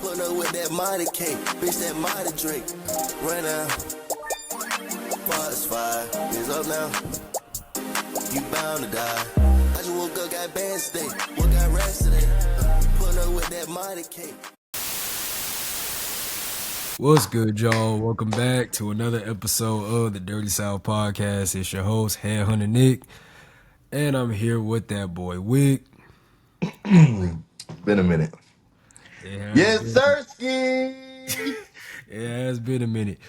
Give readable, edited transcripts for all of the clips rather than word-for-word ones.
Put up with that mighty cake, bitch, that mighty drink. Right now, past 5 years up now. You bound to die. I just woke up, got bands today. What got rest today? Put up with that mighty cake. What's good, y'all? Welcome back to another episode of the Dirty South Podcast. It's your host, Headhunter Nick, and I'm here with that boy, Wicc. Been a minute. Yes, sirski. It has been a minute.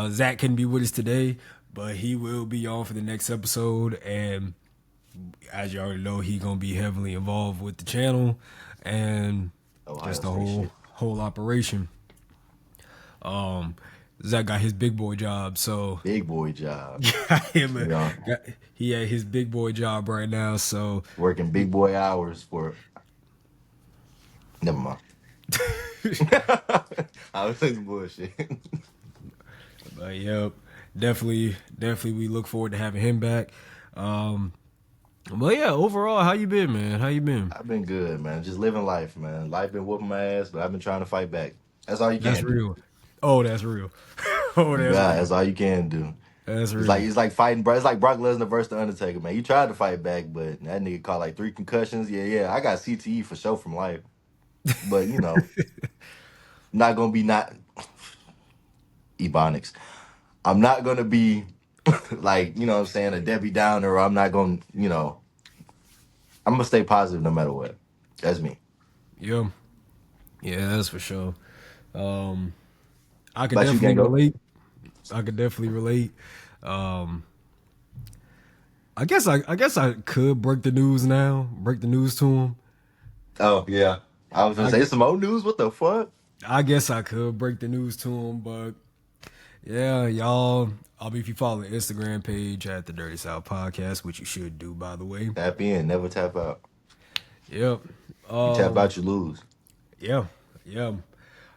Zach couldn't be with us today, but he will be on for the next episode, and as you already know, he's gonna be heavily involved with the channel and just the whole operation. Zach got his big boy job, so big boy job. He had his big boy job right now, so working big boy hours for. Never mind. I was saying bullshit. But yep, definitely, we look forward to having him back. But yeah, overall, how you been, man? How you been? I've been good, man. Just living life, man. Life been whooping my ass, but I've been trying to fight back. That's all you can. That's real. Oh, that's real. That's all you can do. That's real. It's like fighting, bro. It's like Brock Lesnar versus The Undertaker, man. You tried to fight back, but that nigga caught like 3 concussions. Yeah. I got CTE for sure from life. But, you know, not going to be Ebonics. I'm not going to be like, you know what I'm saying, a Debbie Downer, or I'm not going to, you know, I'm going to stay positive no matter what. That's me. Yeah, that's for sure. I could definitely relate. I guess I could break the news to him. Oh, yeah. I was going to say some old news. What the fuck? I guess I could break the news to him, but yeah, y'all, if you follow the Instagram page at the Dirty South Podcast, which you should do, by the way. Tap in, never tap out. Yep. You tap out, you lose. Yeah.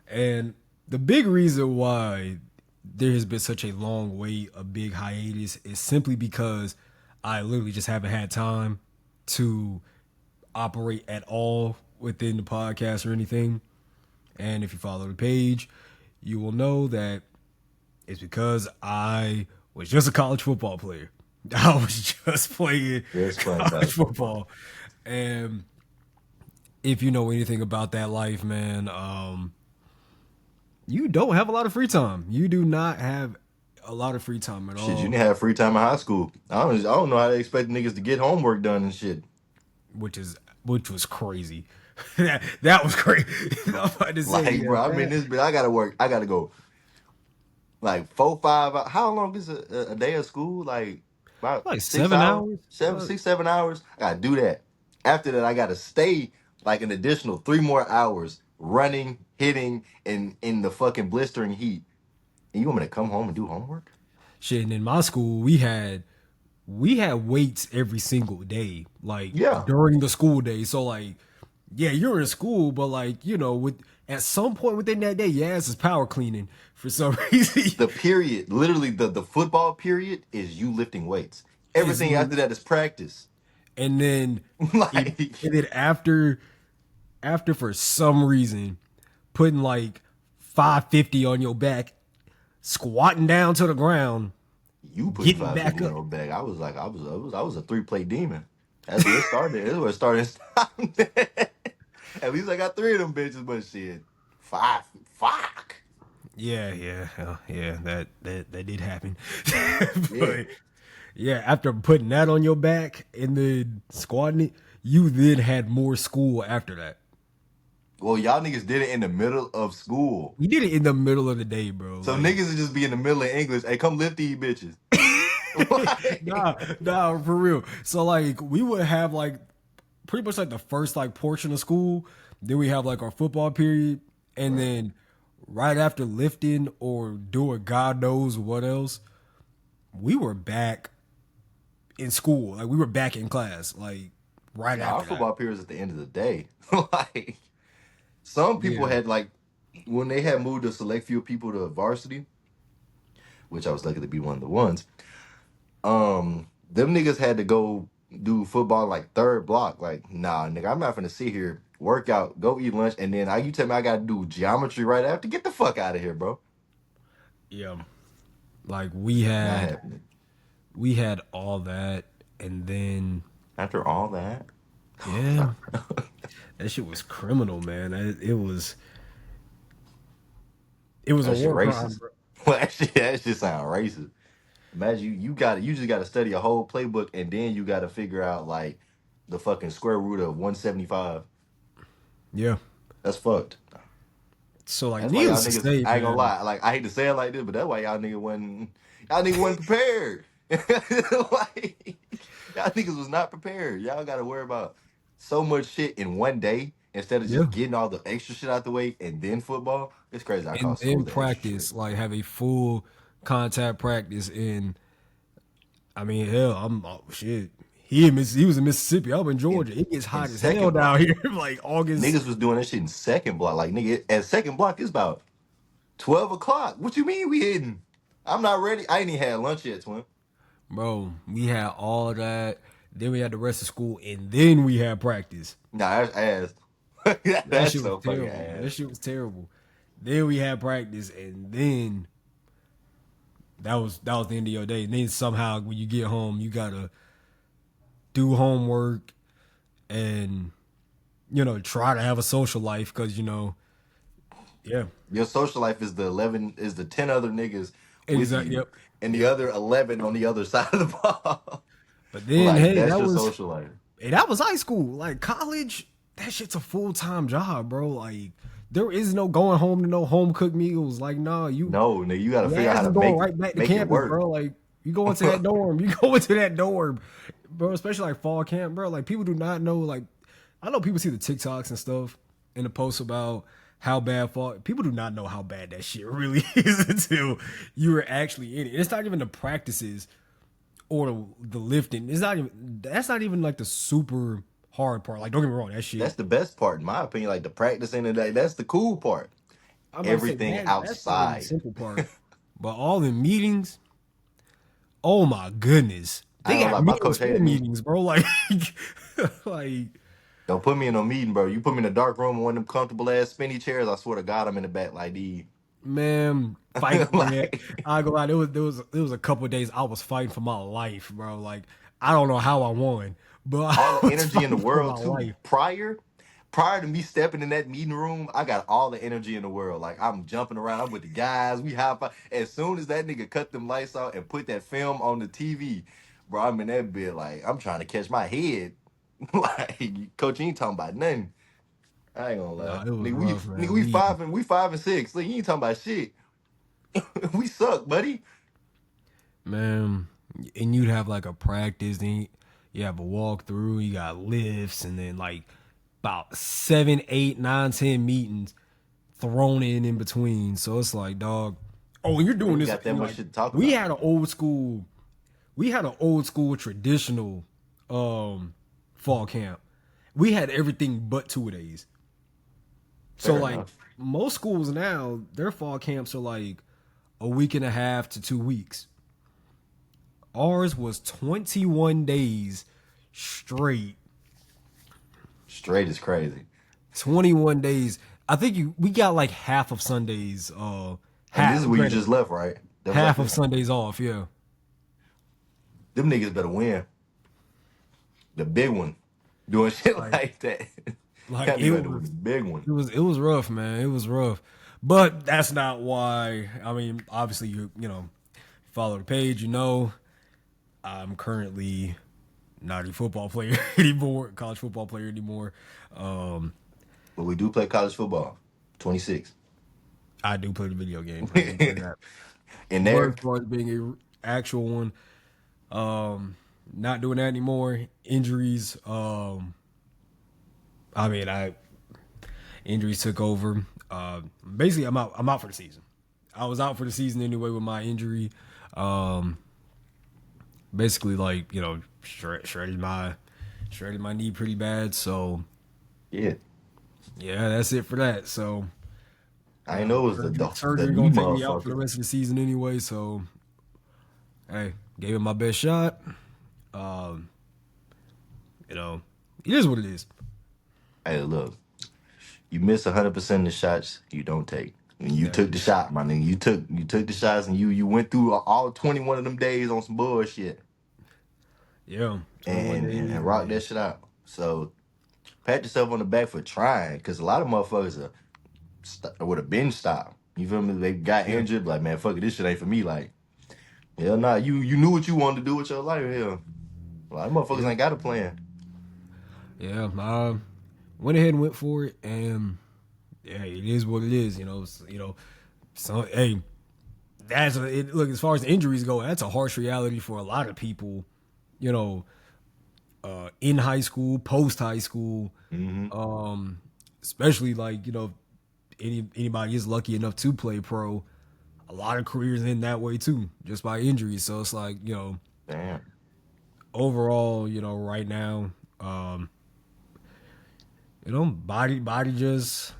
And the big reason why there has been such a long wait, a big hiatus, is simply because I literally just haven't had time to operate at all within the podcast or anything. And if you follow the page, you will know that it's because I was just a college football player. I was just playing college football. And if you know anything about that life, man, you don't have a lot of free time. You do not have a lot of free time at all. Shit, you didn't have free time in high school. I don't know how they expect niggas to get homework done and shit. Which was crazy. that was crazy. Bro, I'm in this bitch. I gotta work. I gotta go. Like 4, 5 hours. How long is a day of school? Like about like 7 hours? 6, 7 hours. I gotta do that. After that, I gotta stay like an additional 3 more hours running, hitting, and in the fucking blistering heat. And you want me to come home and do homework? Shit, and in my school, we had weights every single day, like during the school day. So like, yeah, you're in school, but like, you know, at some point within that day, your ass is power cleaning for some reason. The period, literally the football period, is you lifting weights. Everything after that is practice. And then, after for some reason, putting like 550 on your back, squatting down to the ground. You put 550 on your back. I was a 3-plate demon. That's where it started. That's where it started. At least I got 3 of them bitches, but shit, 5. Fuck. Yeah. That did happen. But yeah, after putting that on your back and then squatting it, you then had more school after that. Well, y'all niggas did it in the middle of school. We did it in the middle of the day, bro. So niggas would just be in the middle of English. Hey, come lift these bitches. Nah, for real. So like we would have like pretty much like the first like portion of school. Then we have like our football period. And then right after lifting or doing God knows what else, we were back in school. Like we were back in class. Like right after our football period is at the end of the day. Like some people had like when they had moved a select few people to varsity, which I was lucky to be one of the ones. Them niggas had to go do football like third block. Like, nah, nigga, I'm not finna sit here work out, go eat lunch, and then you tell me I gotta do geometry right after. Get the fuck out of here, bro. Yeah. Like we Not had happening. we had all that, and then After all that, yeah, that shit was criminal, man. It was a that shit war crime, racist. bro. Well, that shit sound racist. Imagine you just gotta study a whole playbook and then you gotta figure out like the fucking square root of 175. Yeah. That's fucked. So like, That's why y'all needless to niggas, say, I ain't gonna man. lie. Like I hate to say it like this, but that's why y'all niggas wasn't prepared. Like y'all niggas was not prepared. Y'all gotta worry about so much shit in one day instead of Yeah. just getting all the extra shit out the way and then football. It's crazy. I call And school then the extra shit. practice, like have a full contact practice in. I mean, hell, I'm shit. He was in Mississippi. I'm in In Georgia. It gets in hot as hell second block. down here. Like August. Niggas was doing that shit in second block. Like nigga, at second block it's about 12 o'clock. What you mean we hitting? I'm not ready. I ain't even had lunch yet, twin. Bro, we had all that. Then we had the rest of school, and then we had practice. Nah, that's ass. That That's shit was so fucking terrible, man. That ass. shit was terrible. Then we had practice, and then that was the end of your day. And then somehow when you get home, you gotta do homework and try to have a social life because yeah, Your social life is the 10 other niggas with exactly. you Yep, and the yep. other 11 on the other side of the ball. But then Like hey, that's your social life. that was high school. Like college, that shit's a full time job, bro. Like there is no going home to no home cooked meals. Like nah, No, nigga, you gotta your figure out ass how is to going make right back to make it campus, work. bro. Like you go into that dorm, you go into that dorm, bro. Especially like fall camp, bro. Like people do not know. Like I know people see the TikToks and stuff and the posts about how bad fall. People do not know how bad that shit really is until you are actually in it. It's not even the practices or the lifting. It's not even that's not even like the super hard part. Like don't get me wrong, that shit. That's the best part, in my opinion. Like the practicing and that's the cool part. I'm about to say Everything that's not even the outside. simple part. But all the meetings, oh my goodness. I They ain't gonna got lie, my meetings coach for hated me. meetings, bro. Like like Don't put me in no meeting, bro. You put me in a dark room in one of them comfortable ass spinny chairs. I swear to God, I'm in the back like these. man, fight man. Like I go out. There was a couple of days I was fighting for my life, bro. Like I don't know how I won, but all I the was energy in the fighting for world my too. life. Prior to me stepping in that meeting room, I got all the energy in the world. Like I'm jumping around, I'm with the guys, we high five. As soon as that nigga cut them lights out and put that film on the TV, bro, I'm in that bit like I'm trying to catch my head. Like coach, you ain't talking about nothing. I ain't gonna lie. Nah, it was Nigga, rough, nigga, man. we five and six. Like, you ain't talking about shit. We suck, buddy. Man, and you'd have like a practice, then you have a walkthrough, you got lifts, and then like about 7, 8, 9, 10 meetings thrown in between. So it's like, dog. Oh, and you're We doing ain't this. got that And much like, shit to talk we about. had an old school, we had an old school traditional fall camp. We had everything but 2 days. So Fair like enough. most schools now, their fall camps are like a week and a half to 2 weeks. Ours was 21 days straight. Straight is crazy. 21 days. I think we got like half of Sundays. And this is Half where you granted, just left, right? Them half left of it. Sundays off. Yeah, Them niggas better win. The big one. Doing shit like like that. like Can't be it better with the was big one. it was rough, man. It was rough, but that's not why. I mean, obviously you follow the page. I'm currently not a football player anymore, college football player anymore. Um, But we do play college football. 26. I do play the video games. I do play that. In But there, as far as being a actual one, not doing that anymore. Injuries. I mean, I injuries took over. Basically, I'm out. I'm out for the season. I was out for the season anyway with my injury. Um, basically, like shredded my knee pretty bad. So yeah. yeah, that's it for that. So I ain't know it was the surgery knee gonna take me out for the motherfucker. rest of the season anyway. So hey, gave it my best shot. Um, it is what it is. Hey, look. You miss 100% of the shots you don't take. And you took the shot, my nigga. You took the shots, and you went through all 21 of them days on some bullshit, Yeah, 21 and days, rock and that shit out. So pat yourself on the back for trying, because a lot of motherfuckers would have been stopped. You feel me? They got yeah, injured, like, man, fuck it, this shit ain't for me. Like, hell nah, you knew what you wanted to do with your life. Hell, a lot of motherfuckers yeah, ain't got a plan. yeah. Went ahead and went for it, and yeah, it is what it is. So hey, look, as far as the injuries go, that's a harsh reality for a lot of people. You know, in high school, post high school, Mm-hmm. especially like anybody is lucky enough to play pro. A lot of careers end that way too, just by injuries. So it's like Damn. overall, right now, body just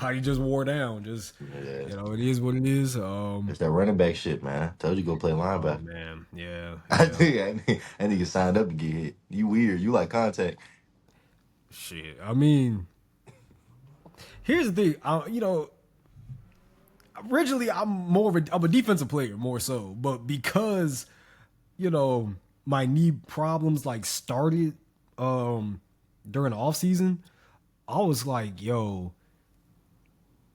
body just wore down. Just Yeah. it is what it is. It's that running back shit, man. I told you go play Oh linebacker. man, yeah, I yeah. think I nigga signed up to get hit. You weird. You like contact. Shit. I mean, here's the thing. Originally I'm a defensive player more so, but because my knee problems like started during the off season, I was like, yo,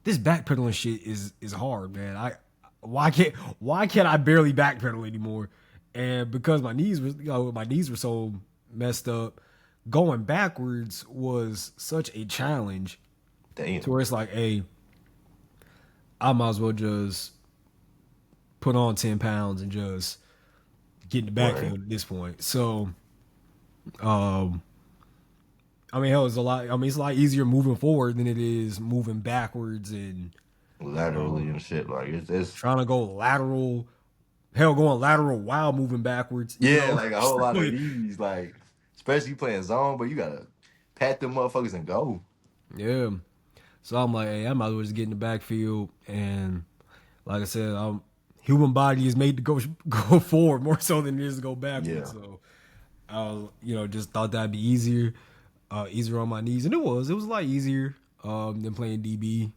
this backpedaling shit is hard, man. Why can't I barely backpedal anymore? And because my knees were so messed up, going backwards was such a challenge to Damn. where it's like, hey, I might as well just put on 10 pounds and just get in the Right. backfield at this point. So, um, I mean, hell, it's a lot. I mean, it's a lot easier moving forward than it is moving backwards and Laterally and shit. Like it's trying to go lateral. Hell, going lateral while moving backwards. yeah, like a whole lot of these, like especially playing zone, but you gotta pat them motherfuckers and go. Yeah. So I'm like, hey, I might as well just get in the backfield. And like I said, human body is made to go forward more so than it is to go backwards. Yeah. So I just thought that'd be easier on my knees, and it was a lot easier than playing DB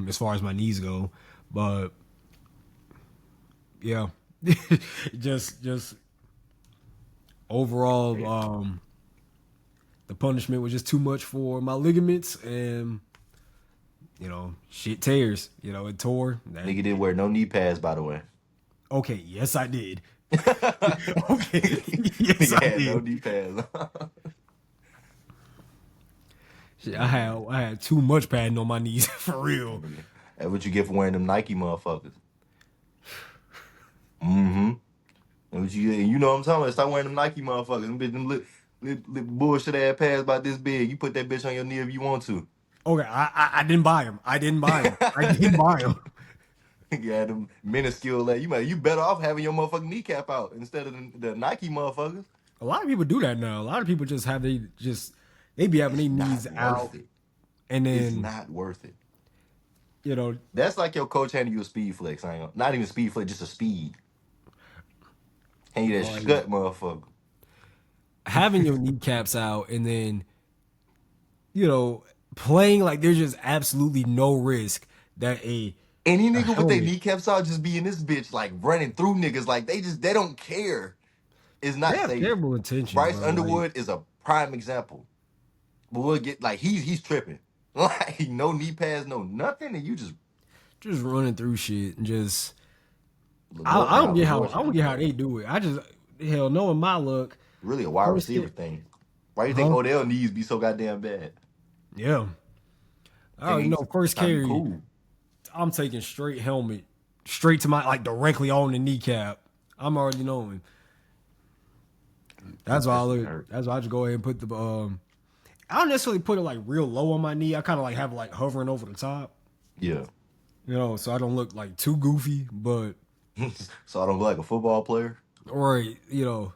as far as my knees go. But yeah, just overall, the punishment was just too much for my ligaments, and shit tears. It tore. Nigga didn't wear no knee pads, by the way. Okay, yes, I did. Okay, yes, Nigga I had no did. knee pads. Shit, I had too much padding on my knees for real. That's what you get for wearing them Nike motherfuckers. Mm-hmm. That's what you know what I'm talking about. Stop wearing them Nike motherfuckers. Them little bullshit ass pads about this big. You put that bitch on your knee if you want to. Okay, I didn't buy them. I didn't buy them. I didn't buy them. You had them minuscule leg. You better off having your motherfucking kneecap out instead of the Nike motherfuckers. A lot of people do that now. A lot of people just they be having It's their not knees out, worth it. and It's then not worth it. you know That's like your coach handing you a speed flex. Not even speed flex, just a speed. Hand you that like, shut motherfucker. having your kneecaps out, and then playing like there's just absolutely no risk that Any a nigga with their helmet. kneecaps out just be in this bitch like running through niggas like they don't care. It's They not have safe. terrible intentions, Bryce bro. Like, Underwood is a prime example. But we'll get like he's tripping. Like no knee pads, no nothing, and you just just running through shit and just I don't get how LaGuardia, I don't get how they do it. I just hell knowing my luck. really a wide First receiver hit, thing. Why do you think huh? Odell knees be so goddamn bad? Yeah. Oh, Think he's first trying to be carry, cool. I'm taking straight helmet, straight to my like directly on the kneecap. I'm already knowing. That's why I That shit look. hurt. That's why I just go ahead and put the I don't necessarily put it like real low on my knee. I kind of like have it like hovering over the top, Yeah. so I don't look like too goofy. But So I don't look like a football player. or You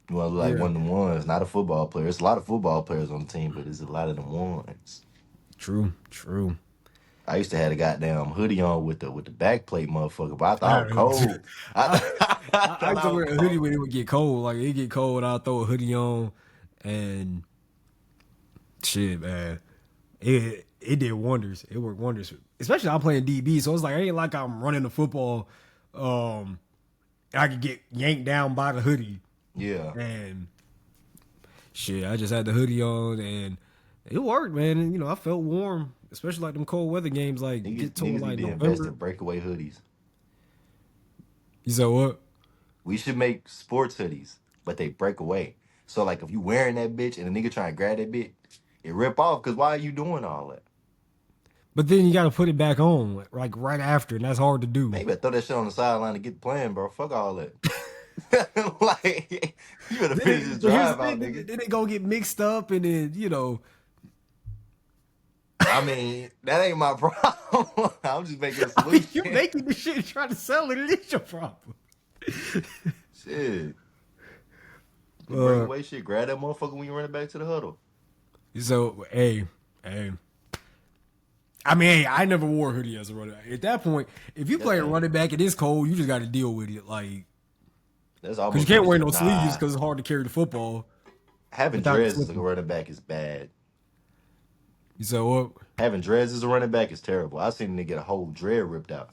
want to look like yeah, one of them ones, not a football player. It's a lot of football players on the team, but it's a lot of them ones. true. I used to have a goddamn hoodie on with the back plate, motherfucker. But I thought I was I, cold. I, I I thought used to I wear was a hoodie when cold. it would get cold. Like it get cold, I'll throw a hoodie on, and Shit, man. It did wonders. It worked wonders. Especially I'm playing DB, so it's like it ain't like I'm running the football. I could get yanked down by the hoodie. Yeah. And shit, I just had the hoodie on and it worked, man. And I felt warm, especially like them cold weather games, like get to Niggas like need to invest November. in breakaway hoodies. You said what? We should make sports hoodies, but they break away. So like if you wearing that bitch and a nigga trying to grab that bitch, it rip off. Cause why are you doing all that? But then you got to put it back on like right after, and that's hard to do. Maybe I throw that shit on the sideline to get playing, bro. Fuck all that. Like you better finish this But here's drive the out, thing: nigga. then they gonna get mixed up, and then. I mean, that ain't my problem. I'm just making a I mean, solution. you making the shit and trying to sell it. It is your problem. Shit. Breakaway shit. Grab that motherfucker when you run it back to the huddle. So, hey. I mean, hey, I never wore a hoodie as a running back. At that point, if you play a running back and it's cold, you just got to deal with it. Like, That's because almost you can't wear no nah. sleeves because it's hard to carry the football. Having without dreads as a slipping. running back is bad. You said what? Having dreads as a running back is terrible. I seen a nigga get a whole dread ripped out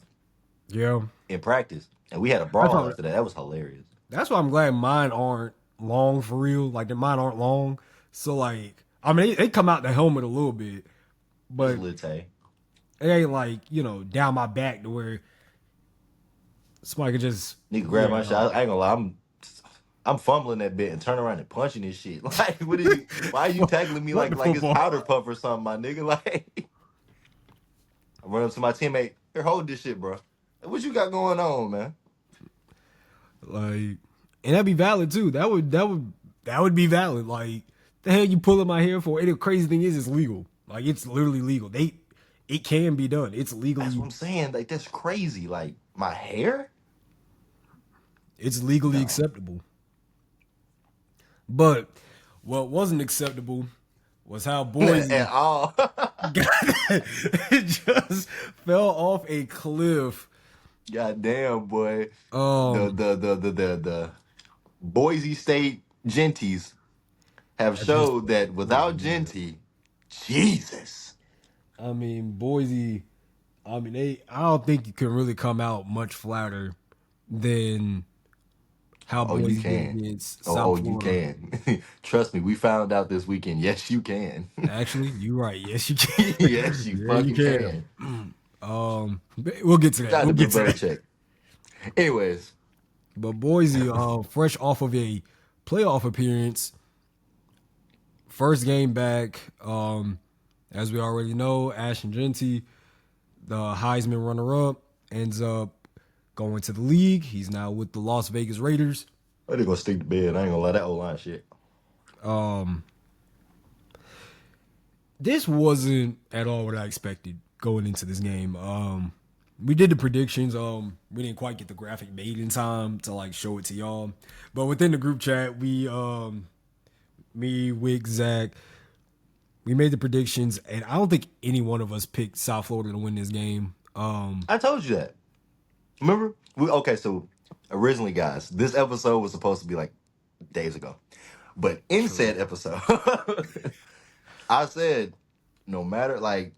Yeah. in practice, and we had a That's brawl why, after that. That was hilarious. that's why I'm glad mine aren't long for real. Like, mine aren't long. So, like, I mean, they come out the helmet a little bit, but Just Lite. it ain't like, down my back to where somebody could just. Nigga grab my shot. I ain't gonna lie. I'm fumbling that bit and turn around and punching this shit. Like, what are you? Why are you tackling me What like the it's football? powder puff or something, my nigga? Like, I run up to my teammate. Here, hold this shit, bro. What you got going on, man? Like, and that'd be valid too. That would be valid. Like, the hell you pulling my hair for? And the crazy thing is, it's legal. Like, it's literally legal. It can be done. It's legally. That's what I'm saying. Like, that's crazy. Like, my hair? It's legally No. acceptable. But what wasn't acceptable was how Boise At all. just fell off a cliff. Goddamn, boy. Um, The Boise State Genties have showed that without Genty, Jesus. I mean, Boise. I mean, I don't think you can really come out much flatter than how Oh, you Boise did can. against Oh, South you Florida. can. Trust me, we found out this weekend. Yes, you can. Actually, you're right. Yes, you can. Yes, you Yeah, fucking can. We'll get to that. Shout out We'll to get to Bill that. Belichick. Anyways, But Boise, fresh off of a playoff appearance, first game back. As we already know, Ashton Genty, the Heisman runner-up, ends up going to the league. He's now with the Las Vegas Raiders. I think gonna stick to bed. I ain't gonna lie, that O-line shit. This wasn't at all what I expected going into this game. We did the predictions. We didn't quite get the graphic made in time to like show it to y'all. But within the group chat, me, Wick, Zach, we made the predictions, and I don't think any one of us picked South Florida to win this game. I told you that. Remember? So originally, guys, this episode was supposed to be like days ago. But in said episode, I said, no matter, like,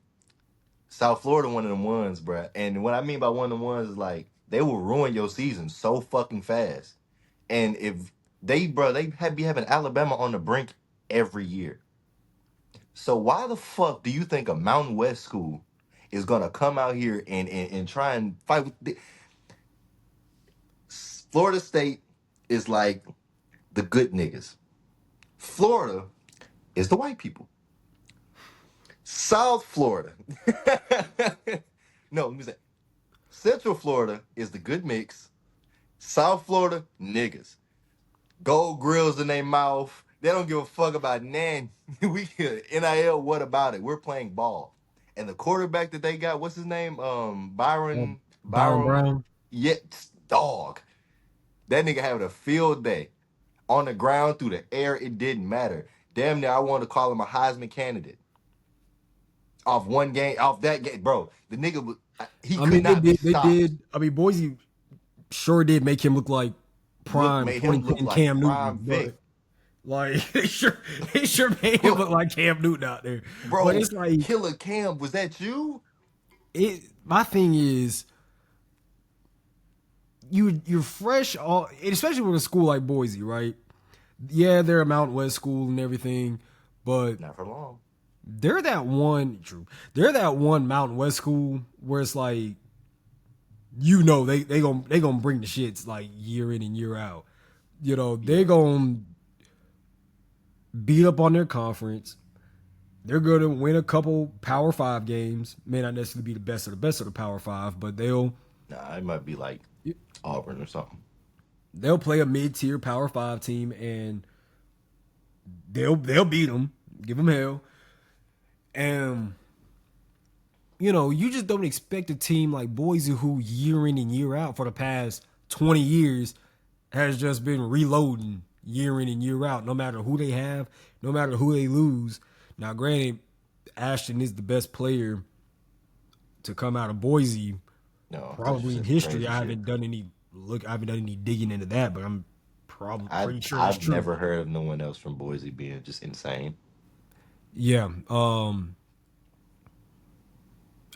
South Florida one of them ones, bruh. And what I mean by one of them ones is, like, they will ruin your season so fucking fast. And if they be having Alabama on the brink every year. So why the fuck do you think a Mountain West school is gonna come out here and try and fight with Florida State is like the good niggas. Florida is the white people. South Florida. No, let me say Central Florida is the good mix. South Florida, niggas. Gold grills in their mouth. They don't give a fuck about nan. We NIL, what about it? We're playing ball. And the quarterback that they got, what's his name? Byron Brown. Yeah, dog. That nigga having a field day. On the ground, through the air, it didn't matter. Damn near, I wanted to call him a Heisman candidate. Off one game, off that game, bro. The nigga was he could not be stopped. They did. I mean, Boise sure did make him look like prime Made him look 2010 like Cam prime Newton. Vic. Like they sure made him look like Cam Newton out there. But Bro, it's like Killer Cam, was that you? my thing is you're fresh all, especially with a school like Boise, right? Yeah, they're a Mountain West school and everything, but Not for long. they're that one true. They're that one Mountain West school where it's like they gonna bring the shits like year in and year out. They gonna beat up on their conference. They're gonna win a couple Power Five games. May not necessarily be the best of the Power Five, but Nah, it might be like Auburn or something. they'll play a mid tier Power Five team and they'll beat them, give them hell. And you just don't expect a team like Boise, who year in and year out for the past 20 years has just been reloading year in and year out, no matter who they have, no matter who they lose. Now, granted, Ashton is the best player to come out of Boise, No, probably in that's history. crazy I haven't shit. done any digging into that, but I'm probably pretty sure that's I've true. never heard of no one else from Boise being just insane. Yeah.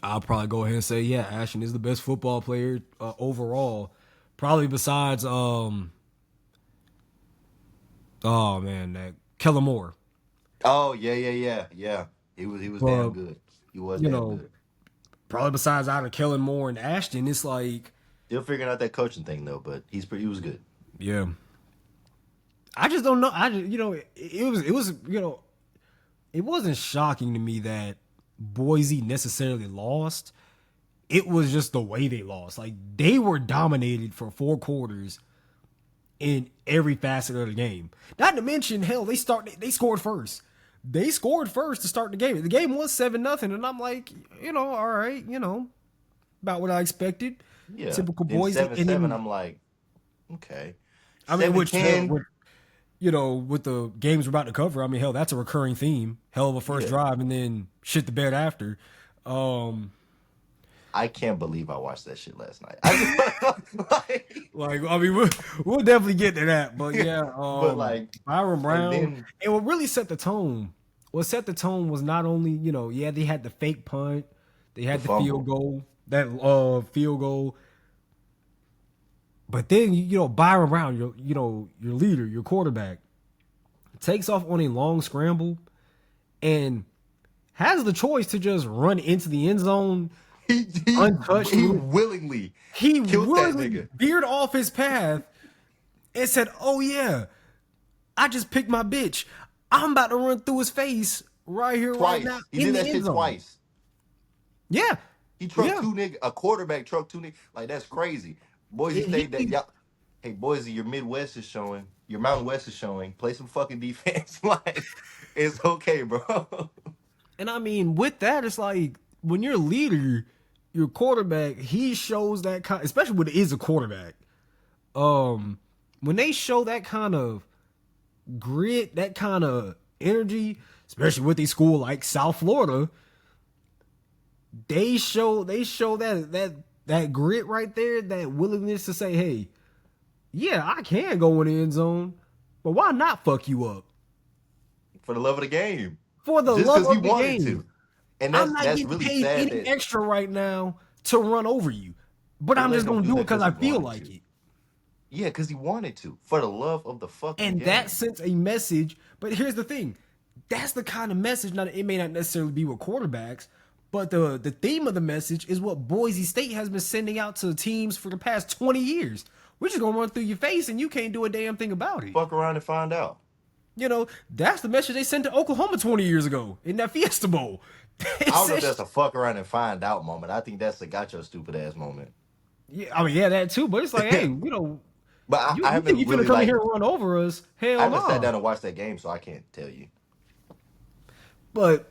I'll probably go ahead and say, yeah, Ashton is the best football player overall. Probably besides, oh man, that Kellen Moore. Oh yeah. He was damn But good. He was you damn know, good. probably besides out of Kellen Moore and Ashton, it's like, Still figuring out that coaching thing though, but he was good. yeah, I just don't know. It was it wasn't shocking to me that Boise necessarily lost. It was just the way they lost. Like they were dominated for 4 quarters in every facet of the game. Not to mention, hell, they scored first. They scored first to start the game. The game was 7-0, and I'm like, all right, about what I expected. Yeah. Typical Then Boise. 7-7, I'm like, okay. I mean, which 7-10. with the games we're about to cover, I mean, hell, that's a recurring theme. Hell of a first Yeah. drive and then shit the bed after. I can't believe I watched that shit last night. I just, Like, I mean, we'll definitely get to that, but yeah, but like, Byron Brown, then and what really set the tone. What set the tone was not only they had the fake punt, they had the fumble. field goal, but then Byron Brown, your leader, your quarterback, takes off on a long scramble, and has the choice to just run into the end zone. he Untouched. he willingly He killed that willingly nigga. veered off his path and said, "Oh yeah, I just picked my bitch. I'm about to run through his face right here, Twice. right now." He in did the that end shit zone. twice. Yeah, He trucked yeah. two niggas, a quarterback trucked two niggas. Like, that's crazy. Boise State, that y'all. Hey, Boise, your Midwest is showing. Your Mountain West is showing. Play some fucking defense. Like, it's okay, bro. And I mean, with that, it's like when you're a leader, your quarterback, he shows that kind, especially when it is a quarterback. When they show that kind of grit, that kind of energy, especially with a school like South Florida, they show that grit right there, that willingness to say, "Hey, yeah, I can go in the end zone, but why not fuck you up For the love of the game. for the Just love because he of the wanted game? to. And I'm not that's getting really paid sad any that extra right now to run over you, but they I'm let just him gonna do do it that because because I he feel wanted like to. it." Yeah, because he wanted to. For the love of the fucking And game. that sends a message. But here's the thing. That's the kind of message, not it may not necessarily be with quarterbacks, but the theme of the message is what Boise State has been sending out to teams for the past 20 years. We're just gonna run through your face and you can't do a damn thing about it. Fuck around and find out. That's the message they sent to Oklahoma 20 years ago in that Fiesta Bowl. I don't know if that's a fuck around and find out moment. I think that's a got your stupid ass moment. Yeah, I mean, yeah, that too. But it's like, hey, But you I think haven't you finna really come in like here and run over us? I Hell haven't sat no. down and watched that game, so I can't tell you. But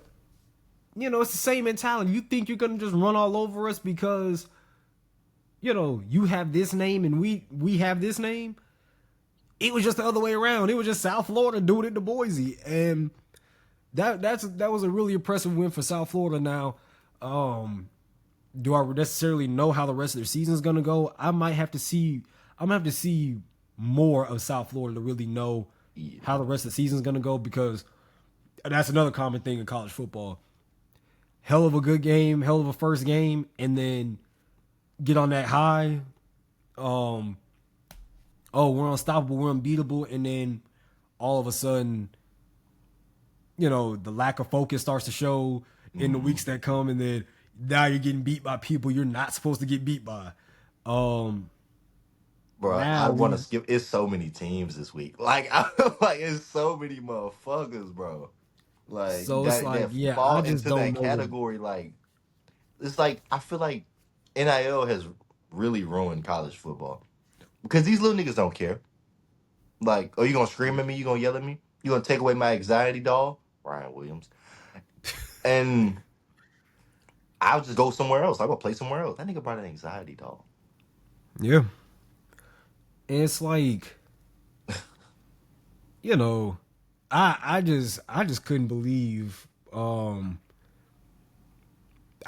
it's the same mentality. You think you're gonna just run all over us because you have this name and we have this name? It was just the other way around. It was just South Florida doing it to Boise, and that was a really impressive win for South Florida. Now, do I necessarily know how the rest of their season is gonna go? I'm gonna have to see more of South Florida to really know how the rest of the season's gonna go, because that's another common thing in college football. Hell of a good game, hell of a first game, and then get on that high. Oh, we're unstoppable, we're unbeatable, and then all of a sudden, the lack of focus starts to show in the weeks that come, and then now you're getting beat by people you're not supposed to get beat by. Bro, I want to skip. It's so many teams this week. Like, it's so many motherfuckers, bro. Like So it's like, that I fall just into don't that know. category. Like, it's like I feel like NIL has really ruined college football because these little niggas don't care. Like, oh, you gonna scream at me? You gonna yell at me? You gonna take away my anxiety doll, Ryan Williams? And I'll just go somewhere else. I'll go play somewhere else. That nigga brought an anxiety doll. Yeah. And it's like, I just couldn't believe, I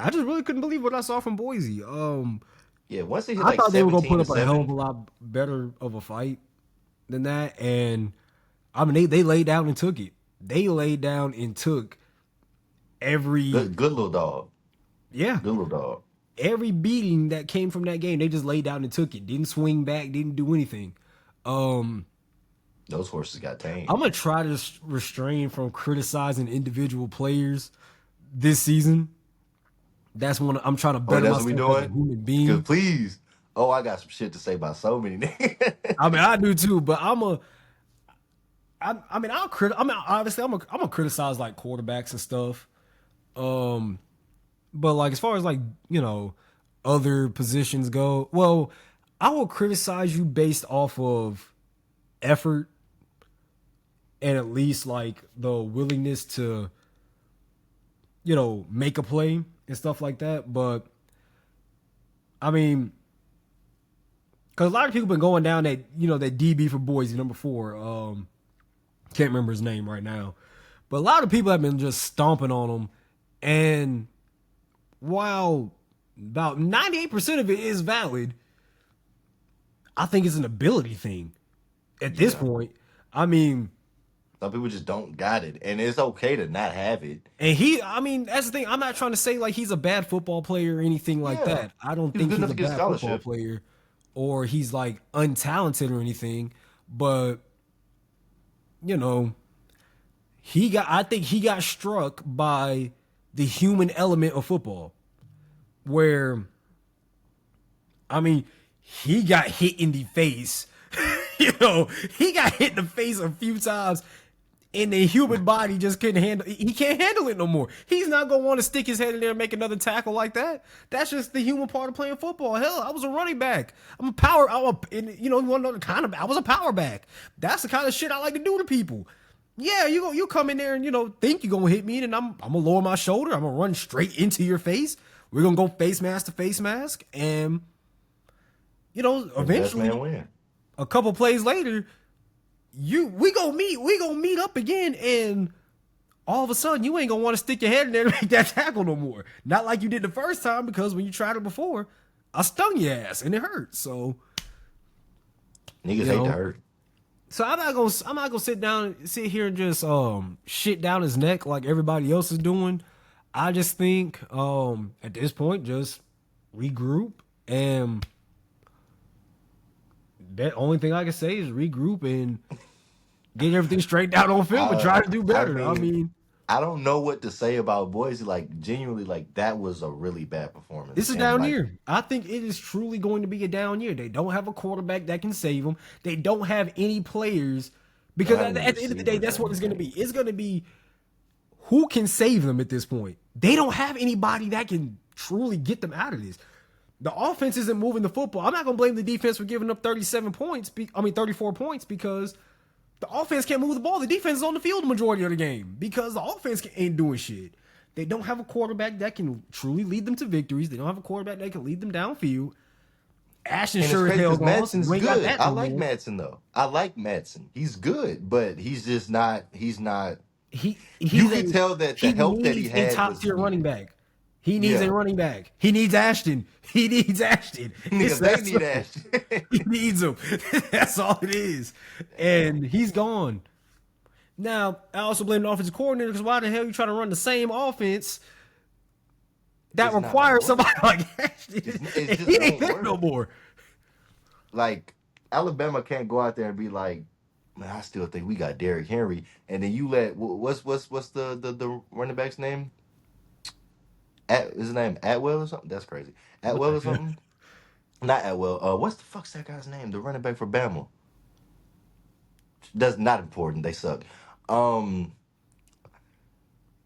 just really couldn't believe what I saw from Boise. Yeah, once they hit I like thought they were gonna put up a hell of a 17-7, lot better of a fight than that, and I mean they laid down and took it. They laid down and took every good little dog. Yeah, good little dog. Every beating that came from that game, they just laid down and took it. Didn't swing back, didn't do anything. Those horses got tamed. I'm gonna try to restrain from criticizing individual players this season. That's one I'm trying to better myself as a human being. Please. Oh, I got some shit to say about so many niggas. I mean, I do too, but obviously I'm gonna criticize like quarterbacks and stuff. But like as far as like, other positions go, well, I will criticize you based off of effort and at least like the willingness to, make a play and stuff like that. But I mean, because a lot of people been going down that, that DB for Boise, number 4. Can't remember his name right now. But a lot of people have been just stomping on him. And while about 98% of it is valid, I think it's an ability thing at this point. I mean, some people just don't got it, and it's okay to not have it. And that's the thing. I'm not trying to say like he's a bad football player or anything like that. I don't think he's a bad football player or he's like untalented or anything. But I think he got struck by the human element of football, where he got hit in the face. He got hit in the face a few times, and the human body just couldn't handle. He can't handle it no more. He's not gonna want to stick his head in there and make another tackle like that. That's just the human part of playing football. Hell, I was a running back. I was a power back. That's the kind of shit I like to do to people. Yeah, you come in there and think you're gonna hit me, and I'm gonna lower my shoulder. I'm gonna run straight into your face. We're gonna go face mask to face mask, and eventually, a couple plays later, we gonna meet up again, and all of a sudden you ain't gonna want to stick your head in there and make that tackle no more. Not like you did the first time, because when you tried it before, I stung your ass and it hurt. So niggas hate to hurt. So I'm not gonna sit here and just shit down his neck like everybody else is doing. I just think at this point, just regroup, and the only thing I can say is regroup and get everything straightened out on film and try to do better. I don't know what to say about Boise. Like, genuinely, like, that was a really bad performance. This is a down year. I think it is truly going to be a down year. They don't have a quarterback that can save them. They don't have any players, because at the end of the day, that's what it's going to be. It's going to be who can save them at this point. They don't have anybody that can truly get them out of this. The offense isn't moving the football. I'm not going to blame the defense for giving up 34 points, because the offense can't move the ball. The defense is on the field the majority of the game because the offense ain't doing shit. They don't have a quarterback that can truly lead them to victories. They don't have a quarterback that can lead them downfield. Ashton sure as hell Madsen's good. I like Madsen though. I like Madsen. He's good, but he's just not. He's not. You can tell that the help that he had. A top tier running back. He needs a running back. He needs Ashton. They need Ashton. He needs him. That's all it is. And he's gone. Now, I also blame the offensive coordinator because why the hell you trying to run the same offense that It's not gonna requires work. somebody like It Ashton? just He ain't won't there no work. more. Like Alabama can't go out there and be like, man, I still think we got Derrick Henry, and then you let what's the running back's name? Is his name Atwell or something? That's crazy. What Atwell the or hell? something? Not Atwell. What's the fuck's that guy's name? The running back for Bama. That's not important. They suck. Um,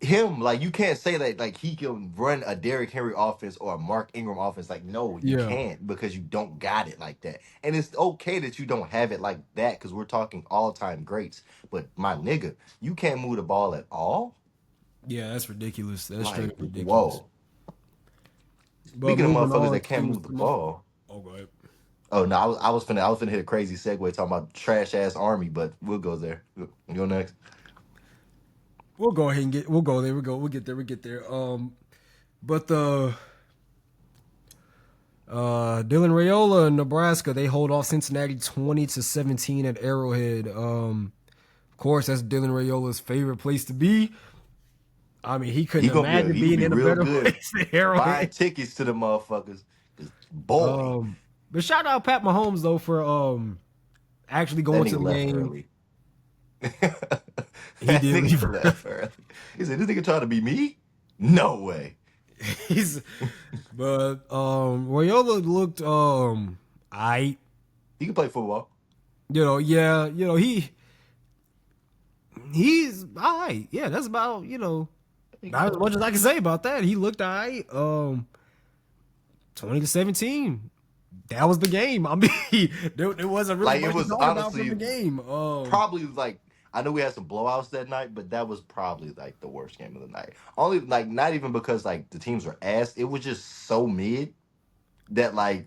him like you can't say that like he can run a Derrick Henry offense or a Mark Ingram offense. Like no, you Yeah. can't because you don't got it like that. And it's okay that you don't have it like that because we're talking all time greats. But my nigga, you can't move the ball at all. Yeah, that's ridiculous. That's straight Like up ridiculous. whoa. But Speaking of moving motherfuckers on that can't to move the some. ball. Oh, go ahead. Oh no, I was finna hit a crazy segue talking about trash ass army, but we'll go there. You go next. We'll go ahead and get. We'll go there. We'll get there. We get there. But the Dylan Raiola in Nebraska, they hold off Cincinnati 20-17 at Arrowhead. Of course, that's Dylan Raiola's favorite place to be. I mean, he couldn't imagine He gonna being be in a real better good place than buying Arrowhead. tickets to the motherfuckers. 'Cause, boy, But shout out Pat Mahomes though for actually that going to nigga the left game. early. He That did nigga leave early. left early. He said, "This nigga trying to be me? No way." He's but Raiola looked I He can play football. yeah, he's all right. Yeah, that's about, He can about play as much as football. I can say about that. He looked all right. 20-17. That was the game. I mean, there wasn't really Like it much to was talk about from the honestly game. probably like I know we had some blowouts that night, but that was probably like the worst game of the night. Only like not even because like the teams were ass. It was just so mid that like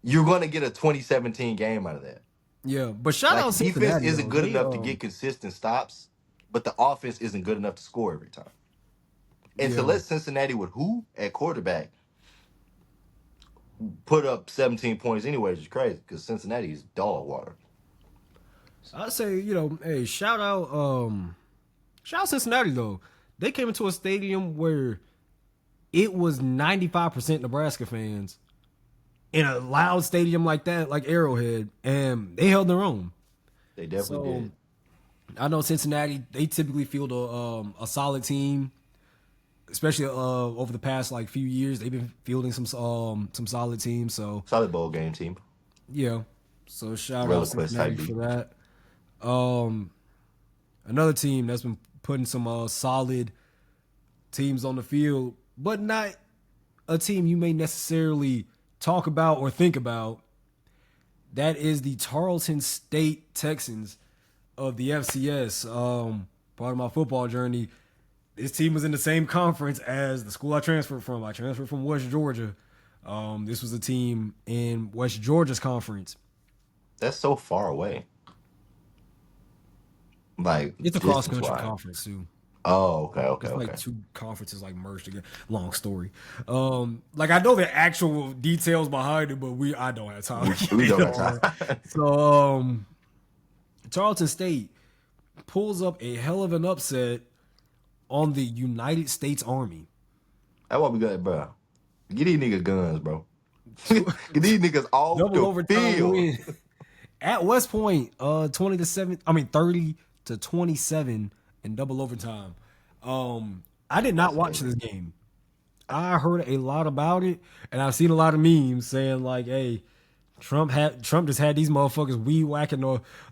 you're gonna get a 2017 game out of that. Yeah, but shout Like out the defense Cincinnati isn't though. good They enough to get consistent stops, but the offense isn't good enough to score every time. And to yeah. let Cincinnati with who at quarterback put up 17 points anyways is crazy because Cincinnati is dog water. I'd say, hey, shout out Cincinnati though. They came into a stadium where it was 95% Nebraska fans in a loud stadium like that, like Arrowhead, and they held their own. They definitely So did. I know Cincinnati, they typically field a solid team, especially over the past like few years. They've been fielding some solid teams. So Solid bowl game team. yeah. So shout out Reliquest Cincinnati type for beat. that. Another team that's been putting some solid teams on the field, but not a team you may necessarily talk about or think about. That is the Tarleton State Texans of the FCS. Part of my football journey. This team was in the same conference as the school I transferred from. I transferred from West Georgia. This was a team in West Georgia's conference. That's so far away. Like It's a cross distance country wise. conference too. Oh, okay, okay, It's like okay. two conferences like merged together. Long story. Like I know the actual details behind it, but I don't have time. to We get don't it got all. time. So Tarleton State pulls up a hell of an upset on the United States Army. That's why we got, bro. Get these niggas guns, bro. Get these niggas off Double the overtime field. win at West Point, 20-7. I mean 30-27 in double overtime. I did not That's watch this amazing. game. I heard a lot about it, and I've seen a lot of memes saying like, "Hey, Trump just had these motherfuckers weed whacking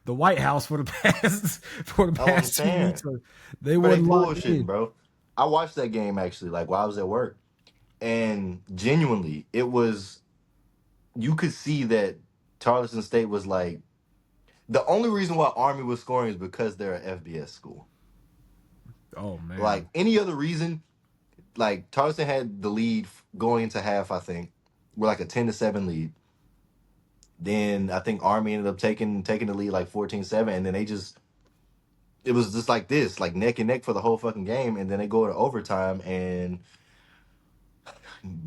the White House for the past That's what I'm 2 weeks. saying. So they But they wasn't locked bullshitting, in." bro. I watched that game actually, like while I was at work. And genuinely, it was you could see that Tarleton State was like the only reason why Army was scoring is because they're an FBS school. Oh man, Like any other reason, like Tarleton had the lead going into half, I think. We're like a 10-7 lead. Then I think Army ended up taking the lead like 14-7, and then it was just like this, like neck and neck for the whole fucking game, and then they go to overtime and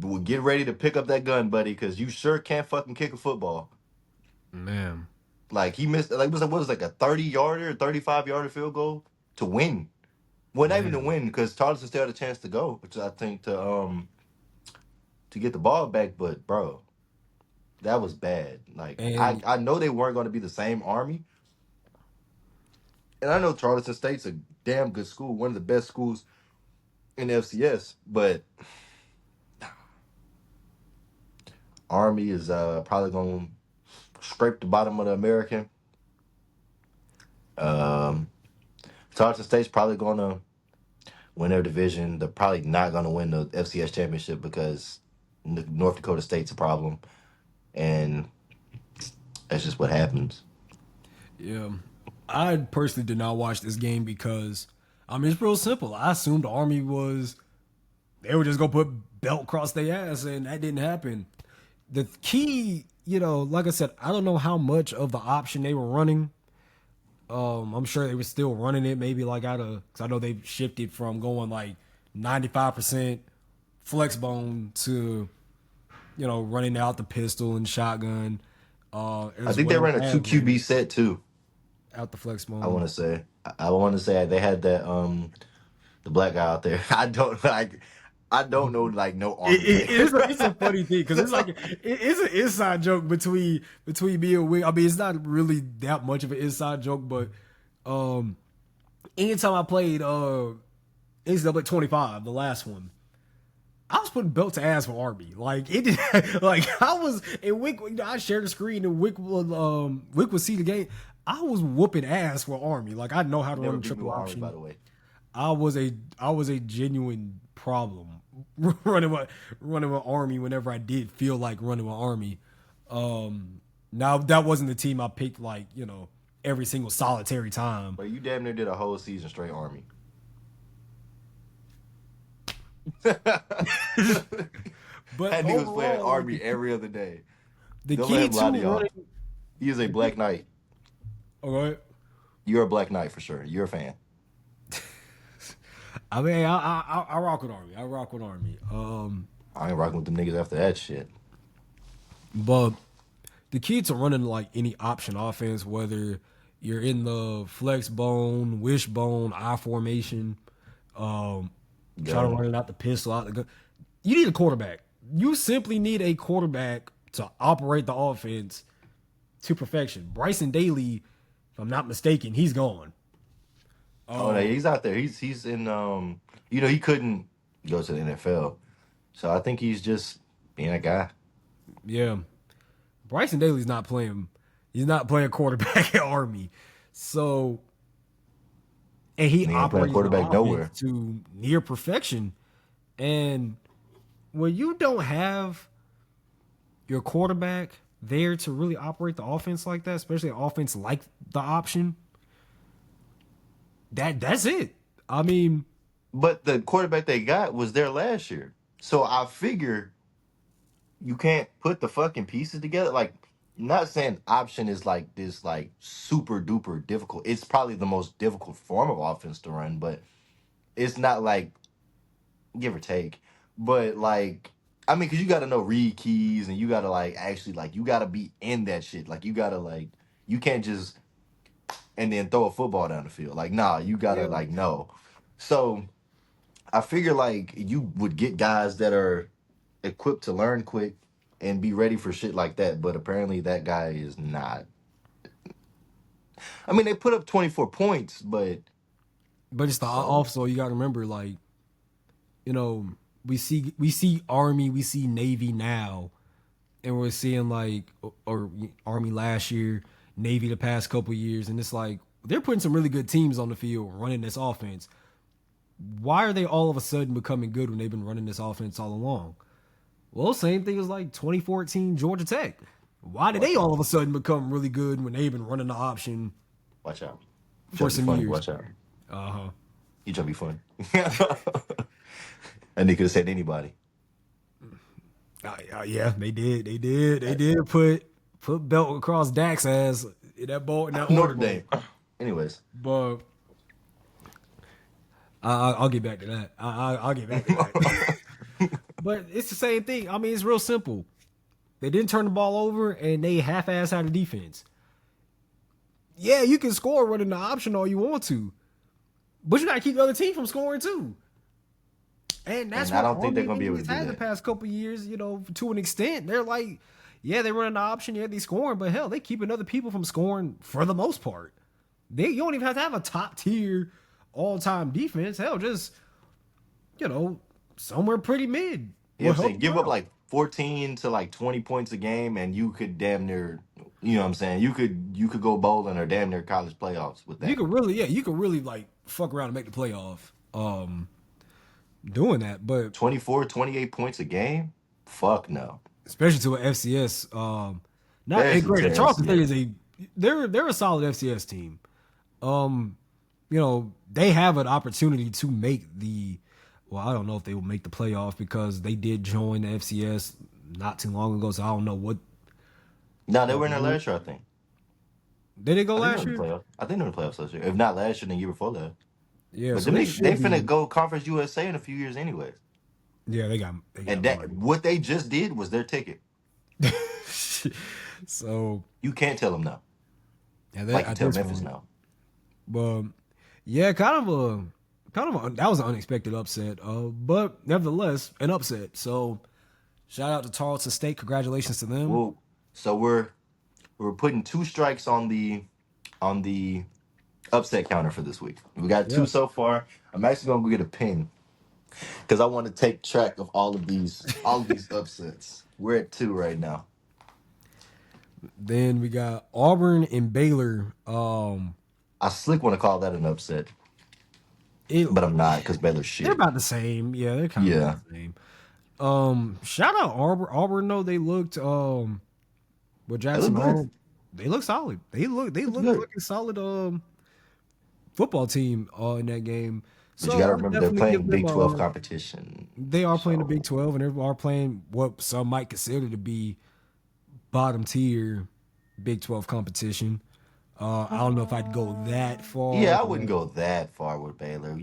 well, get ready to pick up that gun, buddy, because you sure can't fucking kick a football. man. Like he missed like what was like a 30-yarder, 35-yarder field goal to win. Well, not even to Man. win because Charleston still had a chance to go, which I think to get the ball back. But bro, that was bad. Like And I know they weren't going to be the same Army, and I know Charleston State's a damn good school, one of the best schools in the FCS. But Army is probably going to scrape the bottom of the American. Um, Charleston State's probably going to win their division. They're probably not going to win the FCS championship because North Dakota State's a problem, and that's just what happens. yeah, I personally did not watch this game because I mean it's real simple. I assumed the Army was they were just gonna put belt across their ass, and that didn't happen. The key, like I said, I don't know how much of the option they were running. I'm sure they were still running it, maybe like because I know they've shifted from going like 95% flex bone to, running out the pistol and shotgun. I think they ran a 2 QB set too. Out the flex bone. I want to say. I want to say they had that the black guy out there. I don't like. I don't know like no Army. It's a funny thing because it's like it's an inside joke between me and Wick. I mean, it's not really that much of an inside joke, but anytime I played NCAA 25, the last one, I was putting belt to ass for Army. Like it did, like I was and Wick. I shared the screen and Wick would see the game. I was whooping ass for Army. Like I know how to run triple option. By the way, I was a genuine problem running with Army whenever I did feel like running with Army. Now that wasn't the team I picked like every single solitary time. but you damn near did a whole season straight Army. But That nigga was playing overall, Army every other day. the Don't key let him lie to to y'all. running. He is a Black Knight. All right. You're a Black Knight for sure. You're a fan. I mean, I rock with Army. I rock with Army. I ain't rocking with them niggas after that shit. But the key to running like any option offense, whether you're in the flex bone, wishbone, I formation, try to run it out the pistol, out the gun, you need a quarterback. You simply need a quarterback to operate the offense to perfection. Bryson Daly, if I'm not mistaken, he's gone. Oh no, he's out there. He's in he couldn't go to the NFL. So I think he's just being a guy. Yeah. Bryson Daly's not playing. He's not playing quarterback at Army. So, and he He ain't playing operates quarterback the offense nowhere. to near perfection. And when you don't have your quarterback there to really operate the offense like that, especially an offense like the option, that's it. I mean, But the quarterback they got was there last year. So I figure you can't put the fucking pieces together. Like, not saying option is like this like super duper difficult. It's probably the most difficult form of offense to run, but it's not like give or take. But like I mean, cause you gotta know read keys and you gotta like actually like you gotta be in that shit. Like you gotta like you can't just and then throw a football down the field. Like, nah, you gotta yeah, like know. So I figure like you would get guys that are equipped to learn quick and be ready for shit like that, but apparently that guy is not. I mean, they put up 24 points, but it's the so also you got to remember, like, we see Army, we see Navy now, and we're seeing like or Army last year, Navy the past couple years, and it's like they're putting some really good teams on the field running this offense. Why are they all of a sudden becoming good when they've been running this offense all along? Well, same thing as like 2014 Georgia Tech. Why did they all of a sudden become really good when they've been running the option watch out. for some years? Watch out. Uh-huh. You trying to be funny. And they could have said anybody. Yeah, they did. They did put belt across Dak's ass in that ball in that Notre Orange Dame. Bowl. Anyways. But I'll get back to that. I'll get back to that. But it's the same thing. I mean, it's real simple. They didn't turn the ball over, and they half-ass had a defense. Yeah, you can score running the option all you want to, but you got to keep the other team from scoring too. And that's And I what don't think they're Army and gonna be able to Indians do had the that. past couple years. To an extent, they're like, yeah, they running the option, yeah, they scoring, but hell, they keeping other people from scoring for the most part. You don't even have to have a top tier all time defense. Hell, just somewhere pretty mid You know will what I'm help saying? you Give up out. like 14 to like 20 points a game, and you could damn near, you know what I'm saying? You could go bowling or damn near college playoffs with You that. can really, yeah, you can really like fuck around and make the playoff. Doing that, but 24, 28 points a game? Fuck no. especially to an FCS, not Especially to granted, Charleston State FCS. is they're a solid FCS team. Um, they have an opportunity to make the. Well, I don't know if they will make the playoff because they did join the FCS not too long ago. So I don't know what. No, they were in there last year, I think. Did they go I think they last were in the year? playoffs. I think they were in the playoffs last year. If not last year, then the year before that. Yeah, But so then they they should finna be. go Conference USA in a few years anyways. Yeah, they got And that money. what they just did was their ticket. So You can't tell them no. yeah, Like you at tell this Memphis point, no. but yeah, that was an unexpected upset. But nevertheless, an upset. So shout out to Tarleton State. Congratulations to them. Well, so we're putting 2 strikes on the upset counter for this week. We got Yeah. 2 so far. I'm actually gonna go get a pen because I want to take track of all of these upsets. We're at 2 right now. Then we got Auburn and Baylor. I slick want to call that an upset, It, but I'm not because Baylor's they're shit. about the same. Yeah, they're kind of Yeah, about the same. Shout out Auburn. Auburn, though they looked with they look Jackson good. Arnold, they look solid. They Look look good. like a solid football team in that game. But you got to So I remember they're definitely give playing them Big 12 competition. they are playing the Big So 12 and they are playing what some might consider to be bottom tier Big 12 competition. I don't know if I'd go that far, yeah, I wouldn't go that far with Baylor. but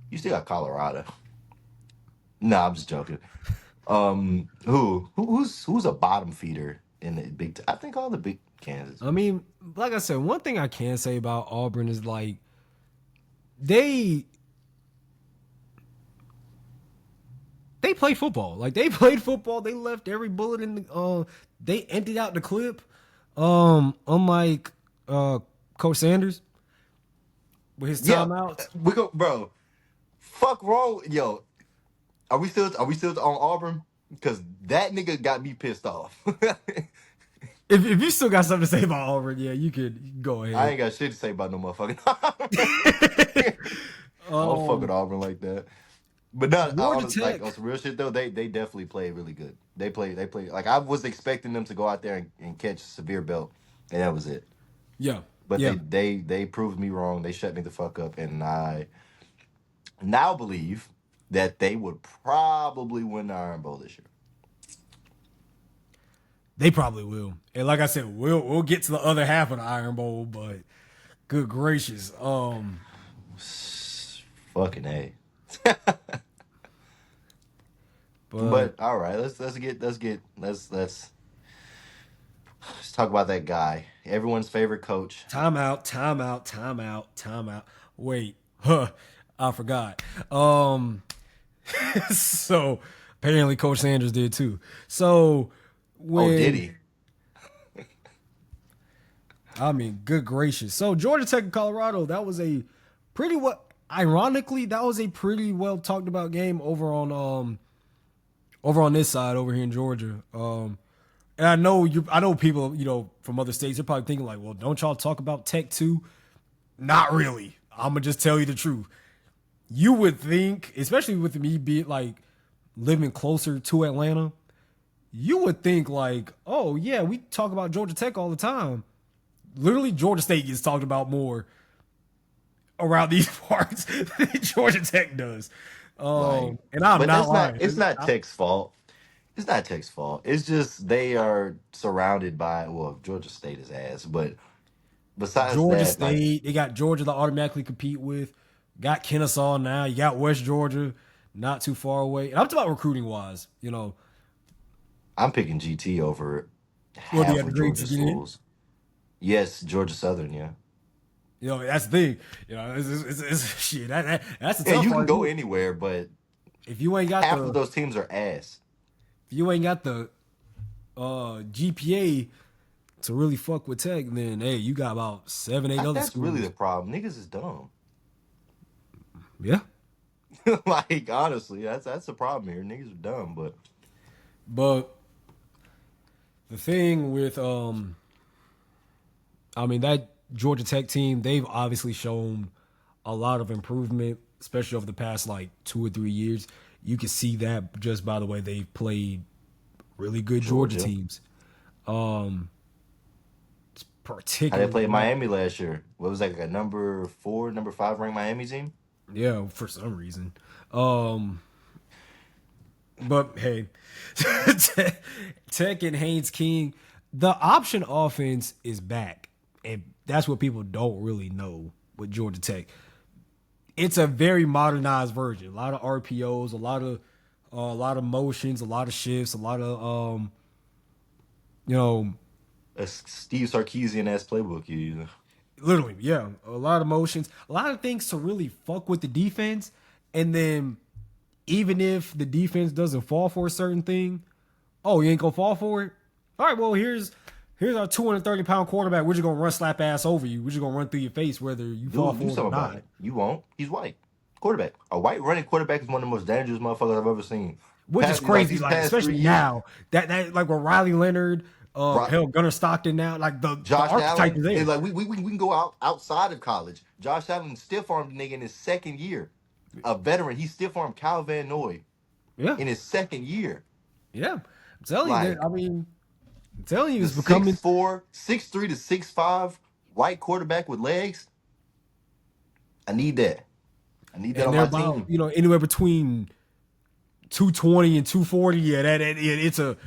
You still got Colorado. No, I'm just joking. Who's a bottom feeder in the I think all the big Kansas. I mean, like I said, one thing I can say about Auburn is like they they played football. Like they played football. They left every bullet in the. They emptied out the clip. Unlike Coach Sanders with his Yeah, timeouts. we go, bro. Fuck wrong, yo. Are we still on Auburn? Because that nigga got me pissed off. If you still got something to say about Auburn, yeah, you could go I ahead. ain't got shit to say about no motherfucking Auburn. I don't fuck with um, Auburn like that. But no, Georgia like Tech. on some real shit though, they definitely played really good. They play like I was expecting them to go out there and catch a severe belt, and that was it. Yeah, But yeah. they proved me wrong. They shut me the fuck up, and I now believe that they would probably win the Iron Bowl this year. They probably will. And like I said, we'll get to the other half of the Iron Bowl, but good gracious. Fucking A. But But all right, let's talk about that guy. Everyone's favorite coach. timeout, timeout, timeout, timeout. Wait, I forgot. So apparently Coach Sanders did too. So Oh, did when he? I mean, good gracious. So Georgia Tech and Colorado, that was a pretty well. Ironically, that was a pretty well talked about game over on this side over here in Georgia. And I know people from other states are probably thinking like, well, don't y'all talk about Tech too? Not really. I'm gonna just tell you the truth. You would think, especially with me being like living closer to Atlanta, you would think like, oh yeah, we talk about Georgia Tech all the time. Literally, Georgia State gets talked about more around these parts than Georgia Tech does. Like, And I'm but not that's not. lying. It's not Tech's fault. It's not Tech's fault. It's just they are surrounded by Georgia State is ass, but besides Georgia that, like State, they got Georgia to automatically compete with. Got Kennesaw now. You got West Georgia, not too far away. And I'm talking about recruiting wise. I'm picking GT over Well, they half got the of grades to Georgia get in. schools. Yes, Georgia Southern. Yeah. You know, that's the thing. You know, it's shit. That's a Yeah, tough you can one. go anywhere, but If you ain't got half of the those teams are ass. if you ain't got the GPA to really fuck with Tech, then hey, you got about 7, 8 other That's really schools. the problem. Niggas is dumb. Yeah, Like honestly, that's the problem here. Niggas are dumb, but but the thing with I mean that Georgia Tech team, they've obviously shown a lot of improvement, especially over the past like 2 or 3 years. You can see that just by the way they've played really good Georgia Georgia. teams. How they Particularly, played Miami last year? What was that, like a number 4, number 5 ranked Miami team? yeah, for some reason. But hey, Tech and Haynes King, the option offense is back, and that's what people don't really know with Georgia Tech. It's a very modernized version. A lot of RPOs, a lot of motions, a lot of shifts, a lot of you know, A Steve Sarkisian ass playbook you use. literally, yeah, a lot of motions, a lot of things to really fuck with the defense, and then even if the defense doesn't fall for a certain thing, oh, you ain't gonna fall for it. All right, well here's our 230-pound quarterback. We're just gonna run slap ass over you. We're just gonna run through your face whether you fall Dude, for do it or something about not. it. You won't. He's white. Quarterback. A white running quarterback is one of the most dangerous motherfuckers I've ever seen. Which is crazy, these like past 3 especially years. now that like with Riley Leonard, Bro, hell Gunnar Stockton now, like the Josh archetype Allen is there. is like we can go outside of college. Josh Allen stiff armed the nigga in his second year. A veteran. He stiff armed Cal Van Noy Yeah, in his second year. yeah. I'm telling you that. Like I mean, I'm telling you, the it's becoming. 6'4", 6'3" to 6'5" white quarterback with legs. I need that. I need that And on they're my about team. anywhere between 220 and 240. Yeah, it's a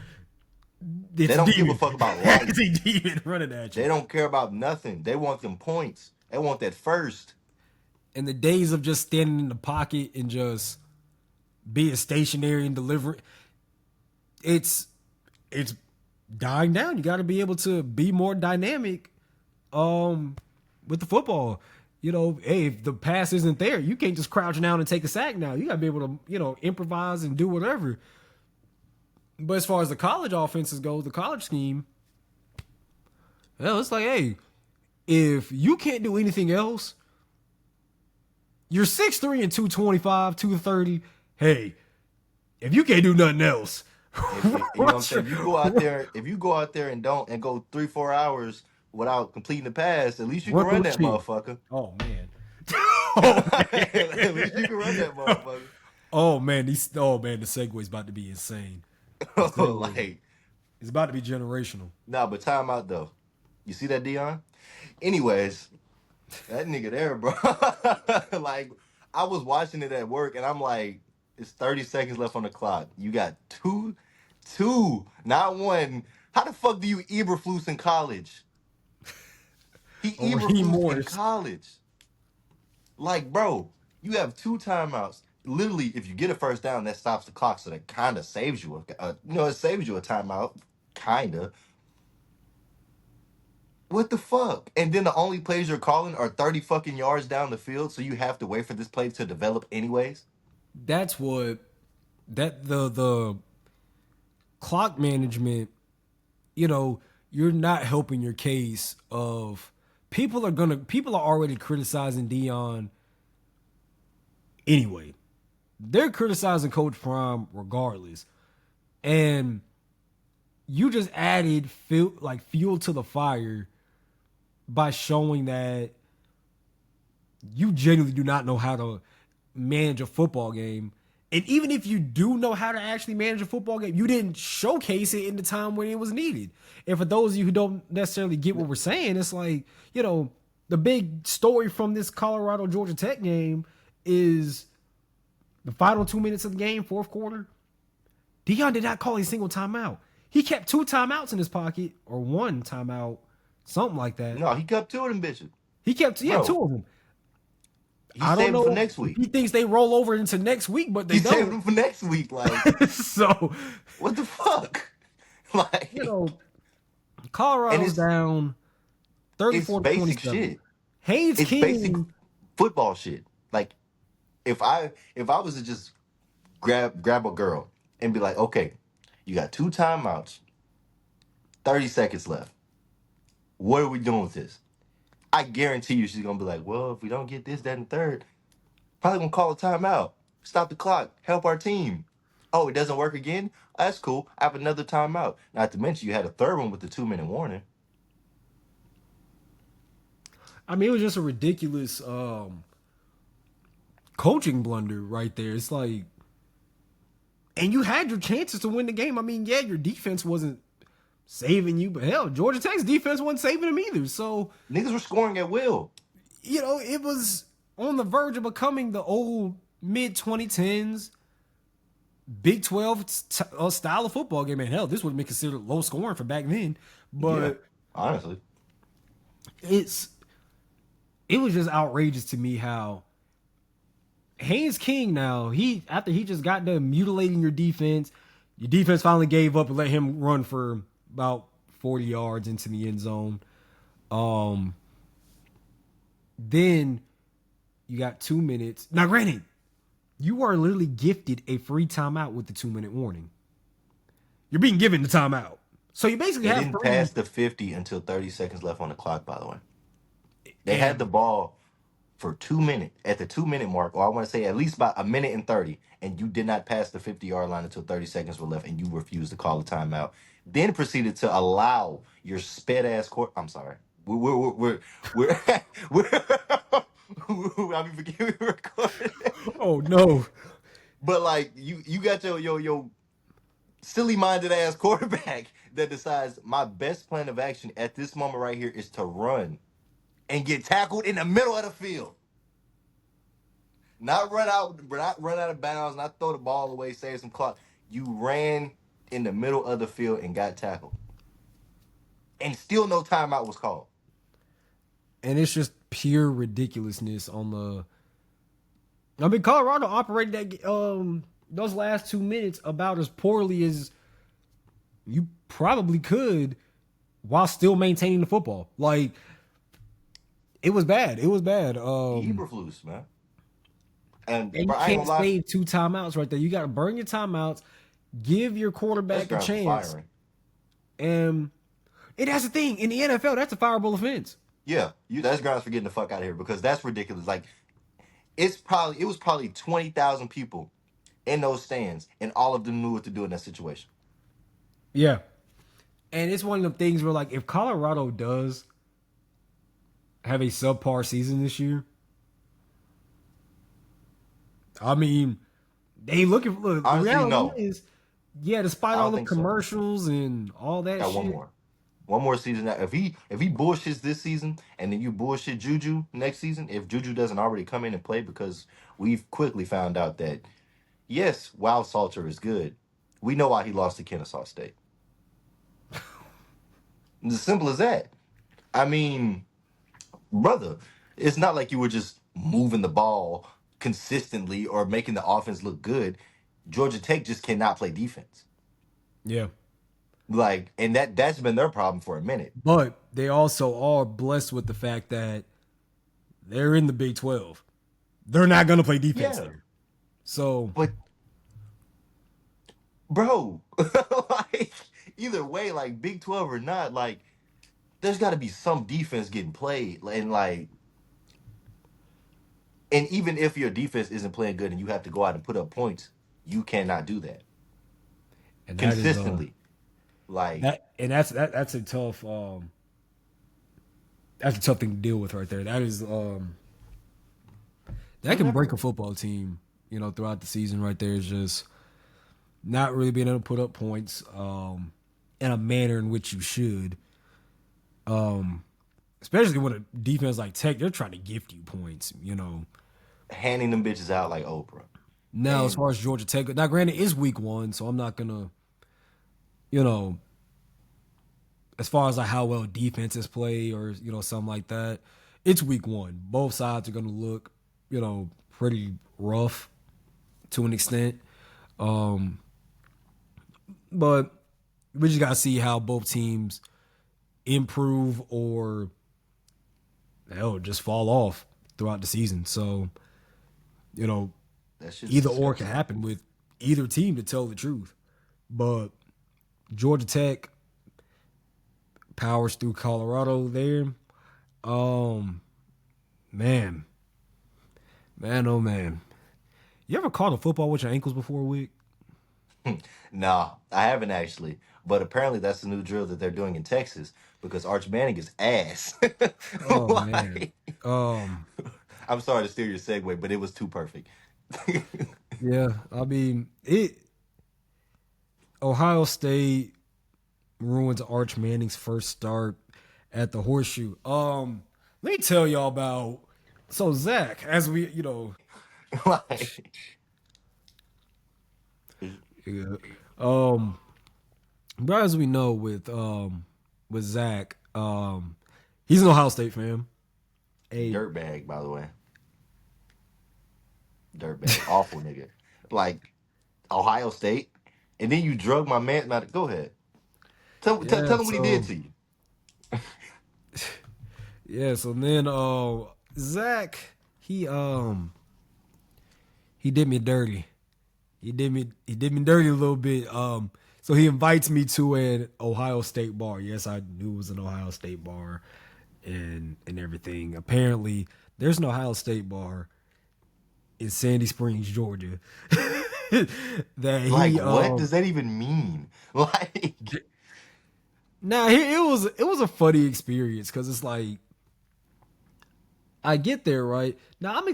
They it's don't give a demon. fuck about It's life. a demon running at you. They don't care about nothing. They want them points. They want that first. And the days of just standing in the pocket and just being stationary and delivering, it's it's dying down. You got to be able to be more dynamic with the football. You know, hey, if the pass isn't there, you can't just crouch down and take a sack now. You got to be able to, improvise and do whatever. But as far as the college offenses go, the college scheme, well, it's like, hey, if you can't do anything else, you're 6'3" and 225, 230. Hey, if you can't do nothing else, If you know what I'm saying, you go out there. If you go out there and go 3-4 hours without completing the pass, at least you can run through run a that cheat. motherfucker. Oh man. At least you can run that motherfucker. Oh man, the segue's about to be insane. Like, It's about to be generational. nah, but time out though. You see that, Dion? Anyways, that nigga there, bro. Like, I was watching it at work, and I'm like, it's 30 seconds left on the clock. You got two, not one. How the fuck do you Eberflus in college? He Or Raheem Eberflus in Morris. college. Like, bro, you have 2 timeouts. Literally, if you get a first down, that stops the clock, so that kind of saves you. It saves you a timeout, kinda. What the fuck? And then the only plays you're calling are 30 fucking yards down the field, so you have to wait for this play to develop anyways. That's what the clock management, you're not helping your case of people are already criticizing Dion anyway. They're criticizing Coach Prime regardless. And you just added fuel to the fire by showing that you genuinely do not know how to manage a football game. And even if you do know how to actually manage a football game, you didn't showcase it in the time when it was needed. And for those of you who don't necessarily get what we're saying, it's like, the big story from this Colorado Georgia Tech game is the final 2 minutes of the game, fourth quarter. Dion did not call a single timeout. He kept 2 timeouts in his pocket, or 1 timeout, something like that. No, he kept 2 of them bitches. He kept 2 of them. He I don't saved them know. for next week. He thinks they roll over into next week, but they He don't. saved them for next week. Like, So, what the fuck? Like, Colorado's down It's 34 to basic 27. shit. Haynes It's basic King, football shit. Like if I was to just grab a girl and be like, okay, you got 2 timeouts, 30 seconds left. What are we doing with this? I guarantee you she's gonna be like, well, if we don't get this, that, and third, probably gonna call a timeout. Stop the clock. Help our team. Oh, it doesn't work again? That's cool. I have another timeout. Not to mention you had a third one with the 2-minute warning. I mean, it was just a ridiculous coaching blunder right there. It's like, and you had your chances to win the game. I mean, yeah, your defense wasn't saving you, but hell, Georgia Tech's defense wasn't saving them either. So, Niggas were scoring at will. it was on the verge of becoming the old mid 2010s Big 12 style of football game. And hell, this would have been considered low scoring for back then. But Yeah, honestly. it was just outrageous to me how Haynes King now, after he just got done mutilating your defense finally gave up and let him run for about 40 yards into the end zone. Then you got 2 minutes. Now, granted, you are literally gifted a free timeout with the 2-minute warning. You're being given the timeout. So you basically They have didn't three. pass the 50 until 30 seconds left on the clock, by the way. They had And the ball for 2 minutes at the 2-minute mark, or I want to say at least about a minute and 30, and you did not pass the 50-yard line until 30 seconds were left, and you refused to call a timeout. Then proceeded to allow your sped ass court. I'm sorry. We're I mean, forget we recorded. oh no. But like you got your silly minded ass quarterback that decides my best plan of action at this moment right here is to run and get tackled in the middle of the field. Not run out of bounds, not throw the ball away, save some clock. You ran in the middle of the field and got tackled. And still no timeout was called. And it's just pure ridiculousness on the. I mean, Colorado operated that those last 2 minutes about as poorly as you probably could while still maintaining the football. Like, it was bad. It was bad. Eberflus, man. And You bro, I ain't can't gonna lie. save 2 timeouts right there. You got to burn your timeouts, give your quarterback a That's chance. firing. And that's the thing. In the NFL, that's a fireable offense. Yeah, that's grounds for getting the fuck out of here because that's ridiculous. Like it was probably 20,000 people in those stands, and all of them knew what to do in that situation. Yeah. And it's one of them things where, like, if Colorado does have a subpar season this year, I mean, they ain't looking for. Look, Honestly, the reality no. is, yeah, despite I don't all the think so. commercials and all that Got shit. one more season. If he bullshits this season, and then you bullshit Juju next season, if Juju doesn't already come in and play, because we've quickly found out that yes, Wild Salter is good. We know why he lost to Kennesaw State. It's as simple as that. I mean, brother, it's not like you were just moving the ball consistently or making the offense look good. Georgia Tech just cannot play defense. Yeah. Like, and that's been their problem for a minute. But they also are blessed with the fact that they're in the Big 12. They're not going to play defense Yeah. there. So, But, bro, like, either way, like, Big 12 or not, like, there's got to be some defense getting played. And even if your defense isn't playing good and you have to go out and put up points, you cannot do that and consistently. that's a tough that's a tough thing to deal with right there. That is that can break a football team, throughout the season right there. Is just not really being able to put up points in a manner in which you should. Especially when a defense like Tech, they're trying to gift you points, handing them bitches out like Oprah. Now, as far as Georgia Tech, now granted, it's week 1, so I'm not gonna, as far as like how well defenses play or something like that, it's week 1. Both sides are gonna look, pretty rough to an extent, but we just gotta see how both teams improve or hell just fall off throughout the season. So, you know, That shit's either or can disgusting. happen with either team, to tell the truth. But Georgia Tech powers through Colorado there. Um, man, oh man, you ever caught a football with your ankles before, Wick? Nah, I haven't actually. But apparently that's the new drill that they're doing in Texas because Arch Manning is ass. Oh man. Like, Um, I'm sorry to steal your segue, but it was too perfect. yeah, I mean it. Ohio State ruins Arch Manning's first start at the Horseshoe. Let me tell y'all about. So Zach, as we, Like, yeah, um, but as we know with Zach, he's an Ohio State fan. A dirtbag, by the way. Dirtbag. Awful nigga. Like, Ohio State. And then you drug my man. Now, go ahead. yeah, Tell him what he did so to you. yeah, so then Zach he did me dirty. He did me dirty a little bit. So he invites me to an Ohio State bar. Yes, I knew it was an Ohio State bar and everything. Apparently, there's an Ohio State bar in Sandy Springs, Georgia. that Like, he what does that even mean? Like, Now it was a funny experience because it's like I get there, right? Now I'm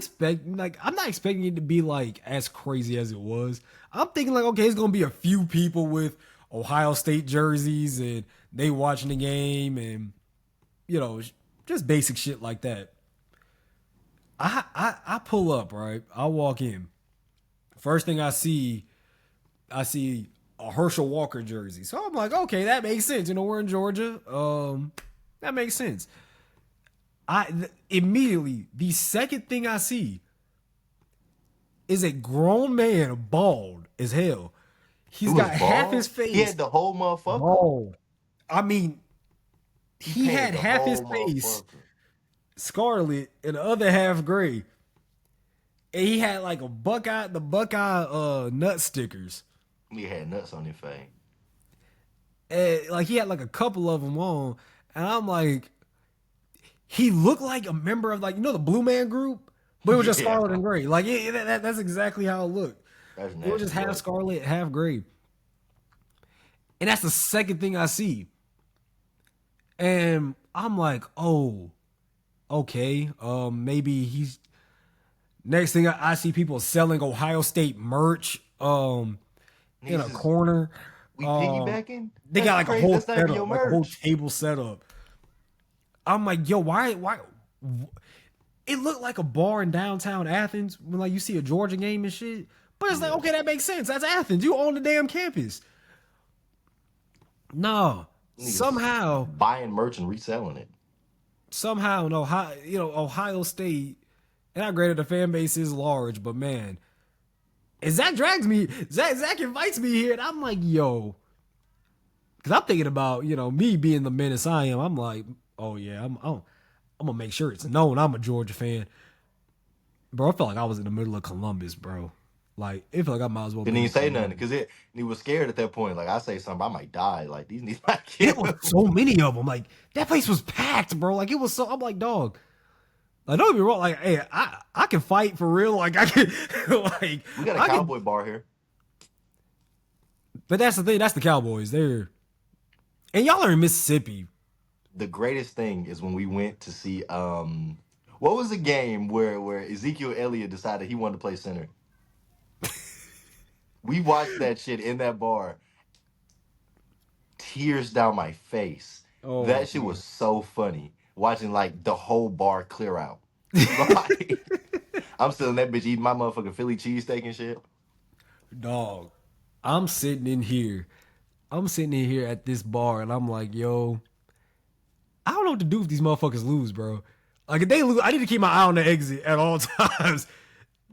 not expecting it to be like as crazy as it was. I'm thinking like, okay, it's gonna be a few people with Ohio State jerseys and they watching the game and you know, just basic shit like that. I pull up, right? I walk in. First thing I see a Herschel Walker jersey. So I'm like, okay, that makes sense. You know, we're in Georgia. That makes sense. Immediately the second thing I see is a grown man, bald as hell. it He's was got half his bald. He face had the whole motherfucker. bald. I mean, He he painted had the half his whole face motherfucker. scarlet and the other half gray. And he had like the Buckeye nut stickers. He had nuts on his face. And like he had like a couple of them on. And I'm like, he looked like a member of like, the Blue Man Group, but it was just Yeah, scarlet and gray. Like that's exactly how it looked. that's It was nasty just half work. scarlet, half gray. And that's the second thing I see. And I'm like, oh, okay. Maybe he's next thing I see people selling Ohio State merch in a Niggas is corner. we Um piggybacking? they That's got like a crazy. whole That's not even your setup, like a whole merch. table setup. I'm like, yo, why it looked like a bar in downtown Athens when like you see a Georgia game and shit. But it's like, Yeah. okay, that makes sense. That's Athens. You own the damn campus. No. Niggas Somehow, buying merch and reselling it. in Ohio State, and I granted the fan base is large, but man, and Zach invites me here, and I'm like, yo, because I'm thinking about, me being the menace I am. I'm like, oh yeah, I'm gonna make sure it's known I'm a Georgia fan. Bro, I felt like I was in the middle of Columbus, bro. Like, it felt like I might as well Didn't be even in say nothing Columbus. because he was scared at that point. Like I say something, I might die. Like these niggas might kill It was him. so many of them. Like, that place was packed, bro. Like, it was so, I'm like, dog. Like, don't get me wrong. Like, hey, I can fight for real. Like, I can, like, We got a I can, cowboy bar here. but that's the thing. That's the Cowboys. And y'all are in Mississippi. The greatest thing is when we went to see what was the game where Ezekiel Elliott decided he wanted to play center. We watched that shit in that bar. Tears down my face. Oh, That shit man. was so funny. Watching like the whole bar clear out. Like, I'm still in that bitch eating my motherfucking Philly cheesesteak and shit. Dog. I'm sitting in here. I'm sitting in here at this bar, and I'm like, yo, I don't know what to do if these motherfuckers lose, bro. Like, if they lose, I need to keep my eye on the exit at all times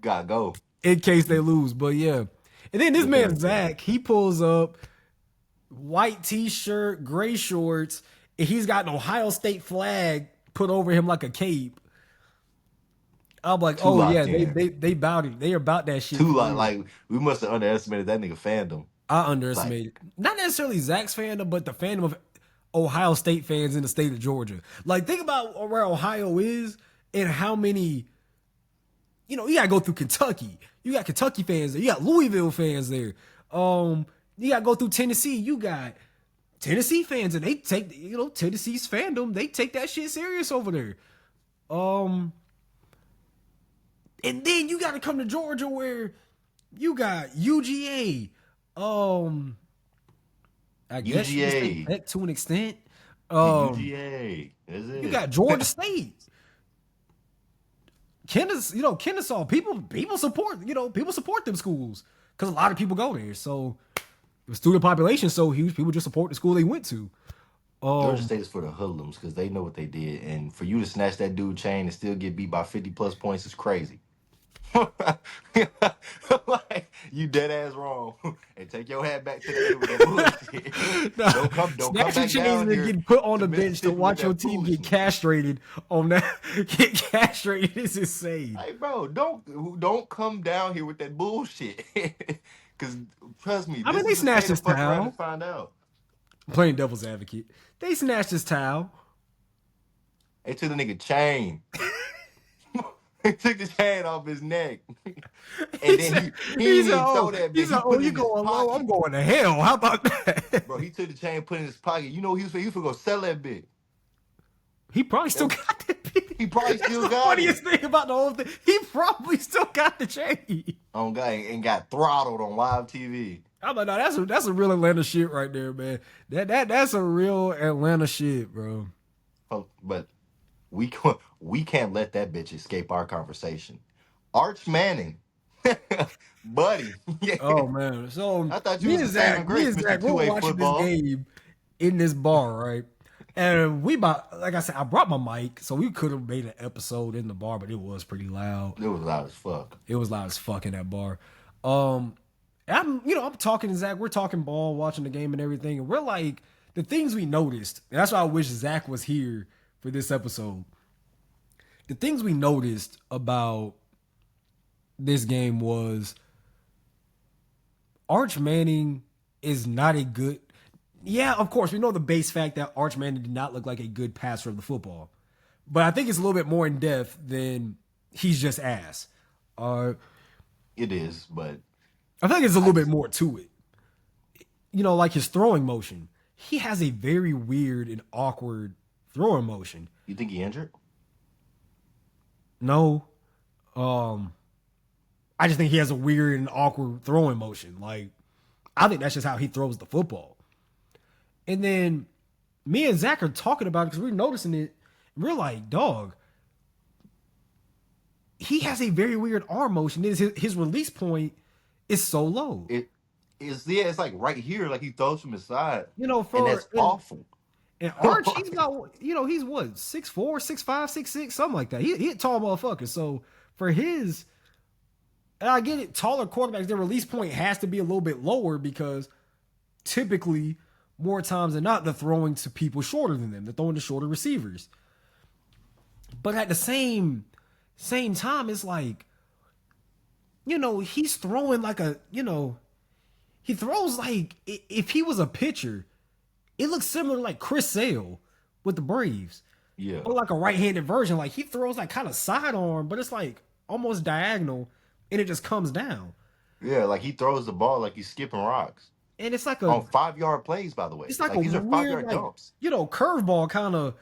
Gotta go. in case they lose. But yeah. And then this Look man, at Zach, he pulls up, white t-shirt, gray shorts, and he's got an Ohio State flag put over him like a cape. I'm like, Too oh yeah, locked in. they about it. They about that shit. Too for locked. real. Like we must have underestimated that nigga fandom. I Like underestimated not necessarily Zach's fandom, but the fandom of Ohio State fans in the state of Georgia. Like, think about where Ohio is and how many. You know, you gotta go through Kentucky. You got Kentucky fans there. You got Louisville fans there. You gotta go through Tennessee. You got Tennessee fans, and they take Tennessee's fandom. They take that shit serious over there. And then you gotta come to Georgia where you got UGA. I guess you can say Tech to an extent. UGA. Is it? You got Georgia State. Kennesaw, people support them schools because a lot of people go there. So the student population so huge, people just support the school they went to. Georgia State is for the hoodlums because they know what they did, and for you to snatch that dude chain and still get beat by 50+ points is crazy. Like, you dead ass wrong. And take your hat back to the A with that bullshit. Nah, don't come back snatching chains down and here getting put on to the bench to Mississippi watch with your that team get foolishness. castrated on that. Get castrated is insane. Hey, bro, don't come down here with that bullshit. Because trust me, I mean, this they is the snatched state his of fuck around towel. and find out. Playing devil's advocate, they snatched his towel. They took the nigga chain. They took the chain off his neck. And then he He didn't said, even "Oh, throw that he bitch. said, He oh, put it you in his going low? I'm pocket. going to hell. How about that?" Bro, he took the chain, put it in his pocket. You know he was gonna sell that bitch. He probably still got that bitch. He probably That's still the got funniest it. thing about the whole thing. He probably still got the chain. On guy and got throttled on live TV. I'm like, no, that's a real Atlanta shit right there, man. That's a real Atlanta shit, bro. Oh, but we can't let that bitch escape our conversation. Arch Manning, buddy. Oh man. So I thought you was a saving grace, me Mister and Zach, we were 2A watching this football. game in this bar, right? And like I said, I brought my mic, so we could have made an episode in the bar, but it was pretty loud. It was loud as fuck. It was loud as fuck in that bar. I'm talking to Zach. We're talking ball, watching the game and everything, and we're like the things we noticed. And that's why I wish Zach was here for this episode. The things we noticed about this game was Arch Manning is not a good. Yeah, of course, we know the base fact that Arch Manning did not look like a good passer of the football. But I think it's a little bit more in depth than he's just ass. It is, but I think there's a little bit more to it. You know, like his throwing motion. He has a very weird and awkward throwing motion. you think he injured? No. I just think he has a weird and awkward throwing motion. Like, I think that's just how he throws the football. And then me and Zach are talking about it because we're noticing it. And we're like, dog, he has a very weird arm motion. His release point is so low. It's like right here, like he throws from his side. You know, and that's awful. And Arch, he's about, he's what, 6'4", 6'5", 6'6", something like that. He a tall motherfucker. So for his, and I get it, taller quarterbacks, their release point has to be a little bit lower because typically, more times than not, they're throwing to people shorter than them. They're throwing to shorter receivers. But at the same time, it's like, he's throwing like he throws like, if he was a pitcher, it looks similar to like Chris Sale with the Braves. Yeah. Or like a right-handed version. Like he throws like kind of sidearm, but it's like almost diagonal and it just comes down. Yeah, like he throws the ball like he's skipping rocks. And it's like On 5-yard plays, by the way. It's like a these are weird 5-yard dumps. curveball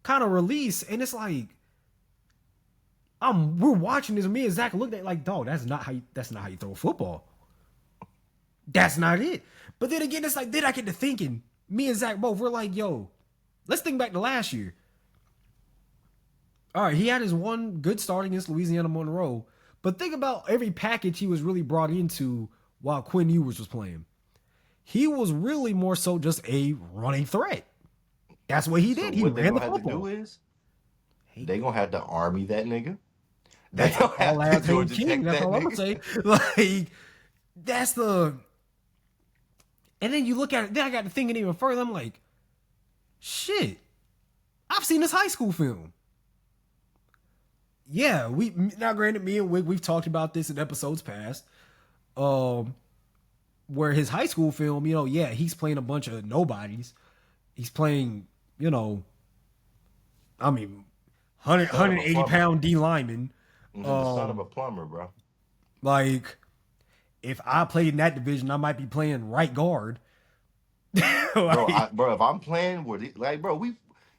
kind of release. And it's like we're watching this. Me and Zach looked at it like, dog, that's not how you throw a football. That's not it. But then again, it's like, then I get to thinking, me and Zach both, we're like, yo, let's think back to last year. All right, he had his one good start against Louisiana Monroe. But think about every package he was really brought into while Quinn Ewers was playing. He was really more so just a running threat. That's what he did. He what ran the they're gonna have to football. do is they're gonna have to army that nigga. That's They gonna all I have to have Georgia King. Tech That's that all I'm gonna say. Like, that's the. And then you look at it. Then I got to thinking even further. I'm like, shit. I've seen this high school film. yeah, we now granted me and Wick, we've talked about this in episodes past. Where his high school film, yeah, he's playing a bunch of nobodies. He's playing, I mean, 180-pound D lineman. The son of a plumber, bro. Like, if I played in that division, I might be playing right guard. Bro, if I'm playing with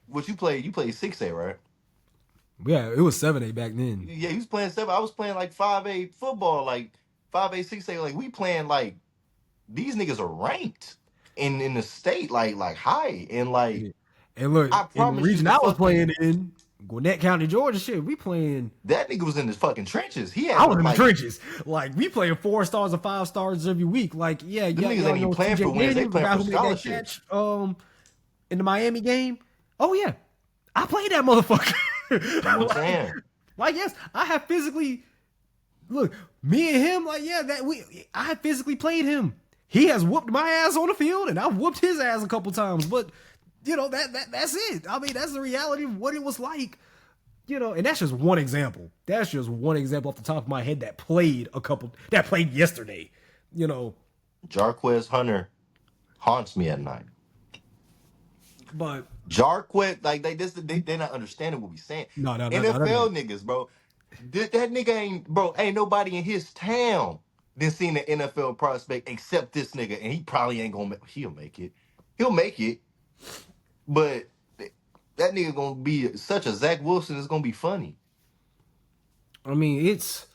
what you play? You play 6A, right? Yeah, it was 7A back then. Yeah, he was playing 7. I was playing like 5A football, like 5A, 6A. Like we playing like these niggas are ranked in the state, like high, and like And look, I in the promise region you, I was playing in, Gwinnett County, Georgia, shit, we playing. That nigga was in his fucking trenches. I was in the trenches. Like, we playing 4 stars or 5 stars every week. Like, yeah, them niggas ain't even playing for wins. They playing for scholarships. In the Miami game. Oh yeah, I played that motherfucker. You know what I'm saying? Like, yes, I have physically. Look, me and him, like, yeah, I have physically played him. He has whooped my ass on the field, and I've whooped his ass a couple times. But that's it. I mean, that's the reality of what it was like. And that's just one example. That's just one example off the top of my head that played yesterday. Jarquez Hunter haunts me at night. But Jarquez, like they're not understanding what we saying. No, NFL niggas, bro. That nigga ain't nobody in his town then seen an NFL prospect except this nigga, and he probably ain't gonna he'll make it. He'll make it. But that nigga gonna be such a Zach Wilson, it's gonna be funny. I mean, it's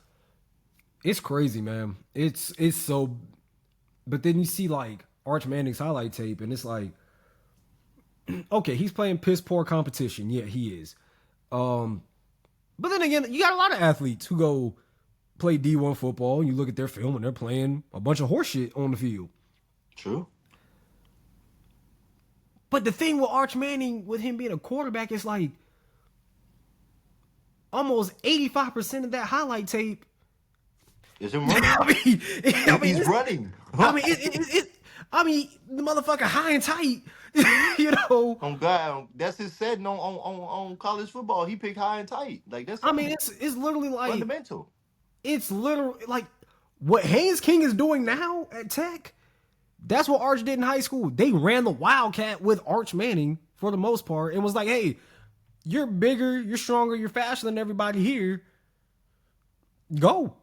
crazy, man. It's so. But then you see like Arch Manning's highlight tape, and it's like, okay, he's playing piss poor competition. Yeah, he is. But then again, you got a lot of athletes who go play D1 football, and you look at their film, and they're playing a bunch of horseshit on the field. True. But the thing with Arch Manning, with him being a quarterback, is like almost 85% of that highlight tape is him running. I mean, he's running. I mean, the motherfucker high and tight. On God, that's his setting on college football. He picked high and tight. Like that's. I mean, it's literally like fundamental. It's literally like what Haynes King is doing now at Tech. That's what Arch did in high school. They ran the Wildcat with Arch Manning for the most part and was like, hey, you're bigger, you're stronger, you're faster than everybody here. Go.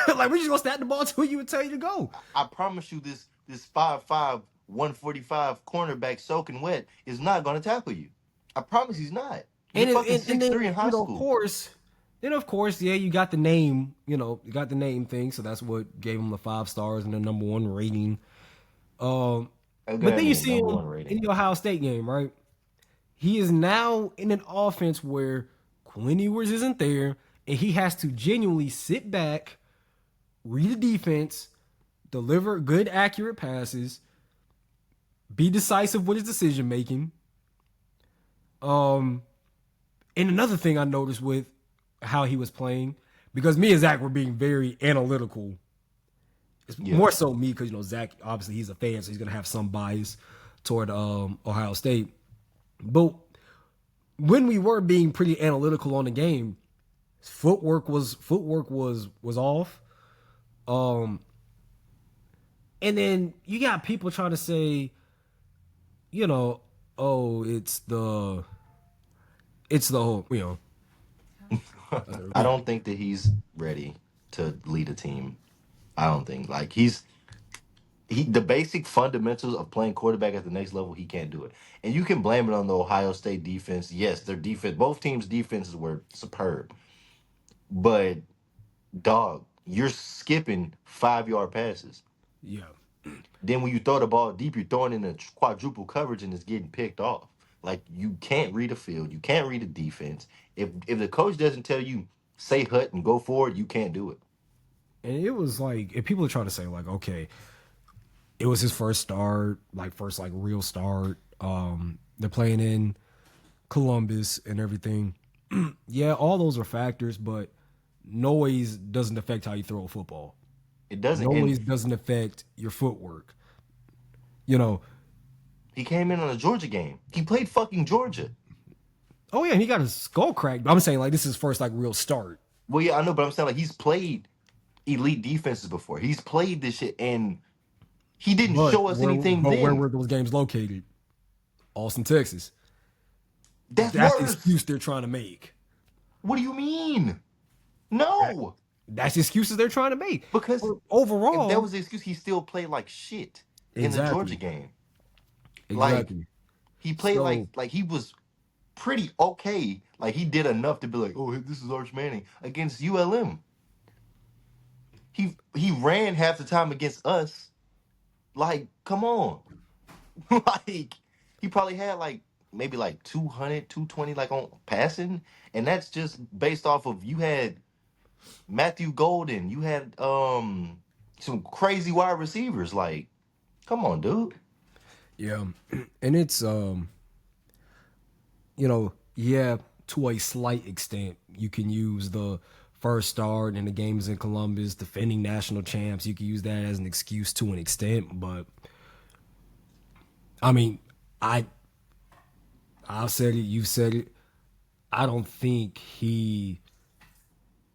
Like, we're just going to snap the ball to you and tell you to go. I promise you this 5'5", 145 cornerback soaking wet is not going to tackle you. I promise he's not. You're fucking 6'3" in high school. Of course, yeah, you got the name, you got the name thing, so that's what gave him the 5 stars and the number 1 rating. But then you see him in the Ohio State game, right? He is now in an offense where Quinn Ewers isn't there, and he has to genuinely sit back, read the defense, deliver good, accurate passes, be decisive with his decision making. And another thing I noticed with how he was playing, because me and Zach were being very analytical. It's more so me because, Zach, obviously he's a fan, so he's going to have some bias toward Ohio State. But when we were being pretty analytical on the game, footwork was off. And then you got people trying to say, oh, it's the whole, I don't think that he's ready to lead a team. I don't think the basic fundamentals of playing quarterback at the next level, he can't do it. And you can blame it on the Ohio State defense. Yes, their defense, both teams' defenses were superb. But dog, you're skipping 5-yard passes. Yeah. Then when you throw the ball deep, you're throwing in a quadruple coverage and it's getting picked off. Like, you can't read a field, you can't read a defense. If the coach doesn't tell you say hut and go forward, you can't do it. And it was like, if people are trying to say like, okay, it was his first start, first real start. They're playing in Columbus and everything. Yeah, all those are factors, but noise doesn't affect how you throw a football. It doesn't. Noise doesn't affect your footwork. He came in on a Georgia game. He played fucking Georgia. Oh yeah, and he got his skull cracked. I'm saying this is his first real start. Well, yeah, I know, but I'm saying like he's played elite defenses before. He's played this shit, and he didn't show us anything Where then. were those games located? Austin, Texas. That's That's the worse. excuse they're trying to make. What do you mean? That, No, that's the excuses they're trying to make. because But if that overall, was the excuse, he still played like shit in the Georgia exactly, game. Like exactly. he played So like he was pretty okay. Like he did enough to be like, oh, this is Arch Manning against ULM. He ran half the time against us. Like, come on. Like he probably had like maybe like 200, 220 like on passing. And that's just based off of you had Matthew Golden, you had some crazy wide receivers. Like, come on, dude. yeah, and it's yeah, to a slight extent, you can use the first start in the games in Columbus, defending national champs. You can use that as an excuse to an extent, but I mean, I I've said it, you've said it. I don't think he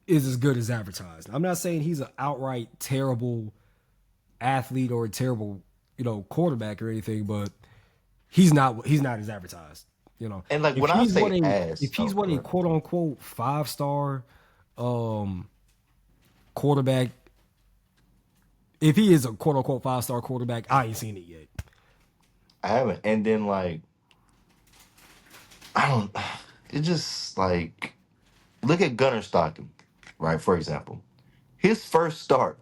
is as good as advertised. I'm not saying he's an outright terrible athlete or a terrible, quarterback or anything, but he's not as advertised. And like If when I he's what say a ass, if he's oh, what a good. quote unquote 5-star quarterback, if he is a quote unquote 5-star quarterback, I ain't seen it yet. I haven't. And then like I don't. It just like look at Gunnar Stockton, right? For example, his first start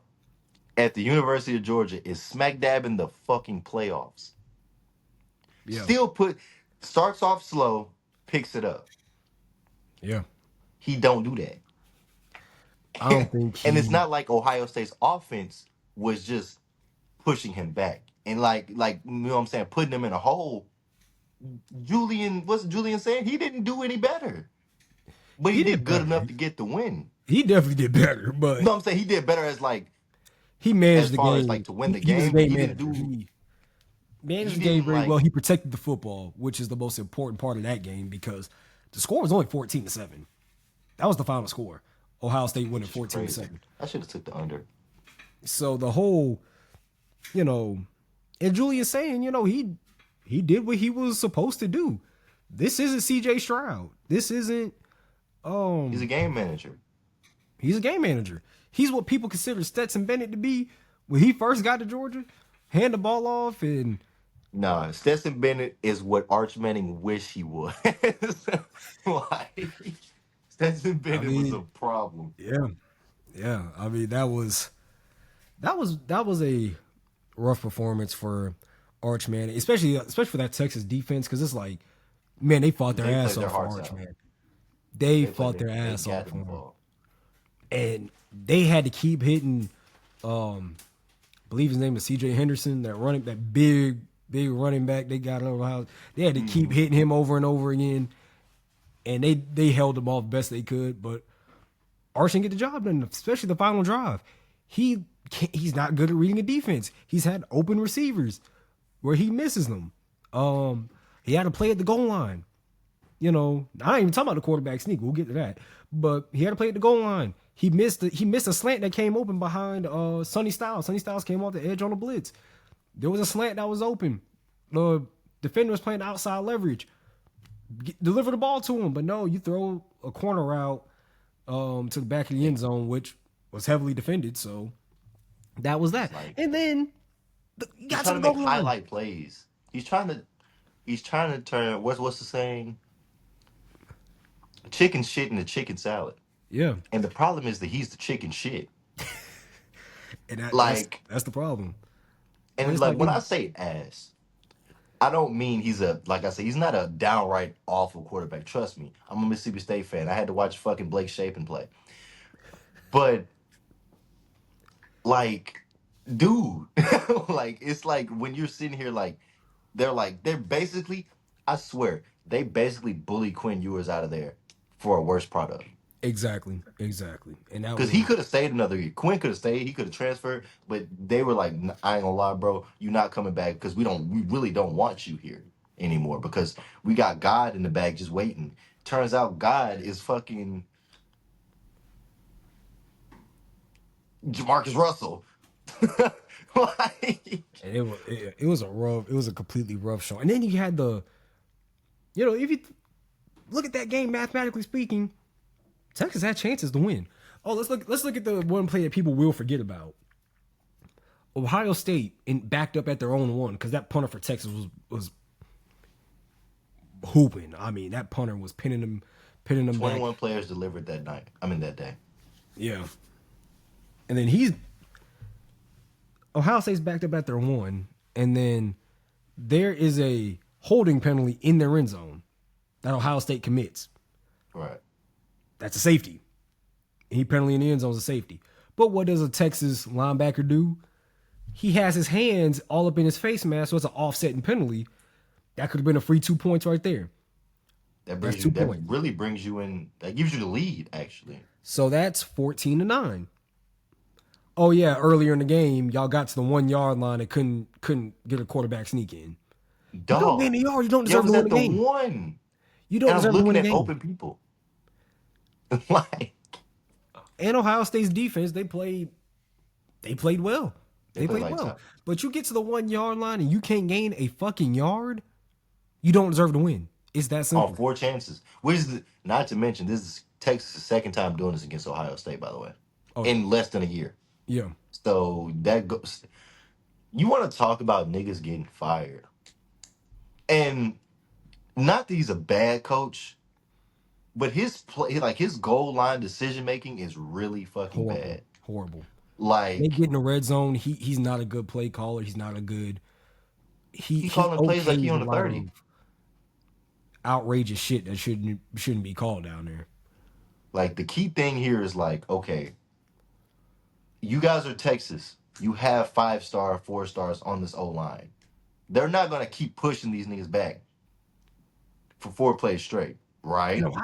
at the University of Georgia is smack dab in the fucking playoffs. Yeah. Still starts off slow, picks it up. Yeah. He don't do that. I don't think And it's he not like Ohio State's offense was just pushing him back and like you know what I'm saying, putting him in a hole. What's Julian saying? He didn't do any better, but he he did did good better. enough to get the win. He definitely did better, but No, I'm saying he did better as like he as managed the far as like game. to win He, the he was a game, but game he didn't manager. do. He managed He the game didn't very like. well. He protected the football, which is the most important part of that game because the score was only 14-7. That was the final score. Ohio State winning Which is fourteen to crazy. seven. I should have took the under. So the whole, you know, and Julian's saying, he did what he was supposed to do. This isn't CJ Stroud. This isn't He's a game manager. he's a game manager. He's what people consider Stetson Bennett to be when he first got to Georgia. Hand the ball off and Nah, Stetson Bennett is what Arch Manning wish he was. Like Stetson I Bennett was a mean, problem. yeah. Yeah. I mean that was a rough performance for Arch Man, especially for that Texas defense, because it's like, man, they fought their They ass played their off for hearts Arch out. Man. They They played fought their, their they ass got off for them him. ball. And they had to keep hitting I believe his name is CJ Henderson, that big running back they got over the house. They had to keep hitting him over and over again. And they held him off best they could, but Arch didn't get the job done, especially the final drive. He's not good at reading a defense. He's had open receivers where he misses them. He had to play at the goal line. I ain't even talking about the quarterback sneak. We'll get to that. But he had to play at the goal line. He missed a slant that came open behind Sonny Styles. Sonny Styles came off the edge on the blitz. There was a slant that was open. The defender was playing outside leverage. Deliver the ball to him, but no, you throw a corner route to the back of the end zone, which was heavily defended. So that was that. It's like And then you he's got to trying the to make goal line. highlight plays. He's trying to turn what's the saying? Chicken shit into chicken salad. Yeah, And the problem is that he's the chicken shit. and Like that's the problem. But and it's like like when I say ass, I don't mean he's a like I said, he's not a downright awful quarterback. Trust me. I'm a Mississippi State fan. I had to watch fucking Blake Shapen play. But like, dude, like it's like when you're sitting here they're basically, I swear, they basically bully Quinn Ewers out of there for a worse product. exactly, and that Because he was could have stayed another year. Quinn could have stayed. He could have transferred. But they were like, I ain't gonna lie, bro. You're not coming back because we really don't want you here anymore because we got God in the bag just waiting. Turns out God is fucking Jamarcus Russell. Like, And it was a completely rough show. And then you had if you look at that game mathematically speaking, Texas had chances to win. Oh, let's look at the one play that people will forget about. Ohio State backed up at their own one because that punter for Texas was hooping. I mean, that punter was pinning them 21 back. players delivered that night. I mean, that day. Yeah. And then Ohio State's backed up at their one, and then there is a holding penalty in their end zone that Ohio State commits. Right. That's a safety. Any penalty in the end zone is a safety. But what does a Texas linebacker do? He has his hands all up in his face mask, so it's an offsetting penalty. That could have been a free 2 points right there. That really brings you in. That gives you the lead, actually. So that's 14-9. Oh yeah, earlier in the game, y'all got to the 1 yard line and couldn't get a quarterback sneak in. Dog. You don't gain a yard. You don't deserve to win the game. One. You don't deserve to win the game. Open people. Like, and Ohio State's defense, they played well. They played well. Top. But you get to the 1 yard line and you can't gain a fucking yard, you don't deserve to win. It's that simple. On 4 chances. Not to mention, this is Texas' second time doing this against Ohio State, by the way. In less than a year. Yeah. So that goes. You want to talk about niggas getting fired. And not that he's a bad coach, but his goal line decision making is really fucking bad. Horrible. Like, they get in the red zone. He's not a good play caller. He's not a good. He calling plays like he on the 30. Outrageous shit that shouldn't be called down there. Like, the key thing here is like, okay, you guys are Texas. You have 5-star, 4 stars on this O-line. They're not gonna keep pushing these niggas back for 4 plays straight, right? And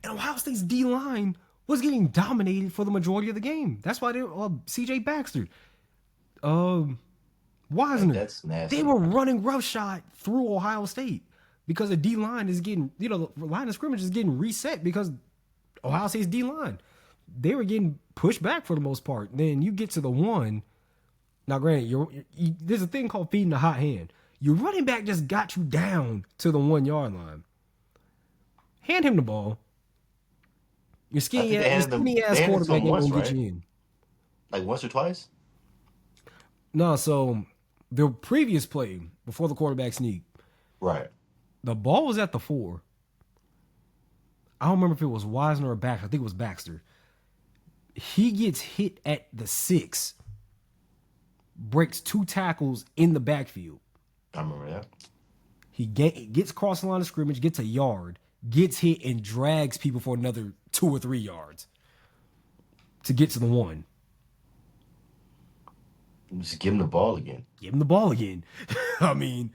Ohio State's D-line was getting dominated for the majority of the game. That's why they C.J. Baxter, Wisner, that's nasty. They were running roughshod through Ohio State because the D-line is getting, the line of scrimmage is getting reset because Ohio State's D-line. They were getting pushed back for the most part. Then you get to the 1. Now, granted, there's a thing called feeding the hot hand. Your running back just got you down to the 1 yard line. Hand him the ball. Your skinny ass quarterback ain't gonna get you in. Like once or twice? No, so the previous play before the quarterback sneak. Right. The ball was at the 4. I don't remember if it was Wisner or Baxter. I think it was Baxter. He gets hit at the 6. Breaks 2 tackles in the backfield. I remember that. He gets across the line of scrimmage, gets a yard, gets hit, and drags people for another 2 or 3 yards to get to the 1. Just give him the ball again. Give him the ball again. I mean,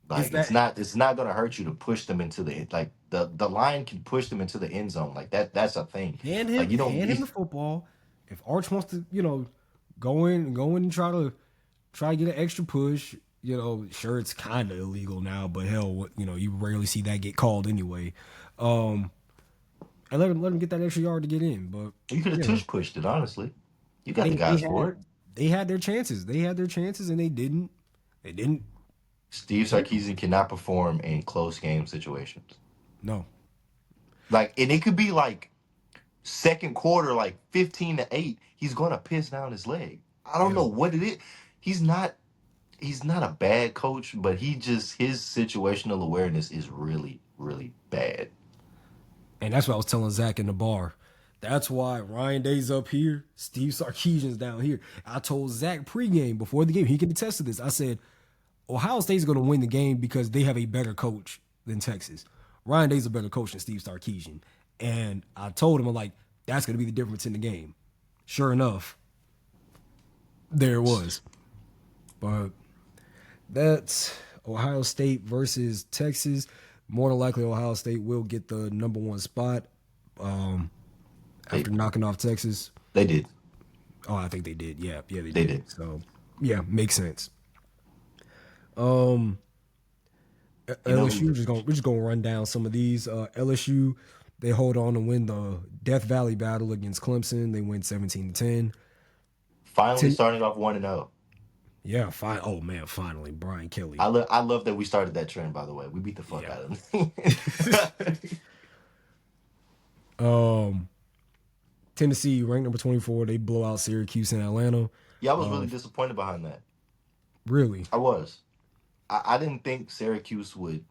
like it's not gonna hurt you to push them into the line can push them into the end zone. Like that's a thing. Hand him the football. If Arch wants to, go in and try to get an extra push, sure, it's kind of illegal now, but hell, you rarely see that get called anyway. And let him get that extra yard to get in. But you could have tush pushed it, honestly. You got the guys for it. They had their chances. And they didn't. Steve Sarkisian cannot perform in close game situations. No. Like, and it could be like second quarter, like 15-8. He's gonna piss down his leg. I don't know what it is. He's not a bad coach, but his situational awareness is really, really bad. And that's what I was telling Zach in the bar. That's why Ryan Day's up here, Steve Sarkisian's down here. I told Zach pregame before the game, he can attest to this. I said, Ohio State's going to win the game because they have a better coach than Texas. Ryan Day's a better coach than Steve Sarkisian. And I told him, I'm like, that's going to be the difference in the game. Sure enough, there it was. But that's Ohio State versus Texas. More than likely, Ohio State will get the number 1 spot after knocking off Texas. They did. Oh, I think they did. Yeah, they did. So, yeah, makes sense. LSU, we're just gonna run down some of these. LSU, they hold on to win the Death Valley battle against Clemson. They win 17-10. Finally Ten, starting off 1-0. yeah, fine. Oh man, finally, Brian Kelly. I love that we started that trend, by the way. We beat the fuck Yeah. out of them. um, Tennessee ranked number 24. They blow out Syracuse and Atlanta. Yeah, I was really disappointed behind that. Really? I was. I didn't think Syracuse would.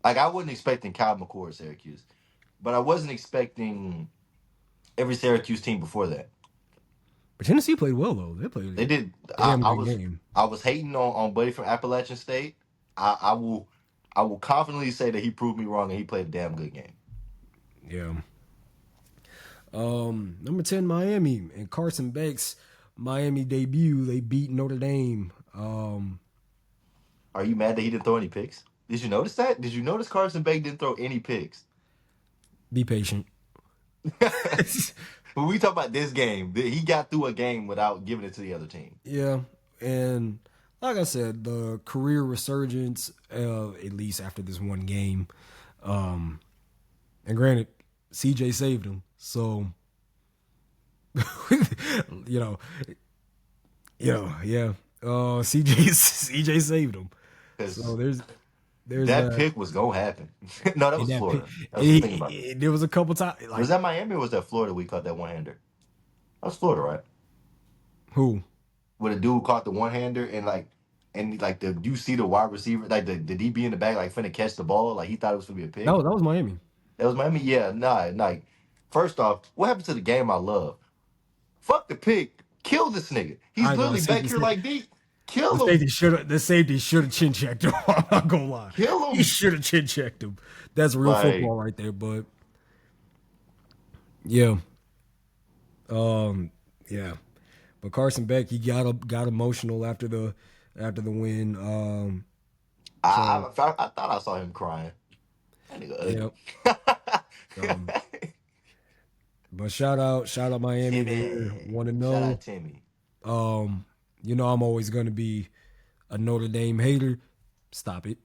Like, I wasn't expecting Kyle McCord at Syracuse, but I wasn't expecting every Syracuse team before that. But Tennessee played well though. They played They did. a damn good game. I was hating on Buddy from Appalachian State. I will confidently say that he proved me wrong and he played a damn good game. Yeah. Number 10, Miami and Carson Beck's Miami debut. They beat Notre Dame. Are you mad that he didn't throw any picks? Did you notice that? Did you notice Carson Beck didn't throw any picks? Be patient. When we talk about this game, he got through a game without giving it to the other team. Yeah, and like I said, the career resurgence, at least after this one game. And granted, CJ saved him, so you know, yeah. CJ saved him. So there's that pick was gonna happen. No, that was that Florida. pick, That was the thing about it. there was a couple times. Like, Was that Miami or was that Florida we caught that one hander? That was Florida, right? who? Where the dude caught the one hander and you see the wide receiver, like the DB in the back, like finna catch the ball, like he thought it was gonna be a pick. That was Miami. That was Miami. Yeah, nah. Like, first off, what happened to the game I love? Fuck the pick. Kill this nigga. He's I ain't gonna literally say back this here nigga. like D. Kill The him. safety should have chin checked him. I'm not gonna lie. Kill him. He should have chin checked him. That's real Like- football right there. But yeah, yeah. But Carson Beck, he got emotional after the win. I thought I saw him crying. That nigga ugly. Yep. But shout out Miami. They want to Shout know. out Timmy. I'm always gonna be a Notre Dame hater. Stop it.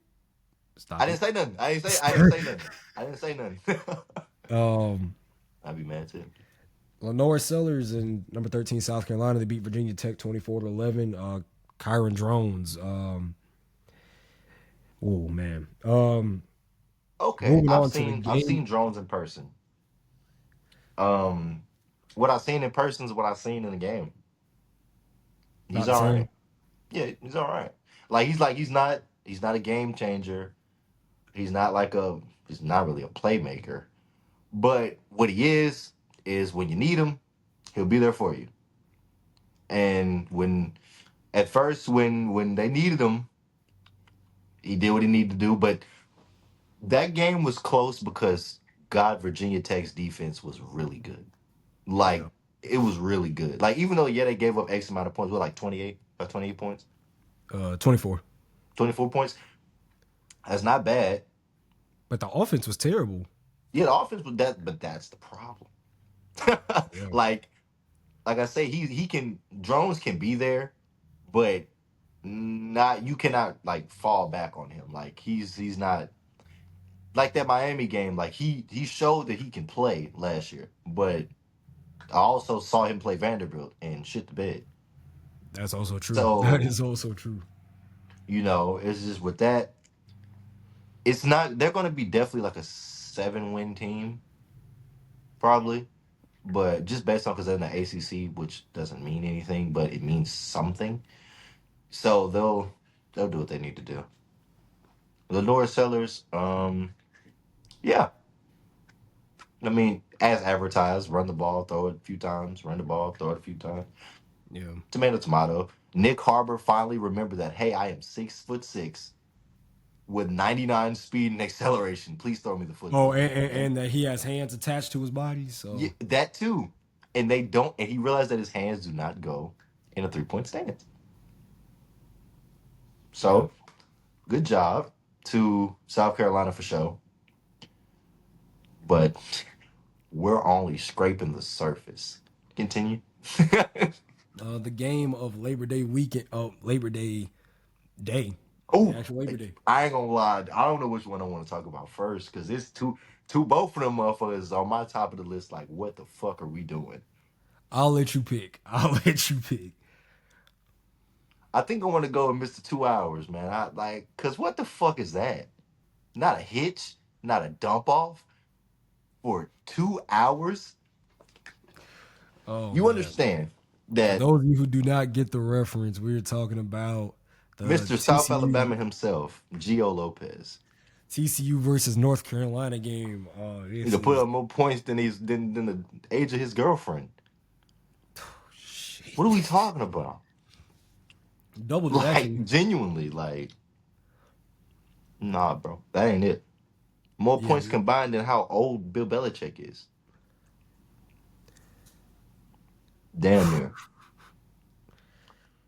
I didn't say nothing. I didn't say nothing. I'd be mad too. Lenore Sellers in number 13 South Carolina. They beat Virginia Tech 24-11. Kyron Drones. Oh man. Okay, moving on I've to the seen game. drones in person. What I've seen in person is what I've seen in the game. He's Not the all same. right. Yeah, he's all right. He's not a game changer. He's not really a playmaker. But what he is when you need him, he'll be there for you. And when they needed him, he did what he needed to do. But that game was close because Virginia Tech's defense was really good. Like, it was really good. Like, even though they gave up X amount of points, like 28 points, 24. 24 points. That's not bad. But the offense was terrible. Yeah, the offense was that, but that's the problem. Yeah. Like I say, drones can be there, but you cannot fall back on him. Like he's not like that Miami game. Like he showed that he can play last year, but I also saw him play Vanderbilt and shit the bed. That's also true. So- That is also true. It's just with that. It's not. They're going to be definitely like a 7-win team, probably. But just based on because they're in the ACC, which doesn't mean anything, but it means something. So they'll do what they need to do. Lenore Sellers, yeah. I mean, as advertised, run the ball, throw it a few times. Run the ball, throw it a few times. Yeah. Tomato. Nick Harbor finally remembered that. Hey, I am 6'6" with 99 speed and acceleration. Please throw me the football. Oh, and that he has hands attached to his body. So Yeah, that too. And they don't. And he realized that his hands do not go in a 3-point stance. So, good job to South Carolina for sure. But we're only scraping the surface. Continue. the game of Labor Day weekend. Labor Day day. Oh, The actual Labor Day. I ain't gonna lie. I don't know which one I want to talk about first because it's two. Both of them motherfuckers on my top of the list. Like, what the fuck are we doing? I'll let you pick. I think I want to go and Mr. 2 hours, man. Cause what the fuck is that? Not a hitch, not a dump off for 2 hours. Oh You man. understand For that those of you who do not get the reference, we're talking about the Mr. South TCU Alabama himself, Gio Lopez, TCU versus North Carolina game. he This to put is up more points than the age of his girlfriend. shit. What are we talking about? Doubled it Like actually. genuinely, like nah, bro, that ain't it. More Yeah. points combined than how old Bill Belichick is. Damn near.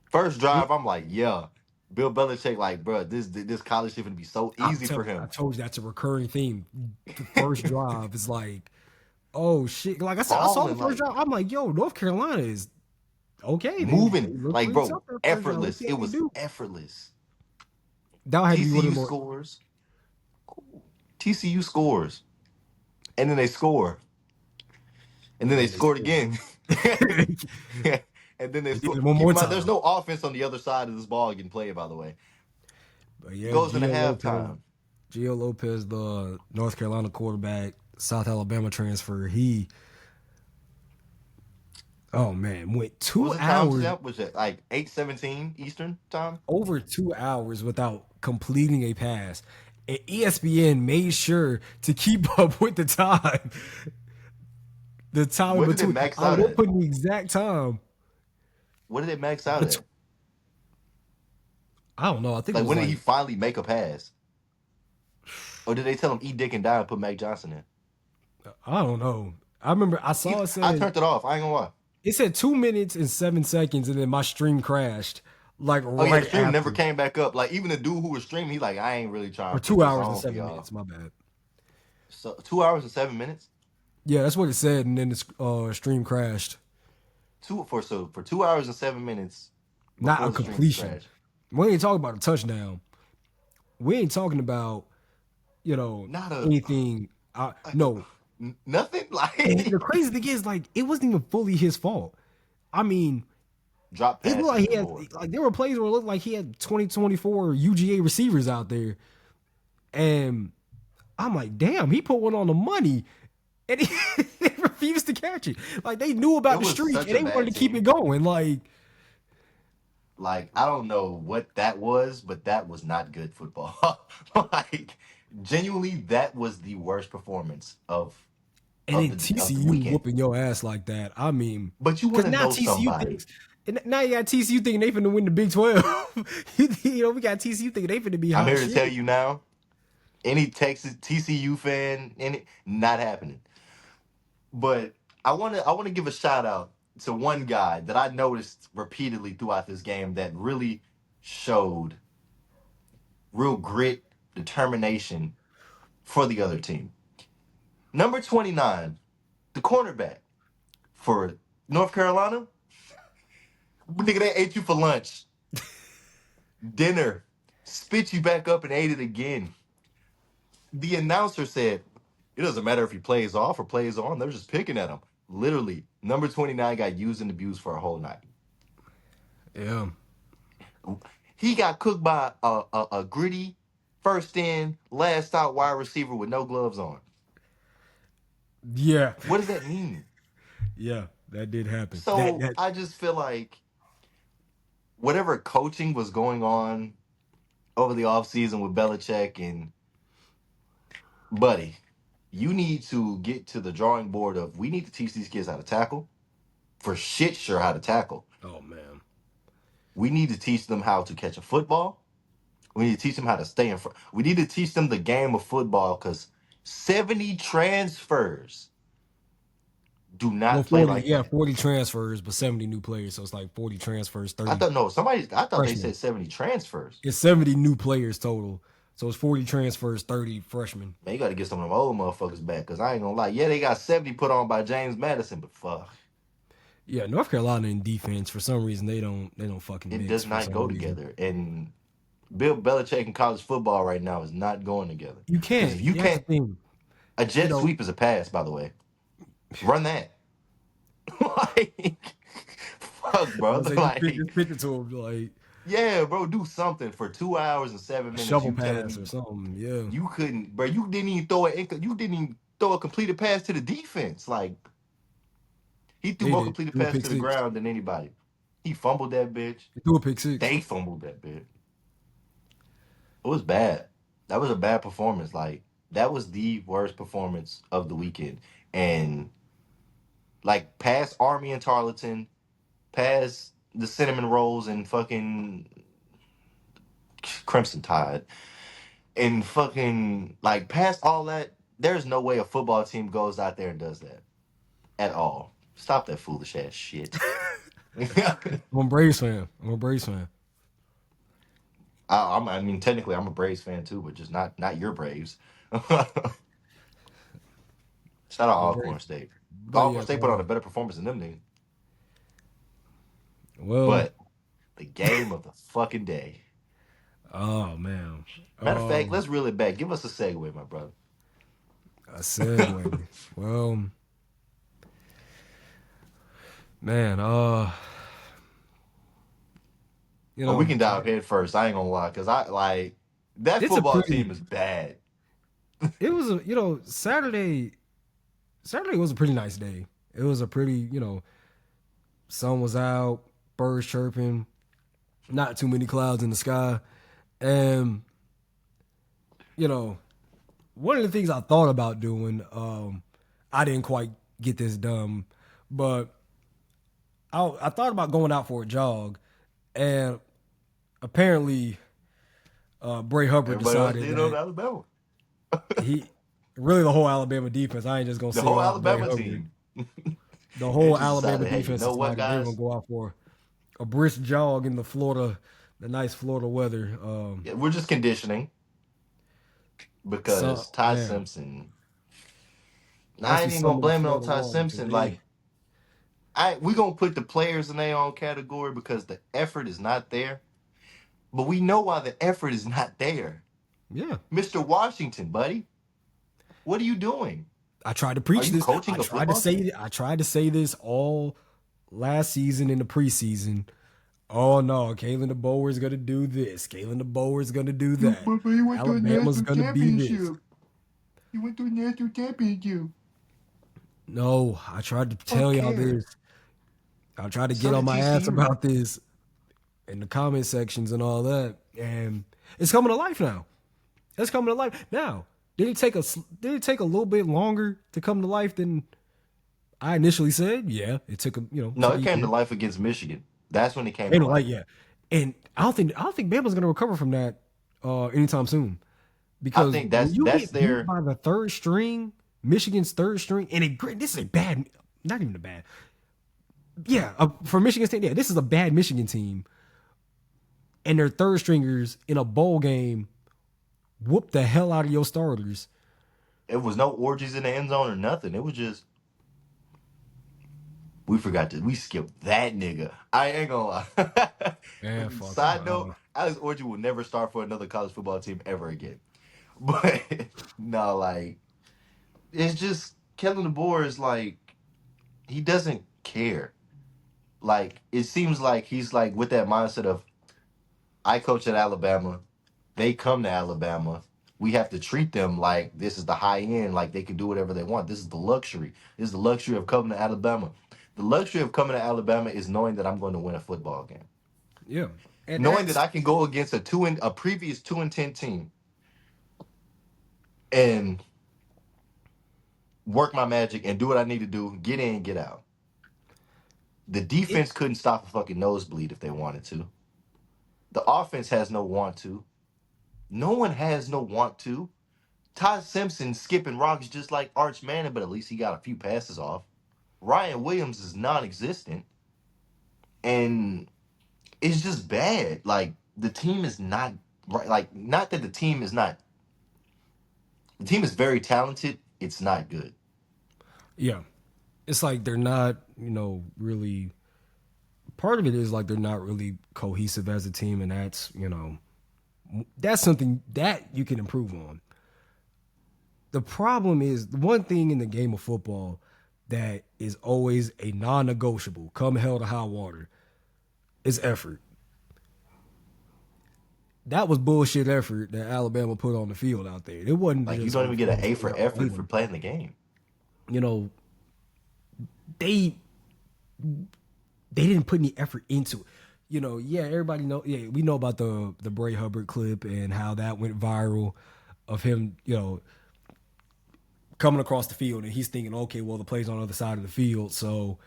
First drive, I'm like, yeah. Bill Belichick, like, bro, this college shit gonna be so easy for I him. told you that's a recurring theme. The first drive is like, oh shit. Like I said, I saw the Balling, first like drive. I'm like, yo, North Carolina is okay. They moving, look like, pretty bro, tough that first drive. Let's effortless. see It how they was do. effortless. That had to be one of TCU the more. scores. TCU scores. And then they score. And then And they then they scored score. again. And then they They did score. it one Keep more in mind, there's time. no offense on the other side of this ball getting played, by the way. But It yeah, goes into halftime. Gio Lopez, the North Carolina quarterback, South Alabama transfer. He, oh man, went What was two the time hours, stamp? Was it like 8:17 Eastern time? over 2 hours without completing a pass. And ESPN made sure to keep up with the time. The time in What did it between. max Oh, out they're at? putting the exact time. What did it max out Bet- at? I don't know. I think it Like, was when did he like, finally make a pass? Or did they tell him eat dick and die and put Mac Johnson in? I don't know. I remember I saw it I said turned it off. I ain't gonna lie. it said 2 minutes and 7 seconds, and then my stream crashed like Oh yeah, the right stream never after. came back up. Like even the dude who was streaming, he like, I ain't really trying Or to put two this hours and on for seven y'all. minutes. My bad. So 2 hours and 7 minutes. Yeah, that's what it said, and then the stream crashed. For 2 hours and 7 minutes Not before a the stream completion. crashed. We ain't talking about a touchdown. We ain't talking about Not a anything. No, nothing and like the crazy thing is, like, it wasn't even fully his fault. I mean, drop it looked passes like he and had more. like there were plays where it looked like he had 2024 UGA receivers out there, and I'm like, damn, he put one on the money, and they refused to catch it. Like they knew about It the was streak such and a they wanted bad to keep it team. going. Like, Like I don't know what that was, but that was not good football. Like genuinely, that was the worst performance and then of the TCU weekend. whooping your ass like that. I mean, But you want because to now know TCU somebody. thinks, and now you got TCU thinking they finna win the Big 12. We got TCU thinking they finna be I'm hot here to tell shit. you now. Any Texas TCU fan, any not happening. But I want to give a shout out to one guy that I noticed repeatedly throughout this game that really showed real grit, determination for the other team. Number 29, the cornerback for North Carolina. Nigga, they ate you for lunch, dinner, spit you back up and ate it again. The announcer said, it doesn't matter if he plays off or plays on. They're just picking at him. Literally, number 29 got used and abused for a whole night. Yeah. He got cooked by a gritty, first in, last out wide receiver with no gloves on. Yeah. What does that mean? Yeah. That did happen. So I just feel like whatever coaching was going on over the offseason with Belichick and Buddy, you need to get to the drawing board of we need to teach these kids how to tackle. For shit sure how to tackle. Oh man. We need to teach them how to catch a football. We need to teach them how to stay in front. We need to teach them the game of football because 70 transfers do Well, not play 40, like yeah, that. 40 transfers, but 70 new players. So it's like 40 transfers, I 30 thought no, I thought they freshmen. said 70 transfers. It's 70 new players total. So it's 40 transfers, 30 freshmen. Man, you got to get some of them old motherfuckers back because I ain't gonna lie. Yeah, they got 70 put on by James Madison, but fuck, Yeah, North Carolina in defense, for some reason they don't fucking it mix does for not some go reason. together. And Bill Belichick in college football right now is not going together. You Because can't. if you That's the can't, thing. a You jet know, sweep is a pass, by the way. Run that. Like, fuck, I bro. was like, Like, just pitch it to him. Like, Yeah, bro, do something for 2 hours and 7 minutes. shovel You telling pass me or something. Yeah, you couldn't, bro? You didn't even you didn't even throw a completed pass to the defense. Like he threw they more did. completed Threw a pass pick to the six. ground than anybody. He fumbled that bitch. He threw a pick six. They fumbled that bitch. It was bad. That was a bad performance. Like that was the worst performance of the weekend. And like past Army and Tarleton, past the cinnamon rolls and fucking Crimson Tide, and fucking like past all that, there's no way a football team goes out there and does that at all. Stop that foolish ass shit. I'm a Braves fan. I'm a Braves fan. I mean, technically, I'm a Braves fan too, but just not your Braves. Shout out I'm a Alcorn Braves. State. But Alcorn yeah, State put on a better performance than them niggas. well, But the game of the fucking day. oh man, Matter of fact, um, let's reel it back. Give us a segue, my brother. a segue. Well, man, you Well, we know, can dive head first. I ain't gonna lie, because I like that it's a football pretty. team is bad. It was a Saturday. Saturday was a pretty nice day. It was a pretty sun was out, birds chirping, not too many clouds in the sky, and you know one of the things I thought about doing, I didn't quite get this done, but I thought about going out for a jog, and apparently Bray Hubbard Everybody else decided did on that Alabama. he really the whole Alabama defense. I ain't just gonna The single whole out Bray Alabama Hubbard. team. The They whole just Alabama decided, hey, you defense know what, decided they were guys? gonna go out for a brisk jog in the nice Florida weather. Yeah, we're just conditioning So because Ty man, Simpson. I must be ain't even gonna something in the blame it on Florida Ty water Simpson. Like today. we gonna put the players in their own category because the effort is not there. But we know why the effort is not there. Yeah, Mr. Washington, buddy, what are you doing? I tried to Are preach you this. coaching a football team? I tried to say this all last season in the preseason. Oh no, Kalen DeBoer is gonna do this. Kalen DeBoer is gonna do that. But he went to a Alabama's national gonna be this. championship. He went to a national championship. No, I tried to Who tell y'all cares? this. I tried to So get on did my ass TCU. about this in the comment sections and all that, and it's coming to life now. It's coming to life now. Did it take a little bit longer to come to life than I initially said? Yeah, it took No, took a it came to year. life against Michigan. That's when it came Came to to light, life. yeah. And I don't think Bama's gonna recover from that anytime soon. I Because think when you that's get beat their. by the third string, Michigan's third string, and this is a bad, not even a bad, yeah, for Michigan State, yeah, this is a bad Michigan team, and their third stringers in a bowl game whoop the hell out of your starters. It was no orgies in the end zone or nothing. It was just we skipped that nigga. I ain't gonna lie. Man, fuck. Side note, Alex Orji will never start for another college football team ever again. But no, like it's just Kevin DeBoer is like he doesn't care. Like it seems like he's like with that mindset of I coach at Alabama, they come to Alabama. We have to treat them like this is the high end, like they can do whatever they want. This is the luxury. This is the luxury of coming to Alabama. The luxury of coming to Alabama is knowing that I'm going to win a football game. Yeah, and Knowing that that's I can go against a previous 2-10 team and work my magic and do what I need to do, get in, get out. The it. defense couldn't stop a fucking nosebleed if they wanted to. The offense has no want to. No one has no want to. Todd Simpson skipping rocks just like Arch Manning, but at least he got a few passes off. Ryan Williams is non-existent, and it's just bad. Like the team is not right. Like not that the team is not. The team is very talented. It's not good. Yeah, it's like they're not, really. Part of it is like they're not really cohesive as a team, and that's something that you can improve on. The problem is the one thing in the game of football that is always a non-negotiable, come hell to high water, is effort. that was bullshit effort that Alabama put on the field out there. It wasn't Like you just don't even get an folks A going for out and effort for playing. playing the game. You know, they didn't put any effort into it. You know, yeah, everybody know. Yeah, we know about the Bray Hubbard clip and how that went viral of him. You know, coming across the field and he's thinking, okay, well the play's on the other side of the field, so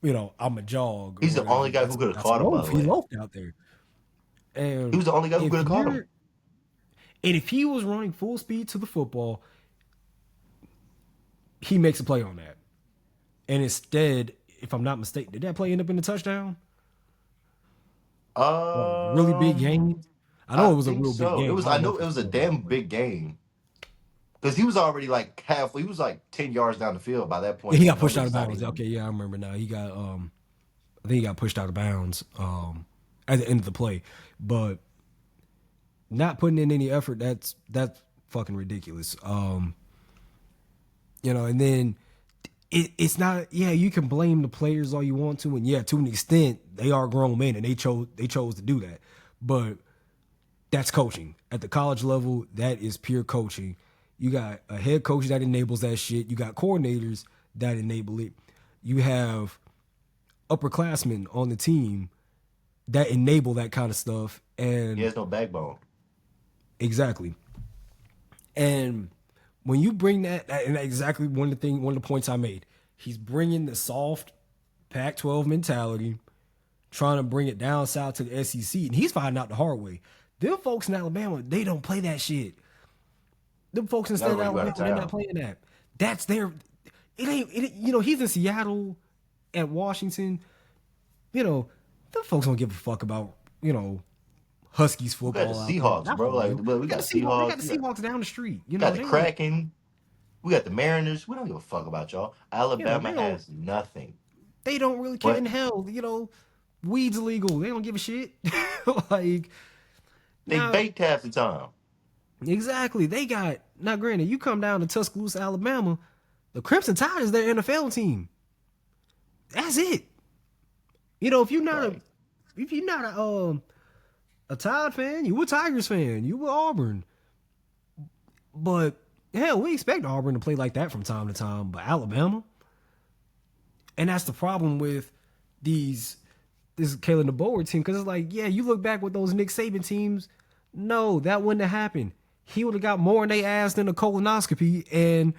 you know I'm a jog or He's the whatever. only guy who could have That's a caught him, by loaf. the He way. loafed out there. He And was the only guy who if could have caught you're him. and if he was running full speed to the football, he makes a play on that. And instead, if I'm not mistaken, did that play end up in the touchdown? Or a really big Um, game? I know I it was a think real big so. It game. was. I I don't know know if it it's was a still that, damn but big game because he was already like half. He was like 10 yards down the field by that yeah, point. he So got no pushed out niggas of not bounds. even. Okay, yeah, I remember now. He got I think he got pushed out of bounds at the end of the play. But not putting in any effort, that's fucking ridiculous. You know, and then it's not. Yeah, you can blame the players all you want to, and yeah, to an extent, they are grown men and they chose to do that. But that's coaching at the college level. That is pure coaching. You got a head coach that enables that shit. You got coordinators that enable it. You have upperclassmen on the team that enable that kind of stuff. He And has no backbone. exactly. And when you bring and exactly one of the points I made, he's bringing the soft Pac-12 mentality, trying to bring it down south to the SEC, and he's finding out the hard way. Them folks in Alabama, they don't play that shit. Them folks in state That'll of run you out Alabama, of they're not town. playing that. That's their. It ain't. You know, he's in Seattle, at Washington. You know, them folks don't give a fuck about Huskies We got the football out there. Seahawks, Not bro. for Like, real. but we They got got the Seahawks. They got Seahawks. the We got Seahawks down the street. You know, got the they ain't. Kraken. We got the Mariners. We don't give a fuck about y'all. You know, Alabama has nothing. they don't really care in But hell. You know, weed's illegal. They don't give a shit. Like they now, baked half the time. exactly. They got now. Granted, you come down to Tuscaloosa, Alabama. The Crimson Tide is their NFL team. That's it. You know, Right. if you're not a Tide fan, you a Tigers fan. You a Auburn. But hell, we expect Auburn to play like that from time to time. But Alabama, and that's the problem with these this Kalen DeBoer team, because it's like, yeah, you look back with those Nick Saban teams, no, that wouldn't have happened. He would have got more in their ass than a colonoscopy, and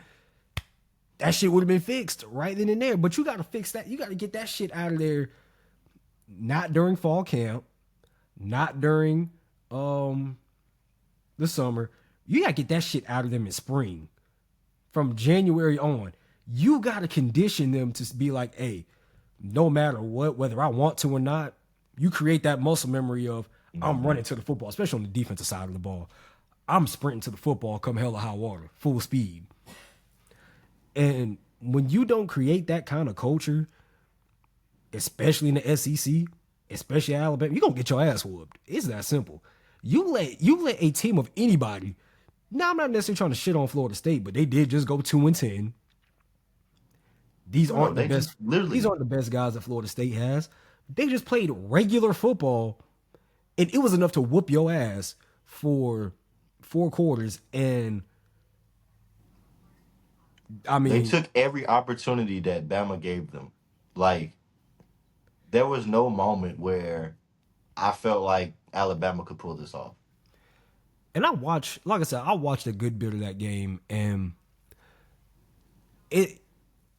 that shit would have been fixed right then and there. But you got to fix that. You got to get that shit out of there. Not during fall camp, not during the summer. You got to get that shit out of them in spring. From January on, you got to condition them to be like, hey, no matter what, whether I want to or not, you create that muscle memory of I'm running to the football, especially on the defensive side of the ball. I'm sprinting to the football come hell or high water, full speed. And when you don't create that kind of culture, especially in the SEC, especially Alabama, you're gonna get your ass whooped. It's that simple. You let a team of anybody. Now I'm not necessarily trying to shit on Florida State, but they did just go 2-10. These No, aren't the they best. just literally. These aren't the best guys that Florida State has. They just played regular football, and it was enough to whoop your ass for 4 quarters. And I They mean, took every opportunity that Bama gave them. Like, there was no moment where I felt like Alabama could pull this off. and like I said, I watched a good bit of that game, and it,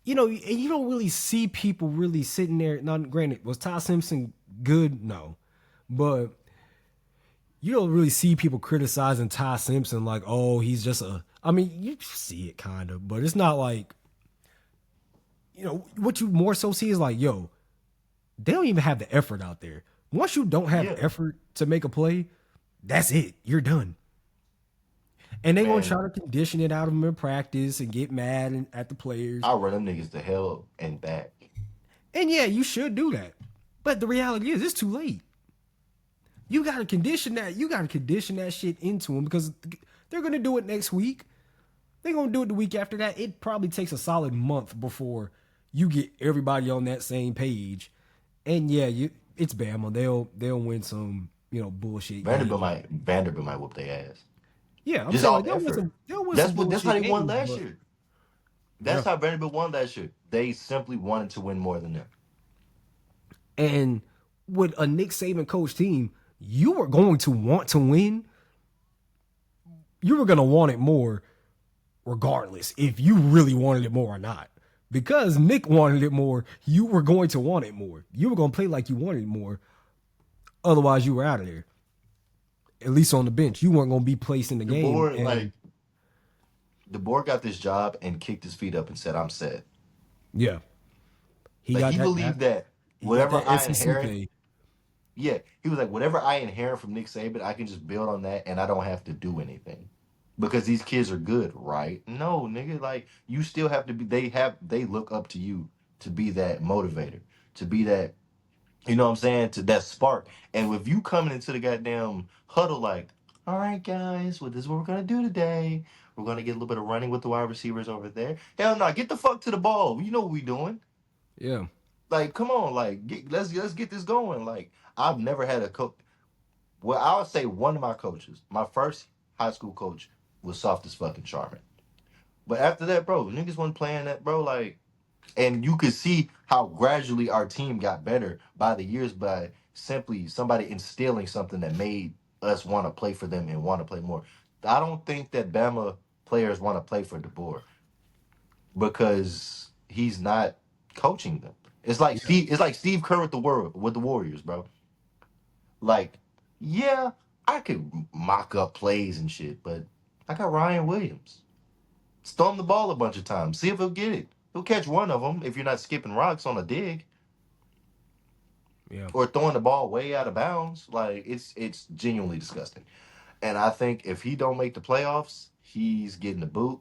you don't really see people really sitting there. Now, granted, was Ty Simpson good? No, but you don't really see people criticizing Ty Simpson like, oh, he's just a. I mean, you see it kind of, but it's not like, what you more so see is like, yo, they don't even have the effort out there. Once you don't have Yeah, effort to make a play, that's it. You're done. And they're gonna man. try to condition it out of them in practice and get mad at the players. I'll run them niggas to hell and back. And yeah, you should do that. But the reality is, it's too late. You gotta condition that. You gotta condition that shit into them because they're gonna do it next week. They're gonna do it the week after that. It probably takes a solid month before you get everybody on that same page. And yeah, it's Bama. They'll win some bullshit Vanderbilt games. might whoop their ass. Yeah, I'm Just saying off like effort. there was some That's how bullshit they won games, last but year. yeah. That's how Vanderbilt won last year. They simply wanted to win more than them. And with a Nick Saban coach team, you were going to want to win. You were going to want it more regardless if you really wanted it more or not. Because Nick wanted it more, you were going to want it more. You were going to play like you wanted it more. Otherwise, you were out of there. At least on the bench. You weren't going to be placed in the The game. board, And like the board got this job and kicked his feet up and said, I'm set. yeah, he Like got he that believed that he got whatever that I SEC inherit, pay. yeah, he was like, whatever I inherit from Nick Saban, I can just build on that and I don't have to do anything. Because these kids are good, right? No, nigga, like you still have to be they look up to you to be that motivator, to be that, you know what I'm saying, to that spark. And with you coming into the goddamn huddle like, all right, guys, well, this is what we're gonna do today. We're gonna get a little bit of running with the wide receivers over there. Hell no, get the fuck to the ball. You know what we doing. Yeah. Like, come on, like let's get this going. Like, I've never had a coach. Well, I would say one of my coaches, my first high school coach, was soft as fucking Charmin. But after that, bro, niggas wasn't playing that, bro. Like, and you could see how gradually our team got better by the years by simply somebody instilling something that made us want to play for them and want to play more. I don't think that Bama players want to play for DeBoer because he's not coaching them. Yeah. It's like Steve Kerr with the Warriors, bro. Like, yeah, I could mock up plays and shit, but I got Ryan Williams. Throw him the ball a bunch of times. See if he'll get it. He'll catch one of them if you're not skipping rocks on a dig Yeah. or throwing the ball way out of bounds. Like it's genuinely disgusting. And I think if he don't make the playoffs, he's getting the boot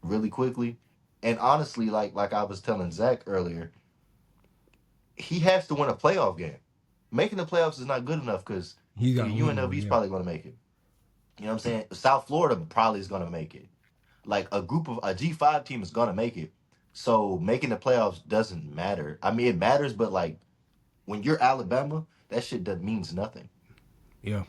really quickly. And honestly, like I was telling Zach earlier, he has to win a playoff game. Making the playoffs is not good enough because He got to win one, UNLV's yeah. probably going to make it. You know what I'm saying? South Florida probably is going to make it. Like a group of a G5 team is going to make it. So making the playoffs doesn't matter. I mean, it matters, but like when you're Alabama, that shit that means nothing. Yeah.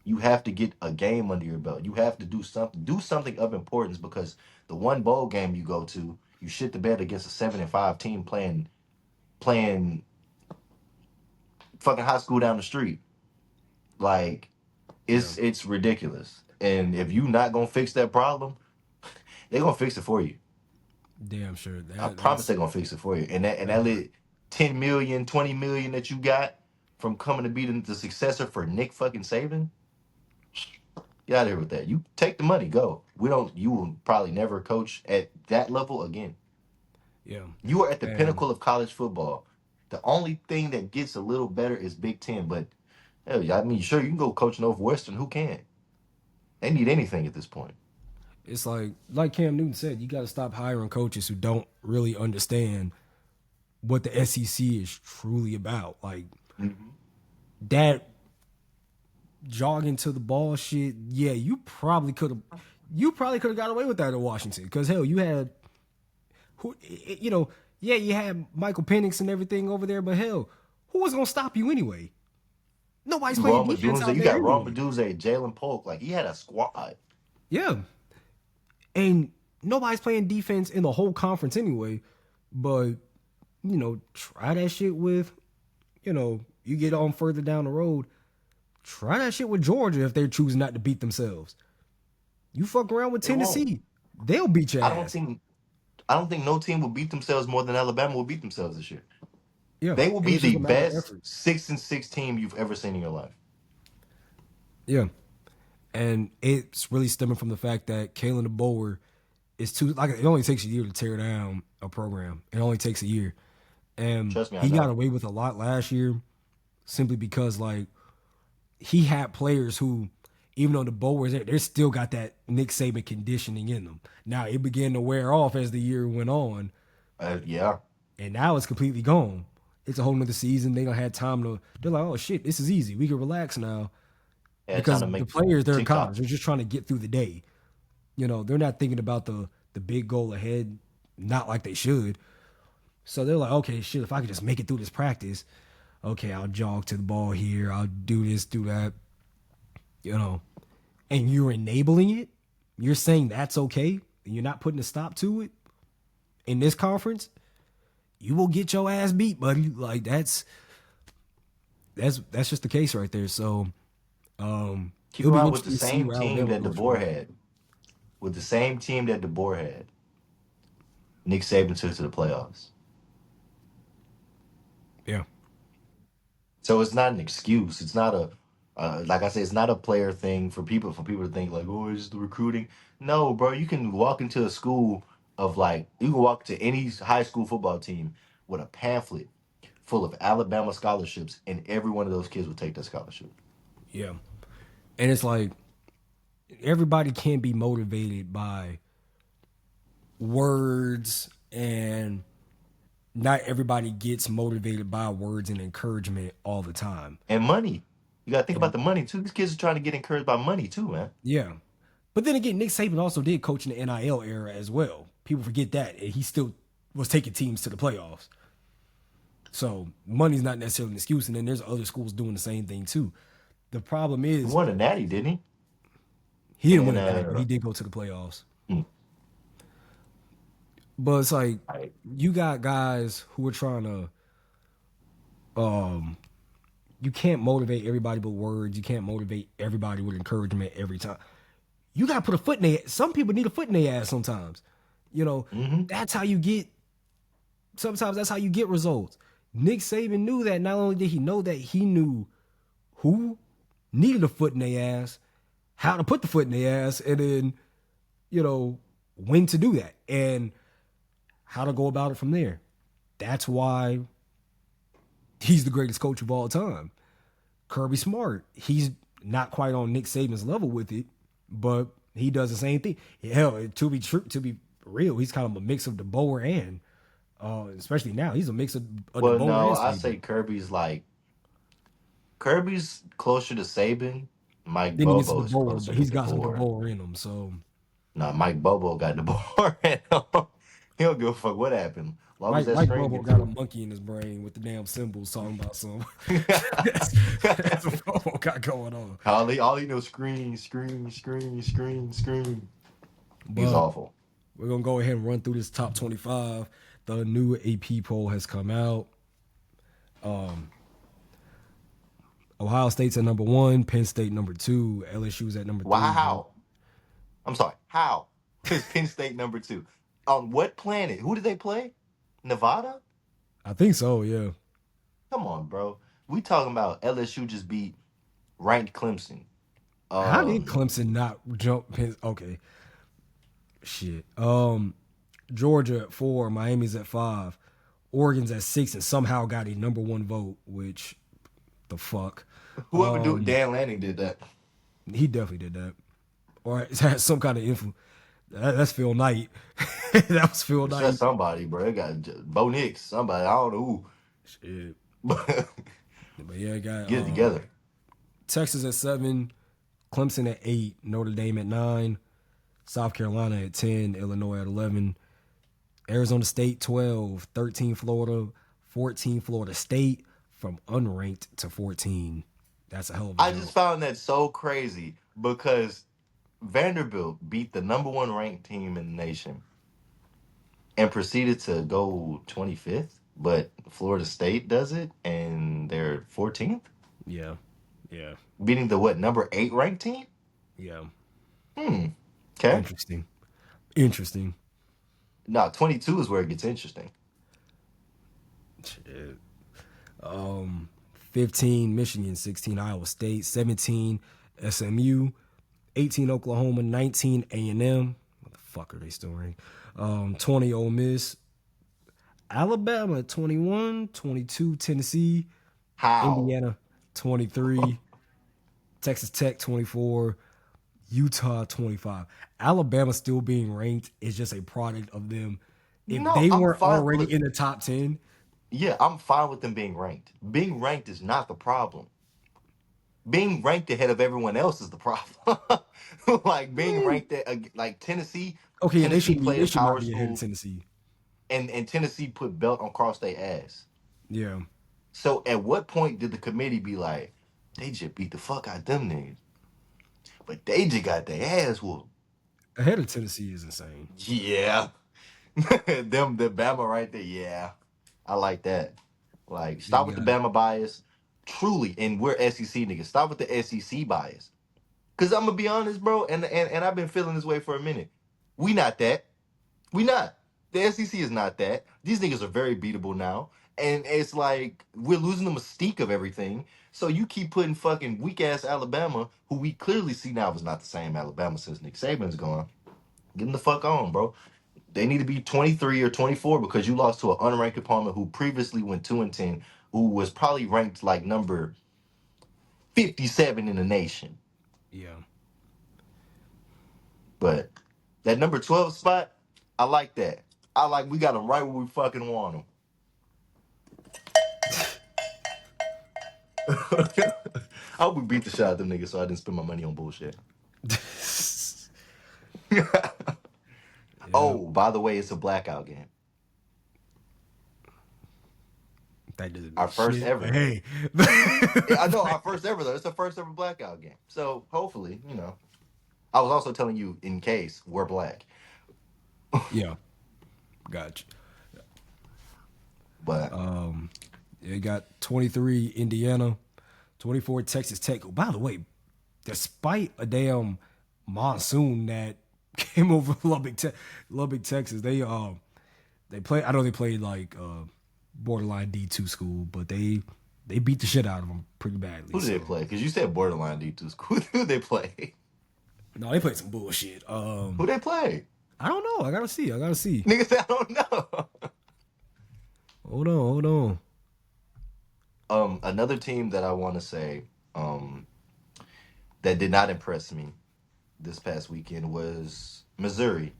You have to get a game under your belt. You have to do something of importance because the one bowl game you go to, you shit the bed against a 7-5 team playing fucking high school down the street. Like Yeah. it's ridiculous. And if you not gonna fix that problem, they're gonna fix it for you. Damn sure. I That promise that's they're gonna fix it for you. And that that hurt. lit 10 million, 20 million that you got from coming to be the successor for Nick fucking Saban, get out of here with that. You take the money, go. You will probably never coach at that level again. Yeah. You are at the And pinnacle of college football. The only thing that gets a little better is Big Ten, but hell, yeah, I mean, sure, you can go coach Northwestern. Who can? They need anything at this point. it's like Cam Newton said, you got to stop hiring coaches who don't really understand what the SEC is truly about. Like Mm-hmm. that jogging to the ball shit. Yeah, you probably could have got away with that in Washington because hell, you had who yeah, you had Michael Penix and everything over there, but hell, who was gonna stop you anyway? Nobody's playing Roma defense Dunze, out you there got Roma anyway. Dunze, Jalen Polk. Like, he had a squad. Yeah, and nobody's playing defense in the whole conference anyway. But try that shit with, you get on further down the road. Try that shit with Georgia if they're choosing not to beat themselves. You fuck around with They won't. Tennessee, they'll beat your I don't ass. think I don't think no team will beat themselves more than Alabama will beat themselves this year. Yeah, They will be it's just the a matter of best effort. 6-6 team you've ever seen in your life. Yeah, and it's really stemming from the fact that Kalen DeBoer is too like it only takes a year to tear down a program. It only takes a year, and Trust me, I he got know. away with a lot last year simply because like he had players who, even though the Bow was there, they still got that Nick Saban conditioning in them. Now it began to wear off as the year went on, Yeah. and now it's completely gone. It's a whole nother season. They don't have time to. They're like, oh shit, this is easy. We can relax now Had time because to the make players they're in college. They're TikToks. just trying to get through the day. They're not thinking about the big goal ahead. Not like they should. So they're like, okay, shit. If I could just make it through this practice, okay, I'll jog to the ball here, I'll do this, do that, you know, and you're enabling it, you're saying that's okay, and you're not putting a stop to it in this conference, you will get your ass beat, buddy. Like that's just the case right there. So Keep it'll be around with the interesting to see same where team Alabama that goes from DeBoer here. had. With the same team that DeBoer had, Nick Saban took it to the playoffs. Yeah. So it's not an excuse. It's not a like I said, it's not a player thing for people to think like, oh, it's just the recruiting. No, bro, you can walk into a school of like you can walk to any high school football team with a pamphlet full of Alabama scholarships, and every one of those kids will take that scholarship. Yeah. And it's like everybody can't be motivated by words, and not everybody gets motivated by words and encouragement all the time. And money. You gotta think about And the money too. These kids are trying to get encouraged by money too, man. yeah. But then again, Nick Saban also did coach in the NIL era as well. People forget that. And he still was taking teams to the playoffs. So money's not necessarily an excuse. And then there's other schools doing the same thing too. The problem He is won a natty, didn't he he? didn't win And a natty, but he did go to the playoffs. mm, But it's like I- you got guys who are trying to you can't motivate everybody with words. You can't motivate everybody with encouragement every time. You gotta put a foot in their some people need a foot in their ass sometimes. You know, mm-hmm. that's how you get sometimes that's how you get results. Nick Saban knew that. Not only did he know that, he knew who needed a foot in their ass, how to put the foot in their ass, and then, you know, when to do that and how to go about it from there. That's why he's the greatest coach of all time. Kirby Smart, he's not quite on Nick Saban's level with it, but he does the same thing. Hell, to be true, to be real, he's kind of a mix of DeBoer and, especially now, he's a mix of Well, DeBoer no, and I Saban. say Kirby's closer to Saban. Mike Then he gets Bobo is DeBoer, closer but to he's got some DeBoer. DeBoer in him. So No, Mike Bobo got DeBoer in him. He don't give a fuck what happened. As long as that Mike string Bobo gets got a through. monkey in his brain with the damn symbols talking about some. That's what Bobo got going on. all he knows screen, screen, screen, screen, screen. He's But awful. we're gonna go ahead and run through this top 25. The new AP poll has come out. Ohio State's at number 1, Penn State number 2, LSU's at number 3. Wow. I'm sorry. How is Penn State number 2? On what planet? Who did they play? Nevada? I think so, yeah. Come on, bro. We talking about LSU just beat ranked Clemson. How did Um, Clemson not jump Penn? Okay, shit. Georgia at 4, Miami's at 5, Oregon's at 6, and somehow got a number 1 vote. Which the fuck? whoever do Dan Lanning did that. He definitely did that, or it had some kind of influence. That's Phil Knight. That was Phil It's Knight. just somebody, bro. It got Bo Nix, somebody. I don't know who. Shit. But But yeah, got get it together. Texas at 7, Clemson at 8, Notre Dame at 9, South Carolina at 10, Illinois at 11, Arizona State 12, 13 Florida, 14 Florida State, from unranked to 14. That's a hell of a I jump. just found that so crazy because Vanderbilt beat the number 1 ranked team in the nation and proceeded to go 25th, but Florida State does it and they're 14th, Yeah. Yeah. beating the what, number 8 ranked team? Yeah. Okay. Interesting. Interesting. No, 22 is where it gets interesting. Shit. 15 Michigan, 16 Iowa State, 17 SMU, 18 Oklahoma, 19 A&M. What the fuck are they still ranked? 20 Ole Miss, Alabama at 21, 22 Tennessee, How? Indiana 23, Texas Tech 24, Utah 25. Alabama still being ranked is just a product of them. If No, they I'm weren't fine. already Look, in the top 10, yeah, I'm fine with them being ranked. Being ranked is not the problem. Being ranked ahead of everyone else is the problem. Like being ranked at like Tennessee. okay, yeah, Tennessee they played a should not power be ahead of school, Tennessee. and Tennessee put belt on cross their ass. Yeah. So at what point did the committee be like, they just beat the fuck out them niggas, but they just got their ass whooped? Ahead of Tennessee is insane. Yeah. The Bama right there. Yeah. I like that. Like, You stop with the got Bama bias. Truly, and we're SEC niggas. Stop with the SEC bias. Cause I'm gonna be honest, bro, and I've been feeling this way for a minute. We not that. We not. The SEC is not that. These niggas are very beatable now. And it's like we're losing the mystique of everything. So you keep putting fucking weak ass Alabama, who we clearly see now is not the same Alabama since Nick Saban's gone. Get them the fuck on, bro. They need to be 23 or 24 because you lost to an unranked opponent who previously went 2-10, who was probably ranked like number 57 in the nation. yeah. But that number 12 spot, I like that. I like we got them right where we fucking want them. I hope we beat the shot at them niggas so I didn't spend my money on bullshit. Yeah. Oh, by the way, it's a blackout game. That doesn't mean Our first shit. But ever. hey. Yeah, I know, our first ever though. It's the first ever blackout game. So hopefully, I was also telling you in case we're black. Yeah. Gotcha. But It got 23 Indiana, 24 Texas Tech. Oh, by the way, despite a damn monsoon that came over Lubbock, Texas, they play. I know they played like borderline D2 school, but they beat the shit out of them pretty badly. who did So they play? Because you said borderline D2 school. Who did they play? no, they played some bullshit. Who they play? I don't know. I gotta see. Niggas said I don't know. Hold on. Another team that I want to say that did not impress me this past weekend was Missouri.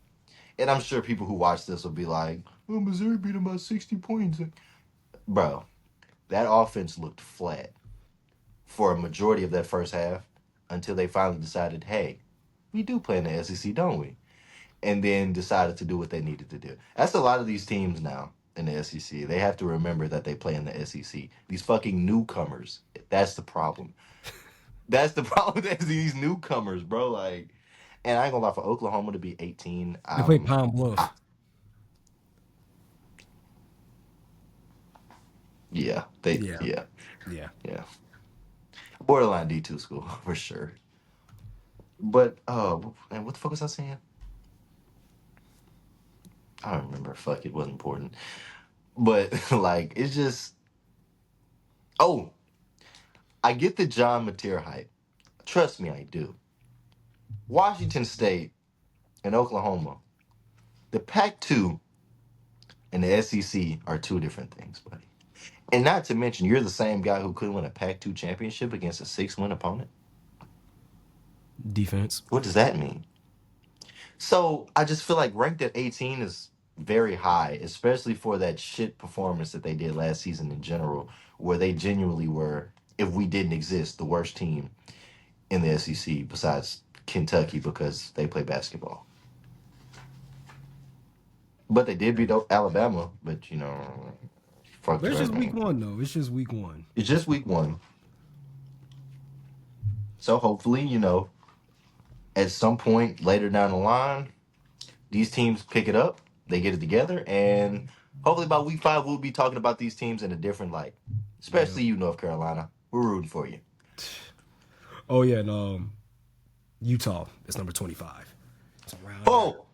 And I'm sure people who watch this will be like, "Oh, Missouri beat them by 60 points." Bro, that offense looked flat for a majority of that first half until they finally decided, hey, we do play in the SEC, don't we? And then decided to do what they needed to do. That's a lot of these teams now in the SEC. They have to remember that they play in the SEC. These fucking newcomers. That's the problem. That's the problem with these newcomers, bro. Like, and I ain't gonna lie, for Oklahoma to be 18, They played Pine I, Bluff. yeah, Yeah. yeah, Yeah. yeah. Borderline D2 school for sure. But man, what the fuck was I saying? I don't remember. Fuck, it wasn't important. But like, it's just, oh, I get the John Mateer hype. Trust me, I do. Washington State and Oklahoma, the Pac-2 and the SEC are two different things, buddy. And not to mention, you're the same guy who couldn't win a Pac-2 championship against a 6-win opponent. Defense. What does that mean? So I just feel like ranked at 18 is very high, especially for that shit performance that they did last season in general, where they genuinely were, if we didn't exist, the worst team in the SEC besides Kentucky because they play basketball. But they did beat Alabama, but fuck But the it's just rest, week man. one though. It's just week one. It's just week one. So hopefully, at some point later down the line, these teams pick it up, they get it together, and hopefully by week 5 we'll be talking about these teams in a different light. Yeah. Especially you, North Carolina. We're rooting for you. Oh yeah, and Utah is number 25. It's around there. Oh,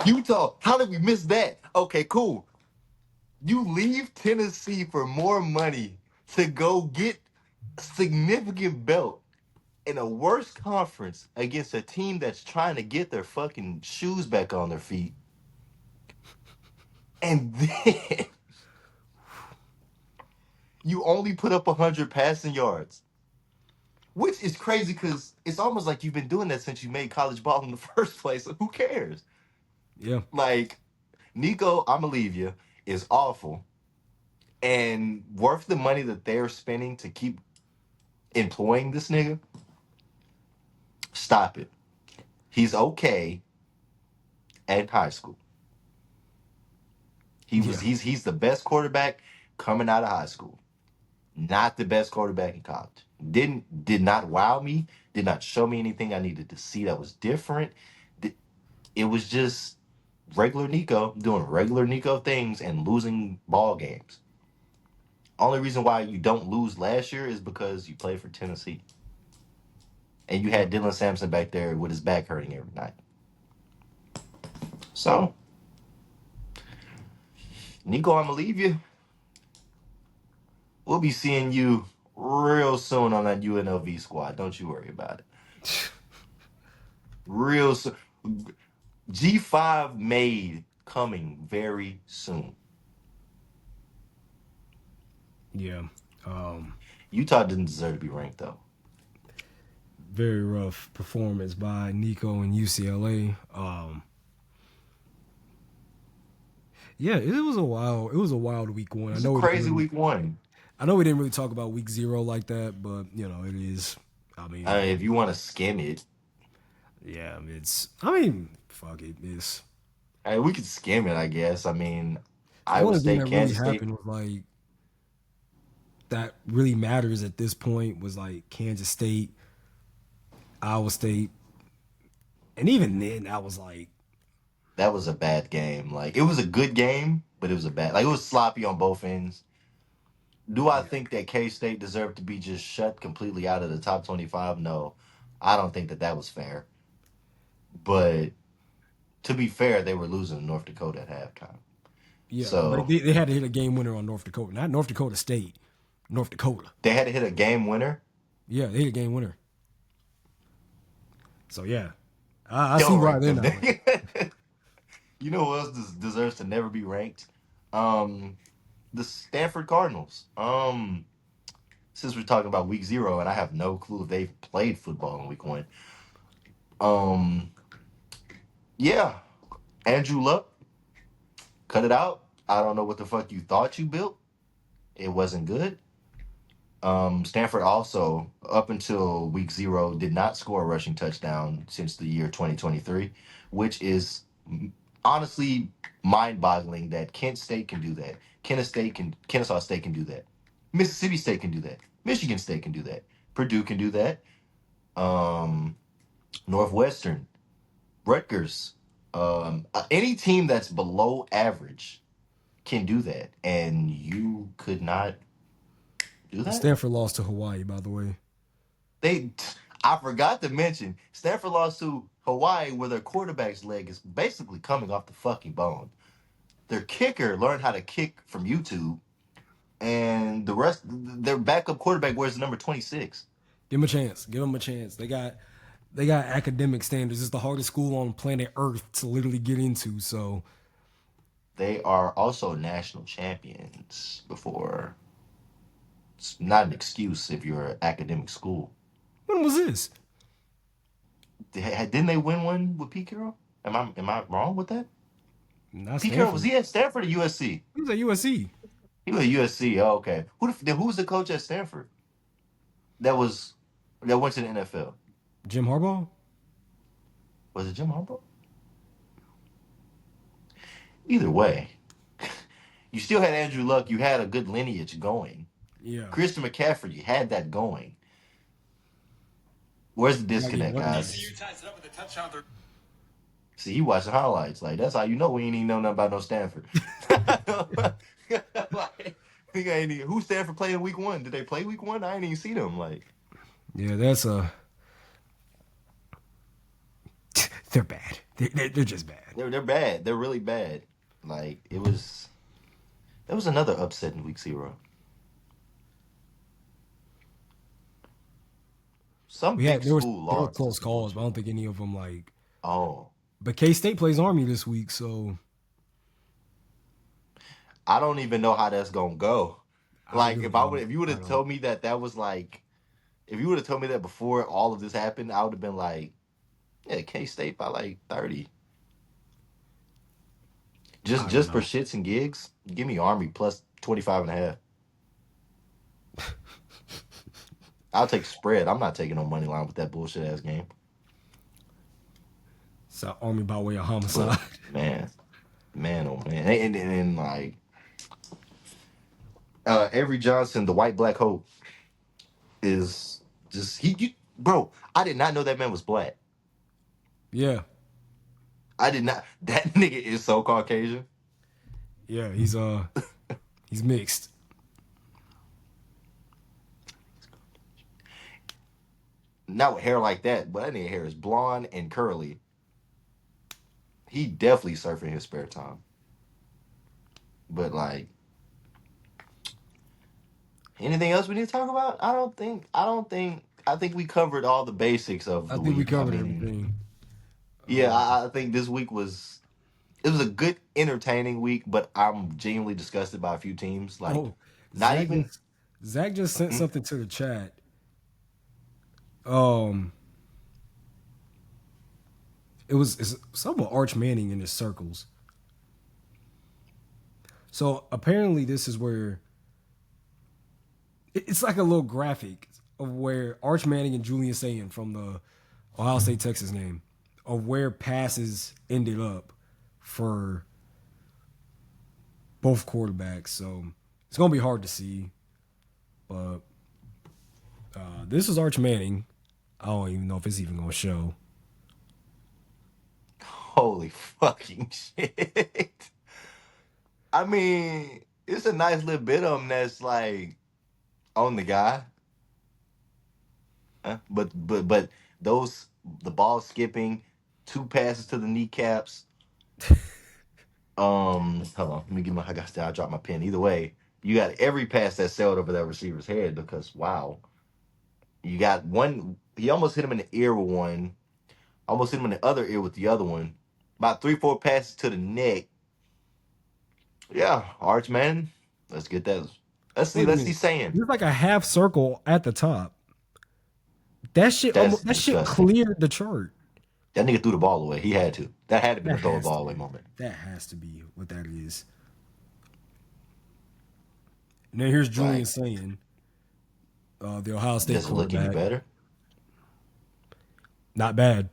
Utah. How did we miss that? Okay, cool. You leave Tennessee for more money to go get a significant belt in a worse conference against a team that's trying to get their fucking shoes back on their feet. And then you only put up 100 passing yards. Which is crazy because it's almost like you've been doing that since you made college ball in the first place. So who cares? Yeah. Like, Nico, I'ma leave you, is awful and worth the money that they're spending to keep employing this nigga. Stop it. He's okay at high school. Yeah. He's the best quarterback coming out of high school. Not the best quarterback in college. Did not wow me. Did not show me anything I needed to see that was different. It was just regular Nico doing regular Nico things and losing ball games. Only reason why you don't lose last year is because you played for Tennessee. And you had Dylan Sampson back there with his back hurting every night. So, Nico, I'm gonna leave you. We'll be seeing you real soon on that UNLV squad. Don't you worry about it. Real soon. G5 made coming very soon. Yeah. Um, Utah didn't deserve to be ranked though. Very rough performance by Nico and UCLA. Yeah, it was a wild. It was a wild week one. It's a crazy week one. I know we didn't really talk about week 0 like that, but you know it is. I mean, If you want to skim it, yeah, it's. I mean, fuck it. It's we could skim it, I guess. I mean, the Iowa only thing State, that really Kansas State. happened was like that really matters at this point was like Kansas State, Iowa State, and even then I was like, That was a bad game. Like it was a good game, but it was a bad. Like it was sloppy on both ends. Do I yeah, think that K State deserved to be just shut completely out of the top 25? No, I don't think that that was fair. But to be fair, they were losing to North Dakota at halftime. yeah, but So they had to hit a game winner on North Dakota, not North Dakota State, North Dakota. they had to hit a game winner. Yeah, they hit a game winner. So yeah, I see Don't why rank they're them. not ranked. You know who else deserves to never be ranked? Um, the Stanford Cardinals. Since we're talking about week 0, and I have no clue if they've played football in week 1. Um, yeah, Andrew Luck, cut it out. I don't know what the fuck you thought you built. It wasn't good. Stanford also, up until week 0, did not score a rushing touchdown since the year 2023, which is honestly mind-boggling that Kent State can do that. Kennesaw State can do that. Mississippi State can do that. Michigan State can do that. Purdue can do that. Um, Northwestern, Rutgers, any team that's below average can do that, and you could not do that. Stanford lost to Hawaii, by the way. They, I forgot to mention, Stanford lost to Hawaii, where their quarterback's leg is basically coming off the fucking bone. Their kicker learned how to kick from YouTube, and the rest, their backup quarterback wears the number 26. Give them a chance. Give them a chance. They got academic standards. It's the hardest school on planet Earth to literally get into. So They are also national champions before. It's not an excuse if you're an academic school. when was this? Didn't they win one with Pete Carroll? Am I wrong with that? Not Pete Carroll, was Stanford. he at Stanford or USC? He was at USC. He was at USC. Oh, okay. Who was the coach at Stanford? That went to the NFL. Jim Harbaugh. Was it Jim Harbaugh? Either way, you still had Andrew Luck. You had a good lineage going. Yeah. Christian McCaffrey, you had that going. Where's the disconnect, guys? See, he watching highlights. Like, that's how you know we ain't even know nothing about no Stanford. Like, who Stanford played in week 1? Did they play week 1? I ain't even see them. Like, Yeah, that's a. They're bad. They're just bad. they're bad. They're really bad. Like, there was another upset in week 0. Some big There school were lost. close calls, but I don't think any of them like. Oh, But K State plays Army this week, so I don't even know how that's gonna go. I Like, really if don't. you would I have don't. told me that was like, if you would have told me that before all of this happened, I would have been like, yeah, K State by like 30. I don't Just for know. shits and gigs, give me Army plus 25.5. I'll take spread. I'm not taking no money line with that bullshit ass game. So Army by way of But homicide. man, oh man, and like Avery Johnson, the white black hope, is just bro. I did not know that man was black. Yeah, I did not. That nigga is so Caucasian. yeah, he's mixed. Not with hair like that, but that nigga hair is blonde and curly. He definitely surfing his spare time. But like anything else we need to talk about? I don't think. I don't think. I think we covered all the basics of I the think we week. I covered mean, everything. yeah, I think this week was it was a good, entertaining week, but I'm genuinely disgusted by a few teams. Like, Oh, not Zach even. just Zach just sent Hmm? something to the chat. Um, it's something with Arch Manning in his circles. So apparently, this is where it's like a little graphic of where Arch Manning and Julian Sayin from the Ohio State Texas game of where passes ended up for both quarterbacks. So it's gonna be hard to see, but this is Arch Manning. I don't even know if it's even gonna show. Holy fucking shit! I mean, it's a nice little bit of him that's like on the guy. But those the ball skipping, two passes to the kneecaps. Hold on, let me get my. I dropped my pen. Either way, you got every pass that sailed over that receiver's head because wow, you got one. He almost hit him in the ear with one. Almost hit him in the other ear with the other one. About 3-4 passes to the neck. Yeah, Arch man, let's get that. Let's see. Wait a Let's see. minute. Saying There's like a half circle at the top. That shit that's almost that shit disgusting. cleared the chart. That nigga threw the ball away. He had to. That had to be That the throw the has to ball away be. moment. That has to be what that is. And then here's Julian Like, saying, the Ohio State does it look any quarterback, better? not bad.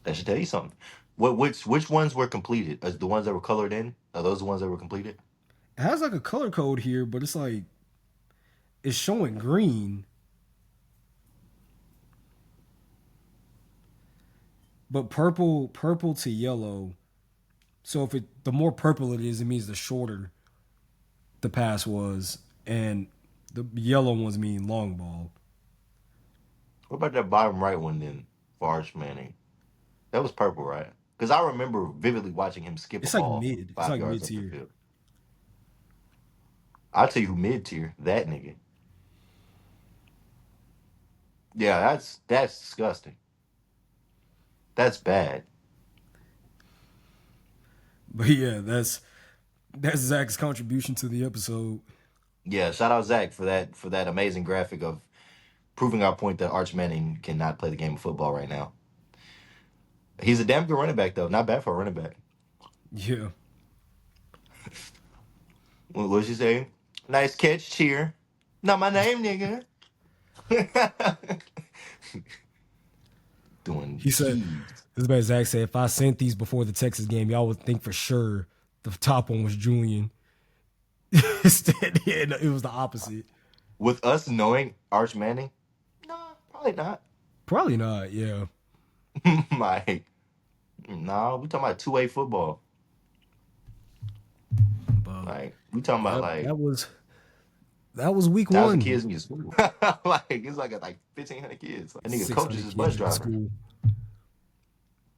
That should tell you something. Which ones were completed? The ones that were colored in? Are those the ones that were completed? It has like a color code here, but it's like it's showing green, but purple to yellow. So if the more purple it is, it means the shorter the pass was, and the yellow ones mean long ball. What about that bottom right one then, for Arch Manning? That was purple, right? Because I remember vividly watching him skip a It's like ball mid. It's 5 like yards mid up the tier. field. I'll tell you who mid tier, that nigga. Yeah, that's disgusting. That's bad. But yeah, that's Zach's contribution to the episode. Yeah, shout out Zach for that amazing graphic of proving our point that Arch Manning cannot play the game of football right now. He's a damn good running back though. Not bad for a running back. Yeah. What was she saying? Nice catch, cheer. Not my name, nigga. Doing He said, keys. this is what Zach said, if I sent these before the Texas game, y'all would think for sure the top one was Julian. Instead, yeah, no, it was the opposite. With us knowing Arch Manning, no, probably not. Probably not, yeah. Like, no, we talking about 2A football. But Like, we talking about yep, like that was week 1,000 one. kids in your school. Like, it's like 1,500 kids. That nigga coaches 600 his bus kids in the driver. school.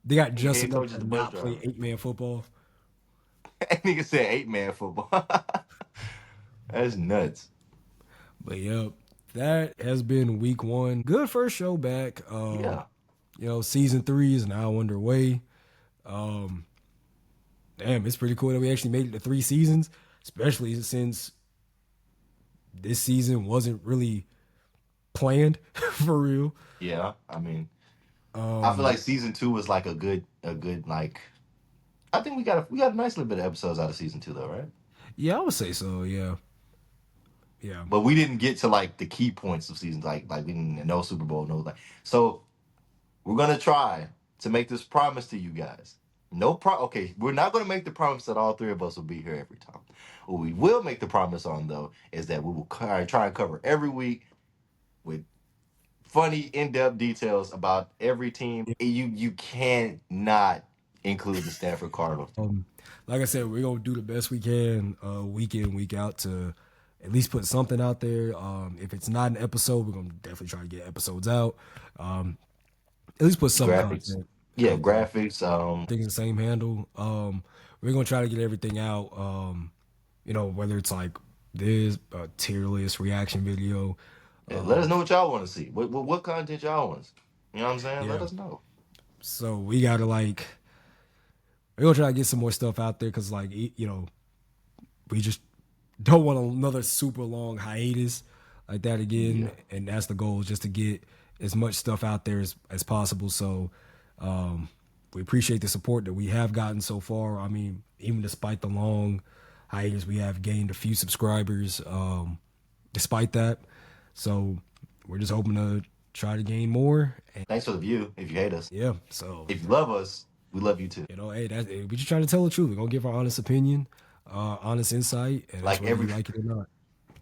They got Nigga just head enough coach is to the bus not play driver. 8-man football. That nigga said 8-man football. That's nuts. But yep, that has been week one. Good first show back. Yeah. Season 3 is now underway. Um, damn, it's pretty cool that we actually made it to 3 seasons, especially since this season wasn't really planned for real. Yeah. I mean, I feel like season 2 was like a good like I think we got a nice little bit of episodes out of season 2 though, right? Yeah, I would say so. Yeah, yeah. But we didn't get to like the key points of seasons, like we didn't no Super Bowl, no like. So we're gonna try to make this promise to you guys. Okay, we're not going to make the promise that all three of us will be here every time. What we will make the promise on, though, is that we will try and cover every week with funny, in-depth details about every team. You can't not include the Stanford Cardinals. Like I said, we're gonna do the best we can, week in, week out, to at least put something out there. If it's not an episode, we're gonna definitely try to get episodes out. At least put some Graphics. content Yeah, out there. graphics. I think it's the same handle. We're gonna try to get everything out. Whether it's like this tier list reaction video. Yeah, let us know what y'all want to see. What content y'all want to see. You know what I'm saying? Let Yeah. us know. So we gotta we're gonna try to get some more stuff out there because we just don't want another super long hiatus like that again. Yeah. And that's the goal, just to get as much stuff out there as possible. So we appreciate the support that we have gotten so far. I mean, even despite the long hiatus, we have gained a few subscribers despite that. So we're just hoping to try to gain more. And Thanks for the view. If you hate us, yeah, so if you love us, we love you too. hey, we just trying to tell the truth. We're gonna give our honest opinion, honest insight, and Like that's whether you like it or not.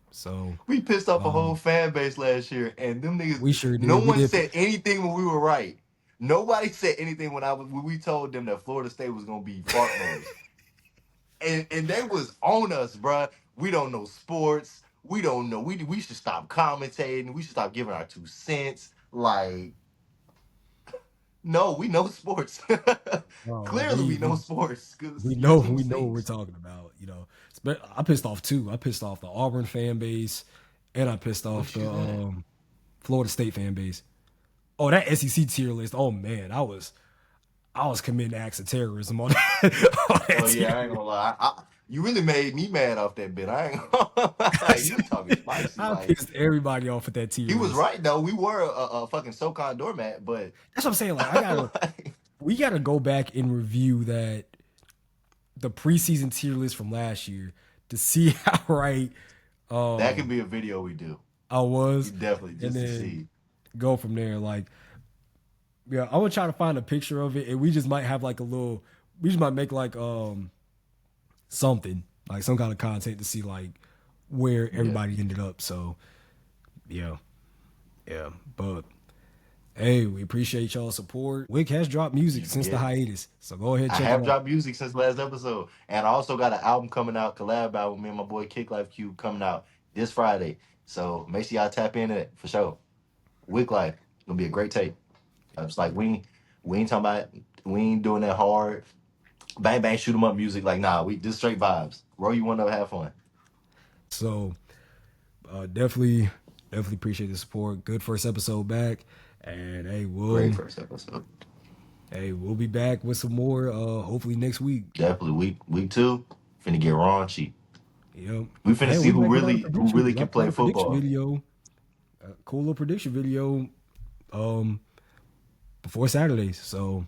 So We pissed off a whole fan base last year, and them niggas. we sure did. No We one did. said anything when we were right. Nobody said anything when we told them that Florida State was gonna be fart noise. and they was on us, bruh. We don't know sports. We don't know. We should stop commentating. We should stop giving our 2 cents. Like, no, we know sports. Clearly, we know sports. We know what we're talking about. I pissed off too. I pissed off the Auburn fan base, and I pissed off the Florida State fan base. Oh, that SEC tier list. Oh man, I was committing acts of terrorism on that. Oh yeah, I ain't gonna lie. You really made me mad off that bit. I ain't gonna lie. You talking spicy. I Like, pissed everybody off at that tier he was list. right though. We were a fucking SoCon doormat, but That's what I'm saying. Like, we gotta go back and review the preseason tier list from last year to see how right that could be a video we do. I was. Definitely, just and to then see. go from there. Like, yeah, I would try to find a picture of it, and we just might have like we just might make like something, like some kind of content to see like where everybody ended up. So yeah, but hey, we appreciate y'all's support. Wick has dropped music since the hiatus, so go ahead, I check have it out. dropped music since last episode, and I also got an album coming out, collab album. Me and my boy Kick Life Cube coming out this Friday. So make sure y'all tap into it for sure. Wick Life gonna be a great tape. It's like we ain't talking about, we ain't doing that hard bang bang shoot 'em up music. Like, nah, we just straight vibes. Bro, you want to have fun. So definitely appreciate the support. Good first episode back, and hey, Great first episode. Hey, we'll be back with some more. Hopefully next week. Definitely week 2. Finna get raunchy. Yep. We finna see who really can play prediction football. Video, cool little prediction video, before Saturdays. So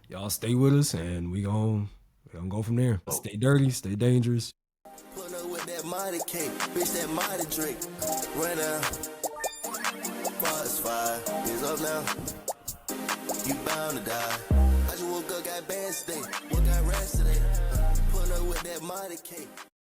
y'all stay with us, and we gonna go from there. Stay dirty, stay dangerous. Put up with that mighty cake, bitch, that mighty drink. Right now, fire is up now. You bound to die. I just woke up, got bands today. What got rest today? Put up with that mighty cake.